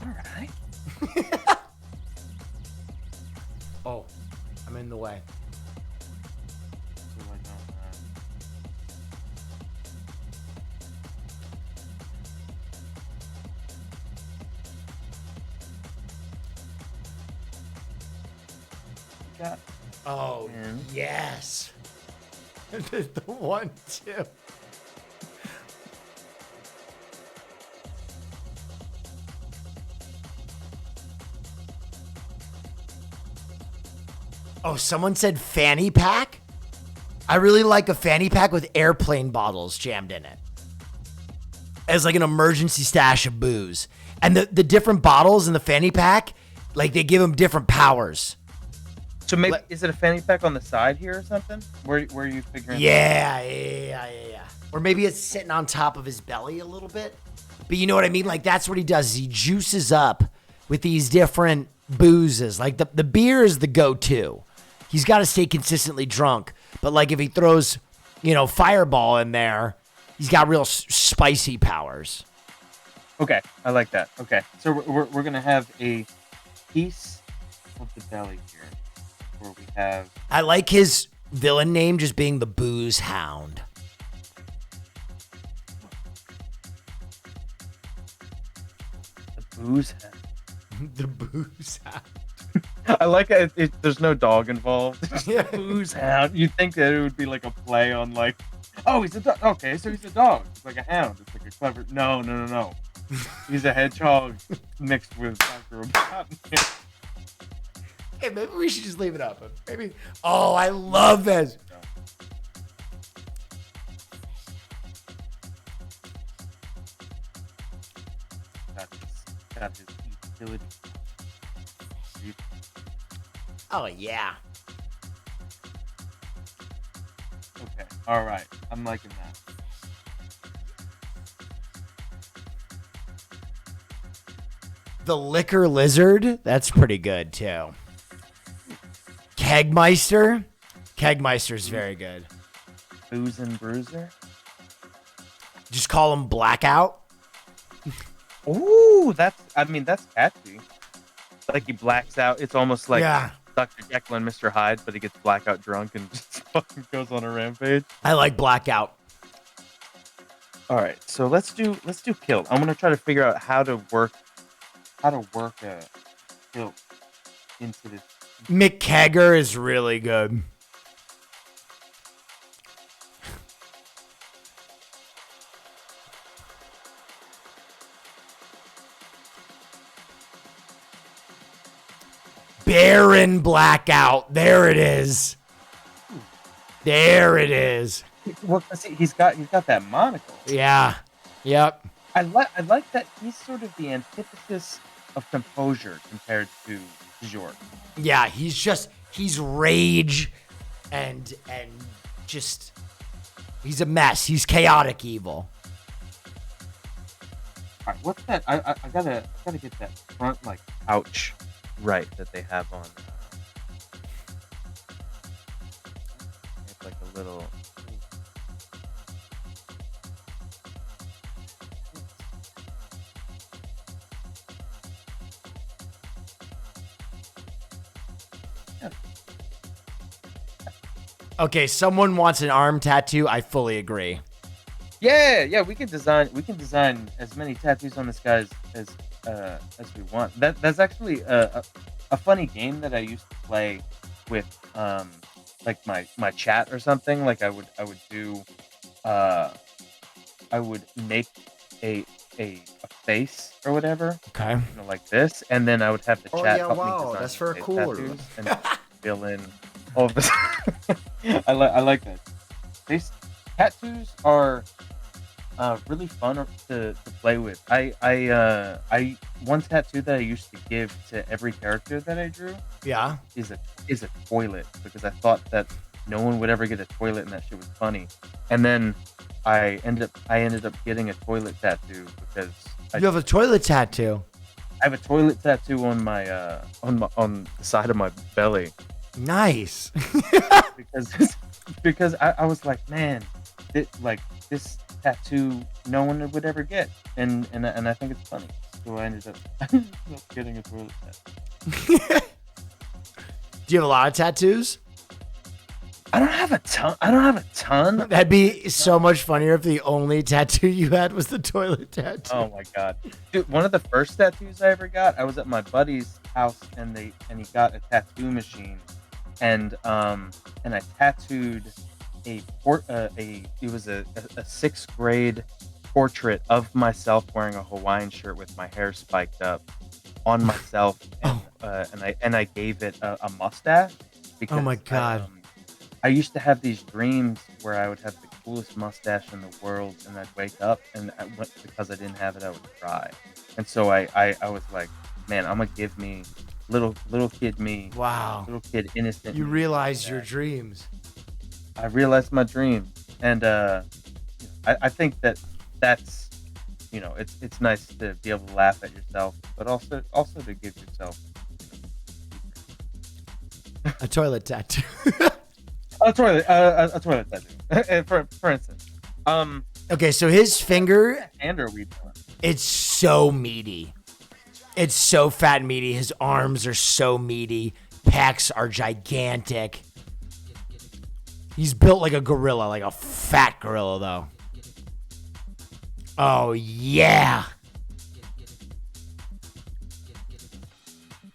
All right. Oh, I'm in the way. So like, got. Oh, And- yes. The one, too. Oh, someone said fanny pack? I really like a fanny pack with airplane bottles jammed in it. As like an emergency stash of booze. And the different bottles in the fanny pack, like they give them different powers. So maybe is it a fanny pack on the side here or something? Where are you figuring? Yeah. Or maybe it's sitting on top of his belly a little bit. But you know what I mean? Like that's what he does. He juices up with these different boozes. Like the beer is the go-to. He's got to stay consistently drunk. But like if he throws, Fireball in there, he's got real spicy powers. Okay, I like that. Okay, so we're gonna have a piece of the belly here, where we have. I like his villain name just being the Booze Hound. The booze. The Booze Hound. I like it. There's no dog involved. Yeah. Booze hound. You'd think that it would be like a play on like, oh, he's a dog. Okay, so he's a dog. It's like a hound. It's like a clever. No. He's a hedgehog mixed with Dr. Robotnik. Hey, maybe we should just leave it up. Maybe. Oh, I love this. Got his utility. Oh, yeah. Okay. All right. I'm liking that. The Liquor Lizard. That's pretty good, too. Kegmeister. Kegmeister's very good. Booze and Bruiser. Just call him Blackout. Ooh, that's catchy. Like he blacks out. It's almost like Yeah. Dr. Jekyll and Mr. Hyde, but he gets blackout drunk and just fucking goes on a rampage. I like Blackout. All right, so let's do kill. I'm gonna try to figure out how to work a kill into this. Mick Kegger is really good. Baron Blackout. There it is. There it is. Well, see, he's got that monocle. Yeah. Yep. I like that he's sort of the antithesis of composure compared to Bjork. Yeah, he's rage and just he's a mess. He's chaotic evil. All right, what's that? I gotta get that front like ouch right that they have on. It's like a little. Okay, someone wants an arm tattoo. I fully agree. Yeah, we can design as many tattoos on this guy as we want. That's actually a funny game that I used to play with like my chat or something. Like I would make a face or whatever. Okay. Like this, and then I would have the Oh, chat yeah, help me wow, design that's very face cool. tattoos and fill in all of this. I like that. These tattoos are really fun to play with. I one tattoo that I used to give to every character that I drew Yeah. is a toilet, because I thought that no one would ever get a toilet and that shit was funny. And then I ended up getting a toilet tattoo because You have a toilet tattoo. I have a toilet tattoo on my on the side of my belly. Nice. because I was like, man, this tattoo no one would ever get, and I think it's funny, so I ended up getting a toilet tattoo. Do you have a lot of tattoos? I don't have a ton. That'd be so much funnier if the only tattoo you had was the toilet tattoo. Oh my god, dude! One of the first tattoos I ever got, I was at my buddy's house, and he got a tattoo machine, and I tattooed it was a 6th grade portrait of myself wearing a Hawaiian shirt with my hair spiked up on myself, and I gave it a mustache because Oh my God. I used to have these dreams where I would have the coolest mustache in the world, and I'd wake up and because I didn't have it, I would cry. And so I was like, man, I'm gonna give me little kid me, Wow. little kid innocent. You me realize your mustache. dreams. I realized my dream, and I think that's it's nice to be able to laugh at yourself, but also to give yourself A toilet tattoo. a toilet tattoo. for instance, Okay, so his finger, and are we doing? it's so meaty. It's so fat and meaty. His arms are so meaty. Pecs are gigantic. He's built like a gorilla, like a fat gorilla, though. Oh, yeah.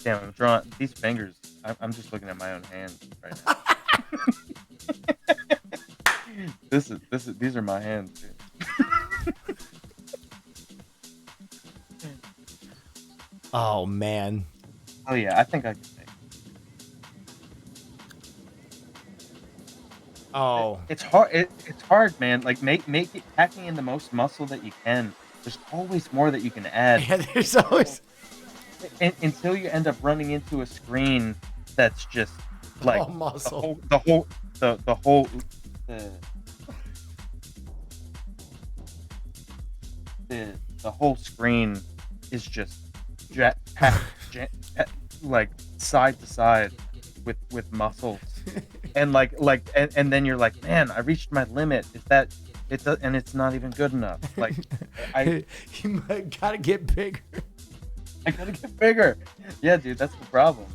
Damn, I'm drawing these fingers. I'm just looking at my own hands right now. These are my hands, dude. Oh, man. Oh yeah, I think I can make it. Oh. It's hard. It's hard, man. Like make it packing in the most muscle that you can. There's always more that you can add. Yeah, there's always... Until you end up running into a screen that's just like all muscle. the whole screen is just like side to side with muscles, and and then you're like, man, I reached my limit. Is that it? And it's not even good enough. Like You might gotta get bigger. I gotta get bigger. Yeah, dude, that's the problem.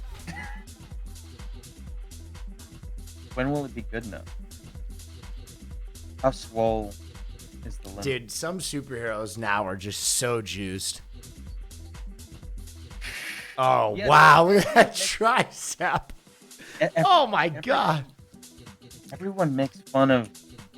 When will it be good enough? How swole is the limit? Dude, some superheroes now are just so juiced. Oh, Yeah, wow. Look at that tricep. Oh, my God. Everyone makes fun of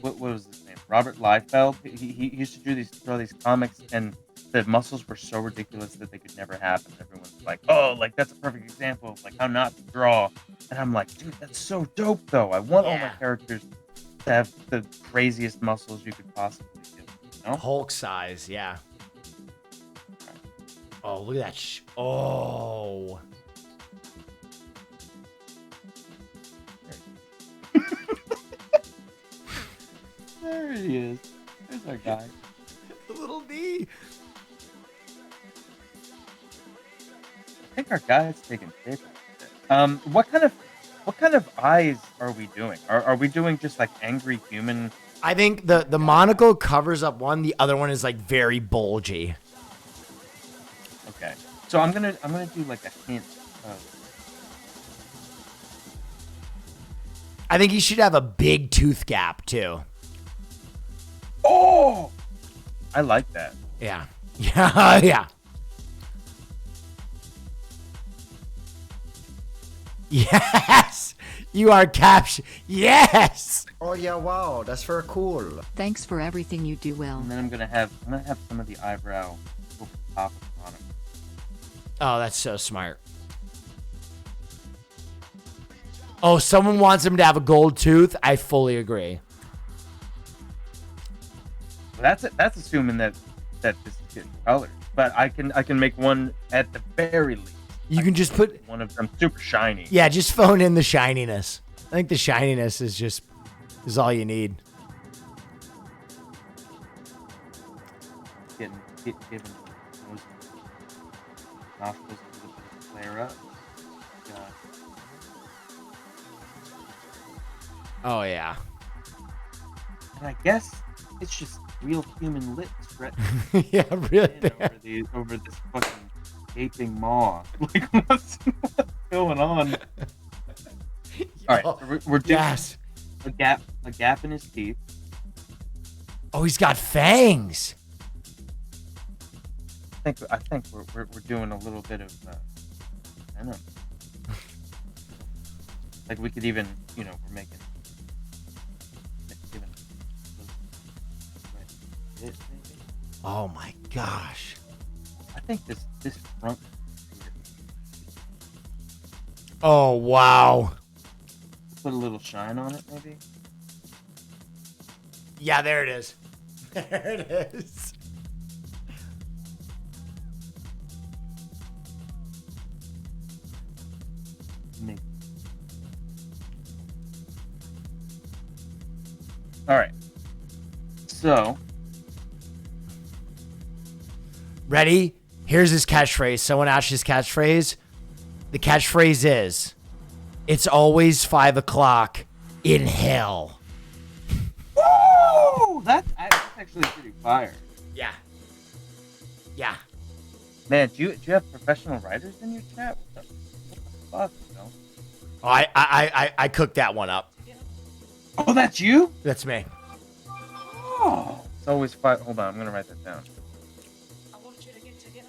what was his name? Robert Liefeld. He used to draw these comics, and the muscles were so ridiculous that they could never happen. Everyone's like, "Oh, like that's a perfect example of like how not to draw." And I'm like, "Dude, that's so dope, though. I want all my characters to have the craziest muscles you could possibly get." You know? Hulk size, yeah. Oh, look at that. Oh. There he is. There's our guy. The little D. I think our guy's taking pictures. What kind of eyes are we doing? Are we doing just like angry human? I think the monocle covers up one. The other one is like very bulgy. Okay, so I'm gonna do like a hint of. I think he should have a big tooth gap too. Oh, I like that. Yeah. Yeah. Yeah. Yes. You are captured. Yes. Oh yeah, wow, that's very cool. Thanks for everything you do, Will. And then I'm gonna have some of the eyebrow over the top of the monocle. Oh, that's so smart. Oh, someone wants him to have a gold tooth. I fully agree. Well, that's assuming that this is getting colored. But I can make one at the very least. You can just put one of them super shiny. Yeah, just phone in the shininess. I think the shininess is all you need. Giving those nostrils a little bit of flare up. Oh yeah. And I guess it's just real human lips, Brett. Yeah, really. Over this fucking gaping maw. Like what's going on? All right, so we're doing a gap in his teeth. Oh, he's got fangs. I think we're doing a little bit of venom. Like we could even, you know, we're making. Oh my gosh. I think this front. Oh wow. Put a little shine on it, maybe. Yeah, there it is. There it is. All right. So. Ready? Here's his catchphrase. Someone asked his catchphrase. The catchphrase is, "It's always 5 o'clock in hell." Woo! That's actually pretty fire. Yeah. Yeah. Man, do you have professional writers in your chat? What the fuck, you know? Oh, I cooked that one up. Oh, that's you? That's me. Oh, it's always five. Hold on, I'm gonna write that down. I want you to get together.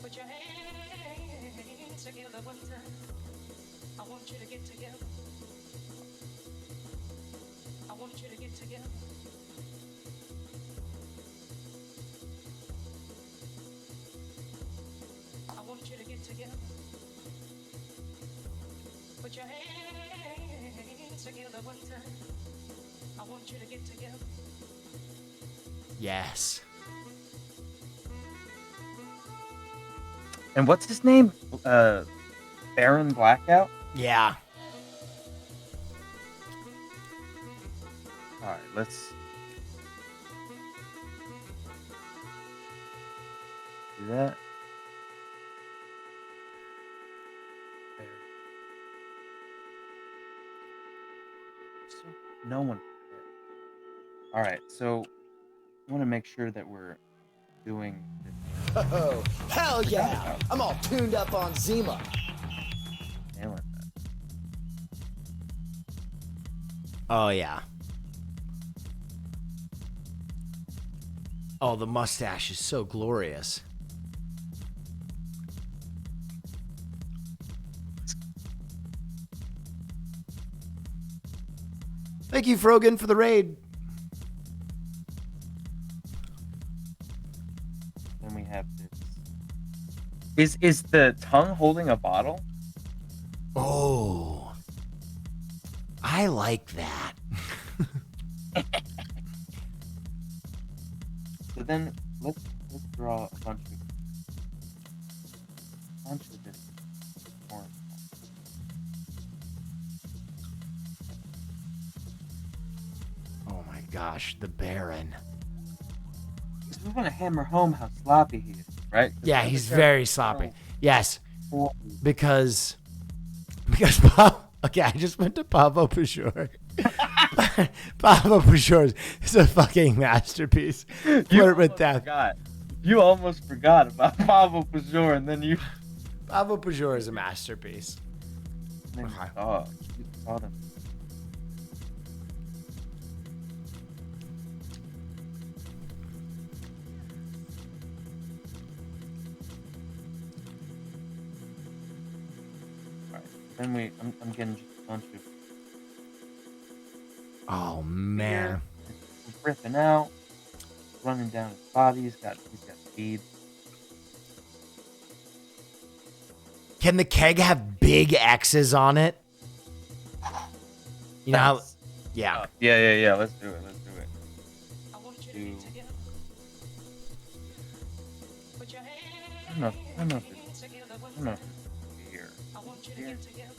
Put your hands together one time. I want you to get together. I want you to get together. I want you to get together. Put your hands together one time. I want you to get together. Yes. And what's his name? Baron Blackout? Yeah. Alright, let's do that. There. So no one. Alright, so I want to make sure that we're doing this. Oh, hell yeah! I'm all tuned up on Zima. Nailing that. Oh, yeah. Oh, the mustache is so glorious. Thank you, Frogan, for the raid. Then we have this. Is the tongue holding a bottle? Oh. I like that. So then let's draw a bunch of this orange. Oh my gosh, the Baron. We want to hammer home how sloppy he is, right? Yeah, he's very sloppy. Yes, Oh, because okay, I just went to Pablo Pajor. Pablo Pajor is a fucking masterpiece. Flirt with death. You almost forgot about Pablo Pajor, and then you. Pablo Pajor is a masterpiece. Then Okay. you saw them. Alright, then I'm getting just a bunch of. Oh man. He's ripping out, running down his body. He's got speed. Can the keg have big X's on it? You know how, yeah. Yeah. Let's do it. I want you to get together. Put your I don't know if hands it's together one here. I want you to get together.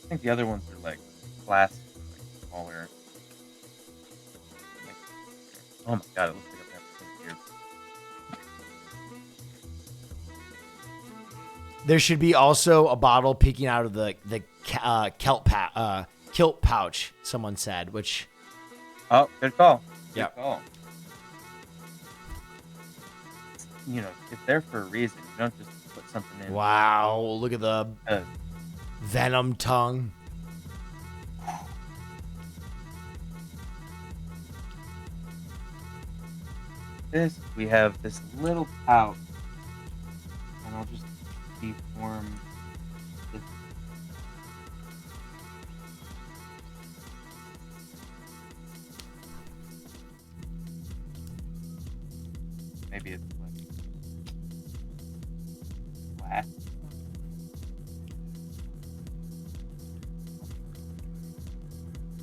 I think the other ones are like plastic, like smaller. Oh my god, it looks like a pepper here. There should be also a bottle peeking out of the kilt pouch. Someone said, which Oh, good call. Good Yep. call. You know, it's there for a reason. You don't just put something in. wow, look at the Uh, venom tongue. this, we have this little pouch, and I'll just deform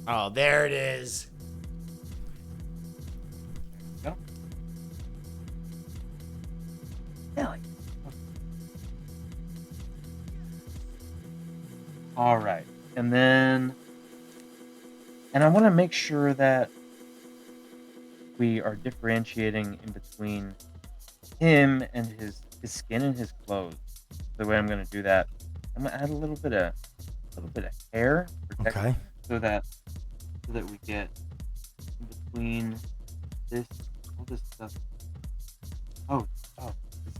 Oh, there it is. Go. Hell yeah. All right. And then, and I want to make sure that we are differentiating in between him and his skin and his clothes. The way I'm going to do that, I'm going to add a little bit of hair protection, Okay. so that we get in between this, all this stuff. Oh, this,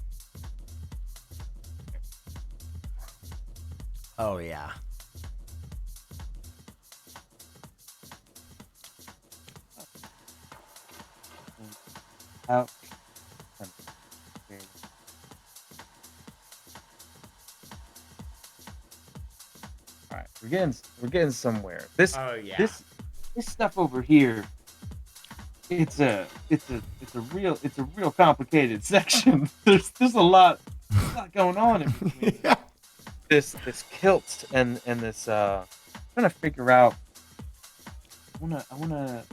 Oh, yeah. out. All right, we're getting somewhere. This Oh, yeah. this stuff over here. It's a real complicated section. There's a lot going on in between this kilt and this. I'm trying to figure out. I wanna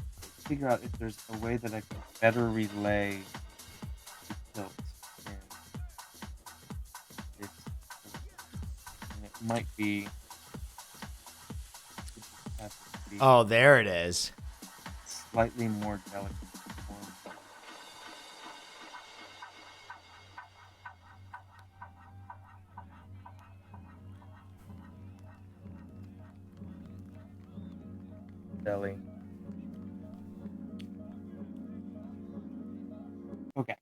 figure out if there's a way that I can better relay the kilt and this. And it might be. It just has to be Oh, there it is. slightly more delicate. Belly. Okay.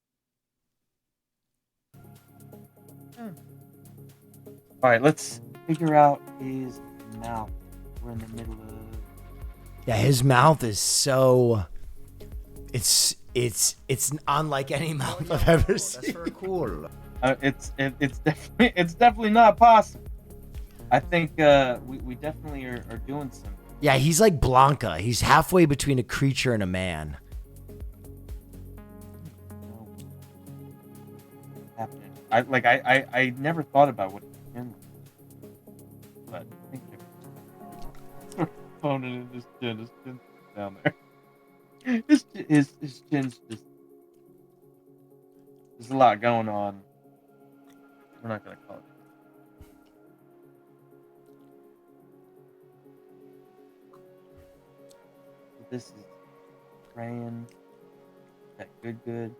All right, let's figure out his mouth. We're in the middle of. Yeah, his mouth is so. It's unlike any mouth I've ever That's seen. very cool. It's definitely not possible. I think we definitely are doing some. Yeah, he's like Blanca. He's halfway between a creature and a man. Happening. I never thought about what it's been like. But I think they're phoning in his chin's down there. His chin's just. There's a lot going on. We're not gonna call it. This is praying. That good.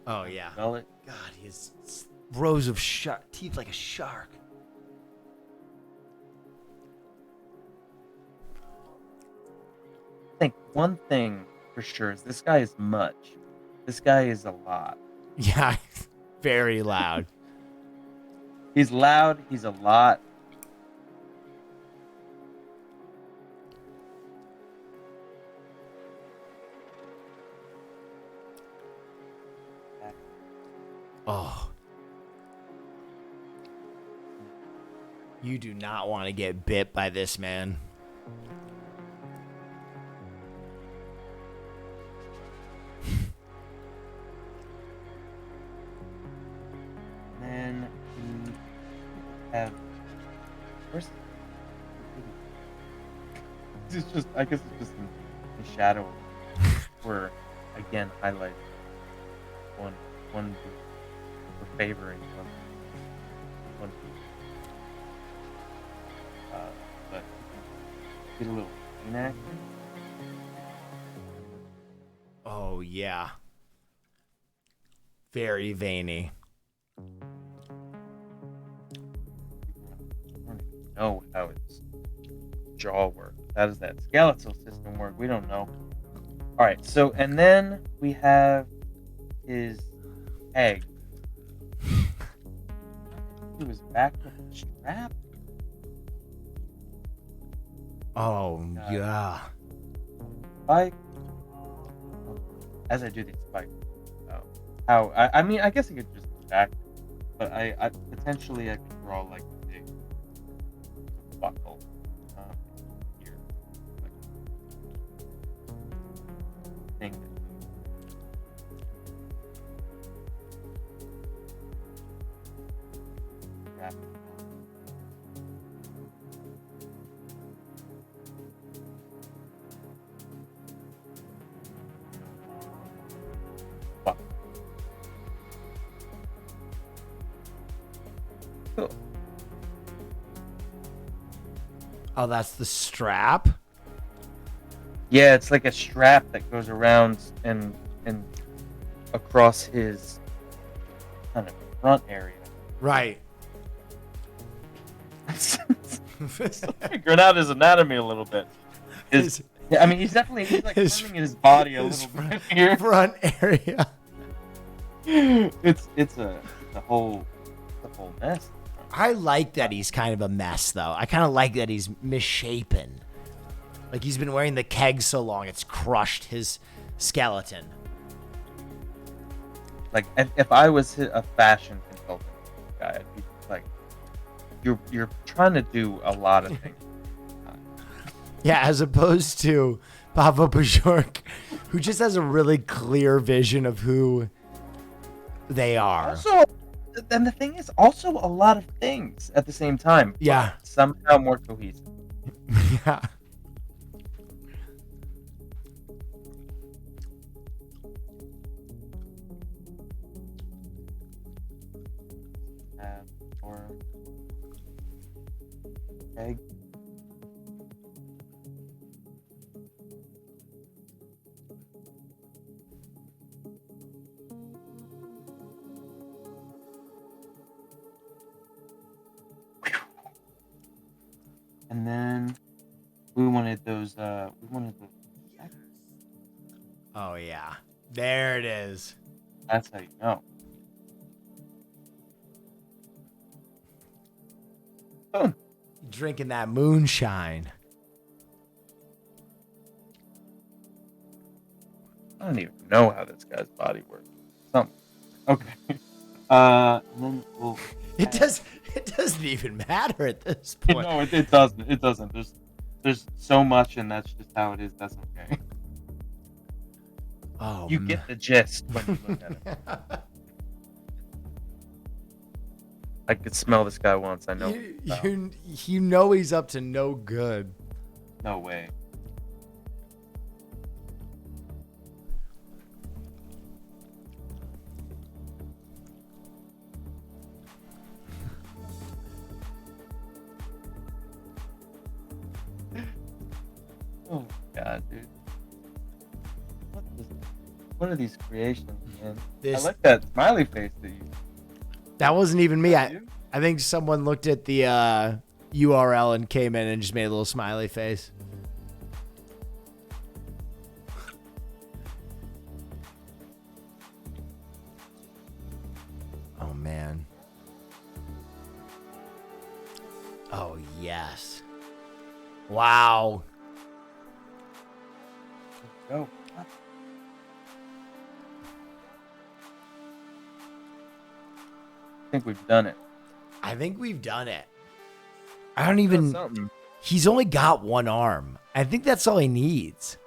Oh, yeah. Smell it. God, he has rows of teeth like a shark. I think one thing for sure is this guy is much. This guy is a lot. Yeah, very loud. He's loud. He's a lot. Oh. You do not want to get bit by this man. Then we have. Where's? It's just. I guess it's just in shadow. We're again highlighting one we're favoring one but get a little action. Oh, yeah. Very veiny. I don't even know how its jaw works. How does that skeletal system work? We don't know. All right, so and then we have his egg. He was back with a strap. Oh, yeah. Spike. As I do these spikes, I mean, I guess I could just go back, but I potentially I could draw like a big buckle here, like thing. Wrap it around. Oh, that's the strap? Yeah, it's like a strap that goes around and across his kind of front area. Right. Figuring out his anatomy a little bit. I mean, he's like turning his body a little bit here. Front area. It's a whole mess. I like that he's kind of a mess, though. I kind of like that he's misshapen. Like he's been wearing the keg so long, it's crushed his skeleton. Like if I was a fashion consultant guy, I'd be like, you're trying to do a lot of things. Yeah, as opposed to Papa Bajork, who just has a really clear vision of who they are. Also, then the thing is also a lot of things at the same time. Yeah. Somehow more cohesive. Yeah. Or egg. And then we wanted those. Oh, yeah. There it is. That's how you know. Boom. Drinking that moonshine. I don't even know how this guy's body works. Something. Okay. And then we'll. It doesn't even matter at this point. No, it doesn't. It doesn't. There's so much, and that's just how it is. That's okay. Oh, You get the gist when you look at it. I could smell this guy once. I know. You know he's up to no good. No way. Oh god, dude. What are these creations, man? I like that smiley face that you. That wasn't even me. I think someone looked at the URL and came in and just made a little smiley face. Oh, man. Oh, yes. Wow. Go. I think we've done it. I think we've done it. I don't even... He's only got one arm. I think that's all he needs.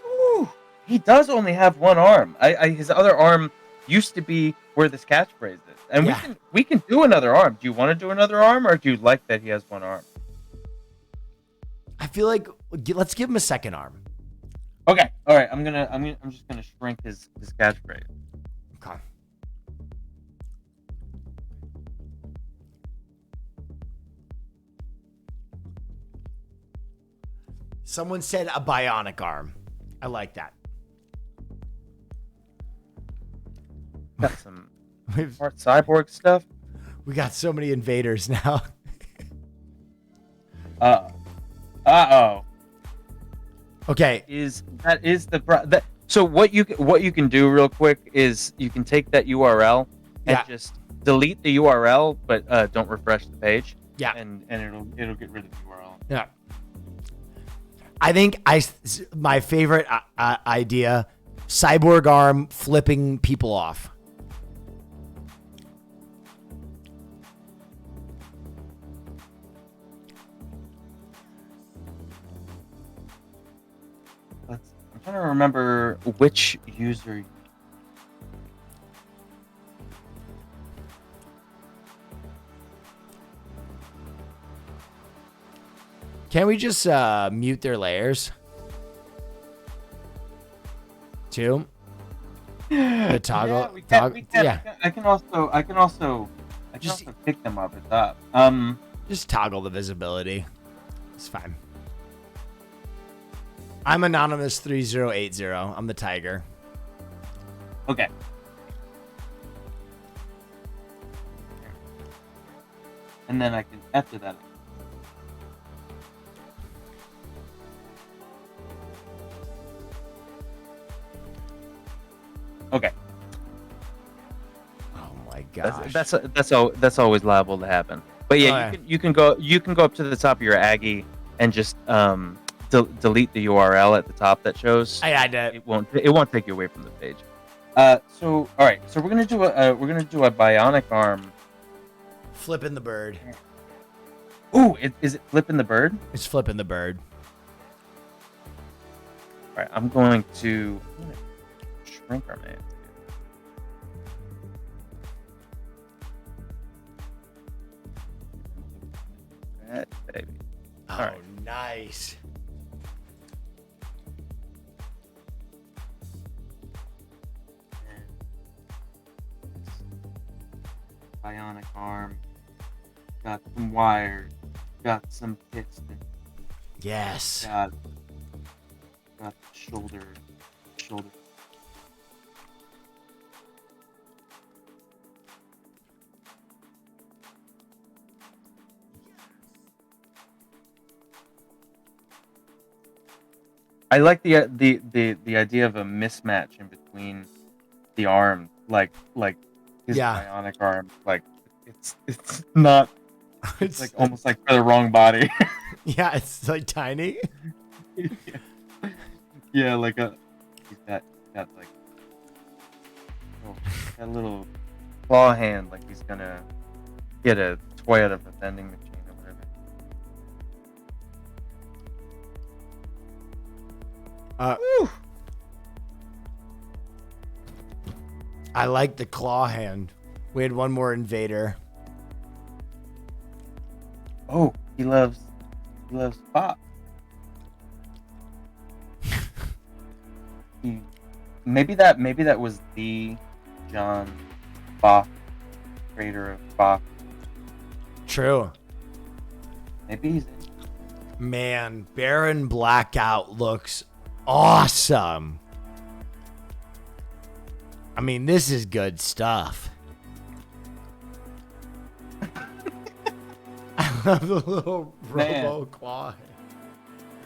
Ooh, he does only have one arm. His other arm used to be where this catchphrase is. And Yeah. we can do another arm. Do you want to do another arm, or do you like that he has one arm? I feel like... Let's give him a second arm. Okay. All right. I'm just gonna shrink his catchphrase. Okay. Someone said a bionic arm. I like that. Got some part cyborg stuff. We got so many invaders now. Uh-oh. Okay. So what you can do real quick is you can take that URL and just delete the URL, but don't refresh the page. Yeah. And it'll get rid of the URL. Yeah. I think my favorite idea, cyborg arm flipping people off. I'm trying to remember which user. Can we just mute their layers? Two. The toggle. I can also pick them up at top. Just toggle the visibility. It's fine. I'm Anonymous 3080. I'm the tiger. Okay. And then I can after that. Okay. Oh my gosh. That's always liable to happen. But yeah, you can go up to the top of your Aggie and just delete the URL at the top that shows. I did. It won't take you away from the page. So all right, so we're gonna do a bionic arm. Flipping the bird. Ooh, is it flipping the bird? It's flipping the bird. All right, I'm going to shrink our man. That baby. Oh, All right. nice. Bionic arm. Got some wires. Got some piston. Yes. Got the shoulder. I like the idea of a mismatch in between the arm, like his bionic arm, like it's not. It's like almost like for the wrong body. Yeah, it's like tiny. Yeah, like he's got like that little claw hand, like he's gonna get a toy out of a vending machine or whatever. I like the claw hand. We had one more invader. Oh, he loves pop. Maybe that was the John Bach, creator of Bach. True. Maybe he's Man, Baron Blackout looks awesome. I mean, this is good stuff. I love the little robo claw.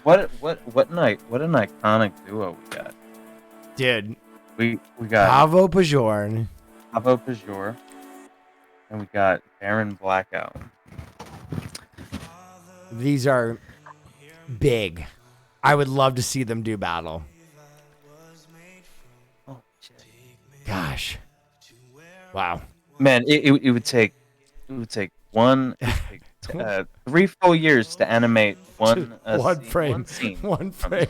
What an iconic duo we got. Dude. We got Pavo Pajorn, and we got Baron Blackout. These are big. I would love to see them do battle. Oh shit. Gosh. Wow. Man, it would take 3 full years to animate one frame. scene. One frame.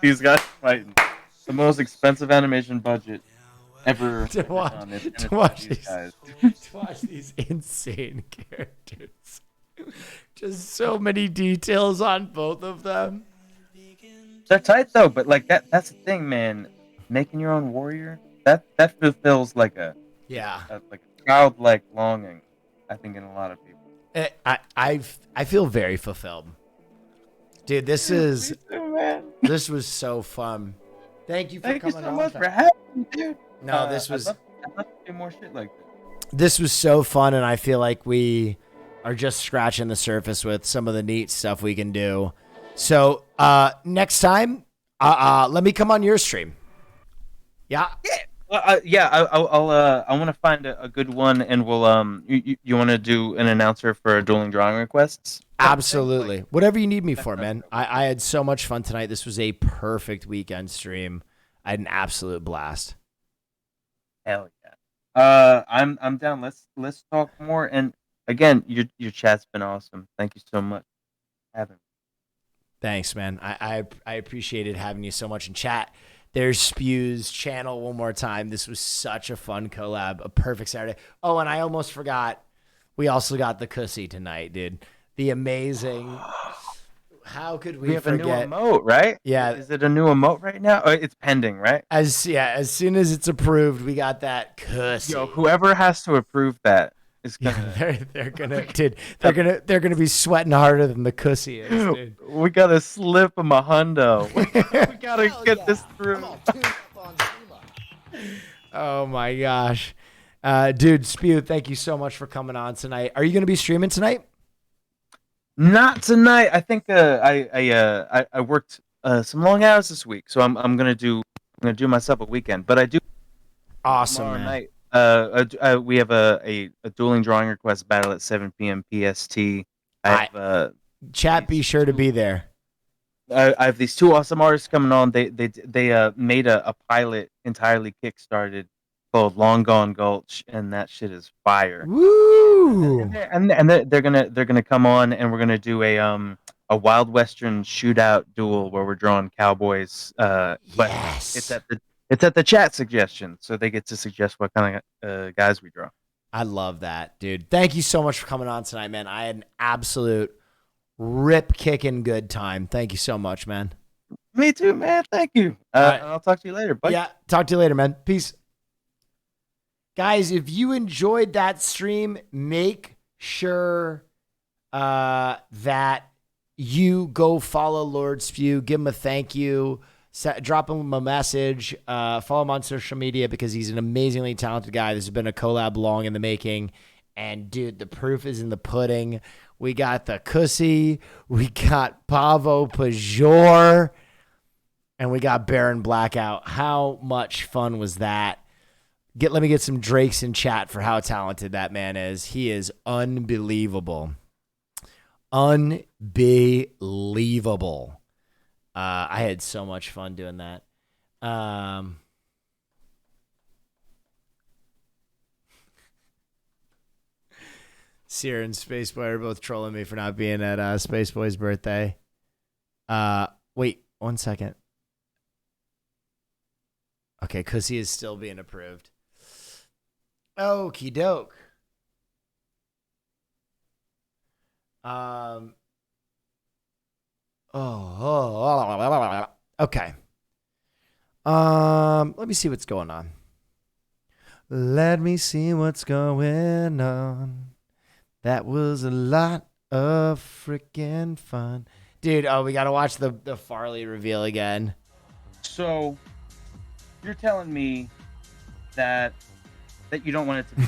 These guys fighting. The most expensive animation budget ever to watch, on it. to watch these guys. to watch these insane characters. Just so many details on both of them. They're tight though, but like that's the thing, man. Making your own warrior, that fulfills like a childlike longing, I think, in a lot of people. I feel very fulfilled. Dude, this was so fun. Thank you for coming on. Thank you so much for having me, dude. No, this was. I'd love to do more shit like this. This was so fun, and I feel like we are just scratching the surface with some of the neat stuff we can do. So next time, let me come on your stream. Yeah. I want to find a good one, and we'll you want to do an announcer for dueling drawing requests? Absolutely. Whatever you need me for, man. I had so much fun tonight. This was a perfect weekend stream. I had an absolute blast. Hell yeah. I'm down. Let's talk more. And again, your chat's been awesome. Thank you so much for having me. Thanks, man. I appreciated having you so much in chat. There's Spew's channel one more time. This was such a fun collab. A perfect Saturday. Oh, and I almost forgot. We also got the Cussy tonight, dude. The amazing. How could we have forget? A new emote, right? Yeah. Is it a new emote right now? Oh, it's pending, right? As soon as it's approved, we got that Cussy. Yo, whoever has to approve that, is gonna. They're gonna be sweating harder than the cussy is, dude. We gotta slip him a hundo. We gotta get this through. Oh my gosh, dude, Spew, thank you so much for coming on tonight. Are you gonna be streaming tonight? Not tonight. I think I worked some long hours this week, so I'm gonna do myself a weekend. But I do Awesome, tomorrow man. night. We have a dueling drawing request battle at 7 p.m. PST. I have Chat, be sure to be there. I have these two awesome artists coming on. They made a pilot entirely kickstarted called Long Gone Gulch, and that shit is fire. Woo! And they're gonna come on, and we're gonna do a Wild Western shootout duel where we're drawing cowboys. But Yes. it's at the chat suggestion, so they get to suggest what kind of guys we draw. I love that, dude. Thank you so much for coming on tonight, man. I had an absolute rip kicking good time. Thank you so much, man. Me too, man. Thank you. right. I'll talk to you later. Bye. Yeah, talk to you later, man. Peace. Guys, if you enjoyed that stream, make sure that you go follow Lord Spew, give him a thank you, drop him a message, follow him on social media because he's an amazingly talented guy. This has been a collab long in the making. And dude, the proof is in the pudding. We got the Cussy, we got Pavo Pajor, and we got Baron Blackout. How much fun was that? Let me get some Drakes in chat for how talented that man is. He is unbelievable. Unbelievable. I had so much fun doing that. Seer and Space Boy are both trolling me for not being at Space Boy's birthday. Wait 1 second. Okay, Cussy is still being approved. Okie doke. Okay. Let me see what's going on. Let me see what's going on. That was a lot of freaking fun. Dude, we got to watch the Farley reveal again. So, you're telling me that you don't want it to be.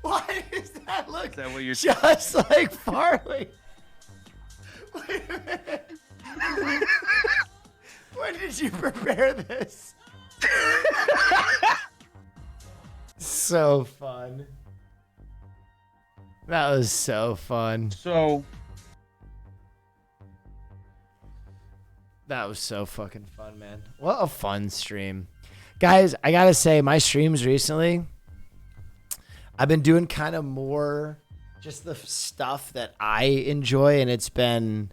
Why does that look Is that what you're just like Farley? Wait a minute. When did you prepare this? So fun. That was so fun. So, that was so fucking fun, man. What a fun stream. Guys, I gotta say, my streams recently, I've been doing kind of more just the stuff that I enjoy, and it's been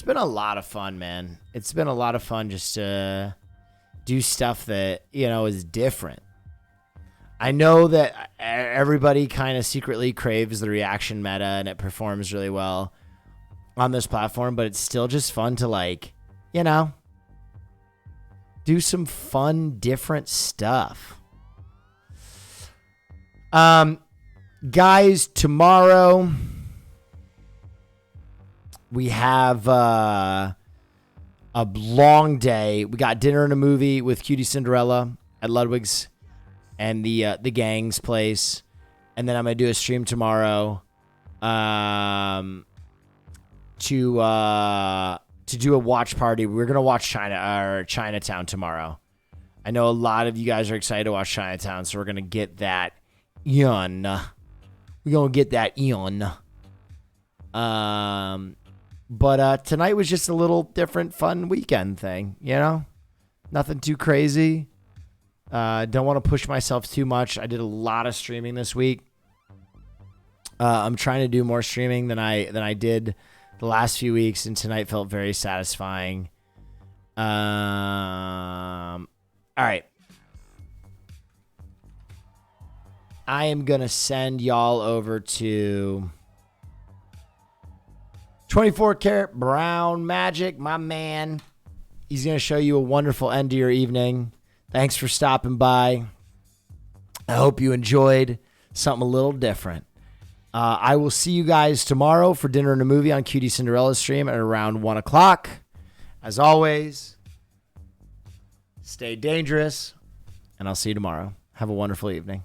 a lot of fun, man. It's been a lot of fun just to do stuff that, is different. I know that everybody kind of secretly craves the reaction meta, and it performs really well on this platform, but it's still just fun to do some fun, different stuff. Guys, tomorrow we have a long day. We got dinner and a movie with Cutie Cinderella at Ludwig's and the gang's place, and then I'm gonna do a stream tomorrow to do a watch party. We're gonna watch Chinatown tomorrow. I know a lot of you guys are excited to watch Chinatown, so we're gonna get that on. We're gonna get that on. But tonight was just a little different, fun weekend thing. Nothing too crazy. Don't want to push myself too much. I did a lot of streaming this week. I'm trying to do more streaming than I did the last few weeks, and tonight felt very satisfying. All right. I am going to send y'all over to 24 Karat Brown Magic, my man. He's going to show you a wonderful end to your evening. Thanks for stopping by. I hope you enjoyed something a little different. I will see you guys tomorrow for Dinner and a Movie on Cutie Cinderella's stream at around 1 o'clock. As always, stay dangerous, and I'll see you tomorrow. Have a wonderful evening.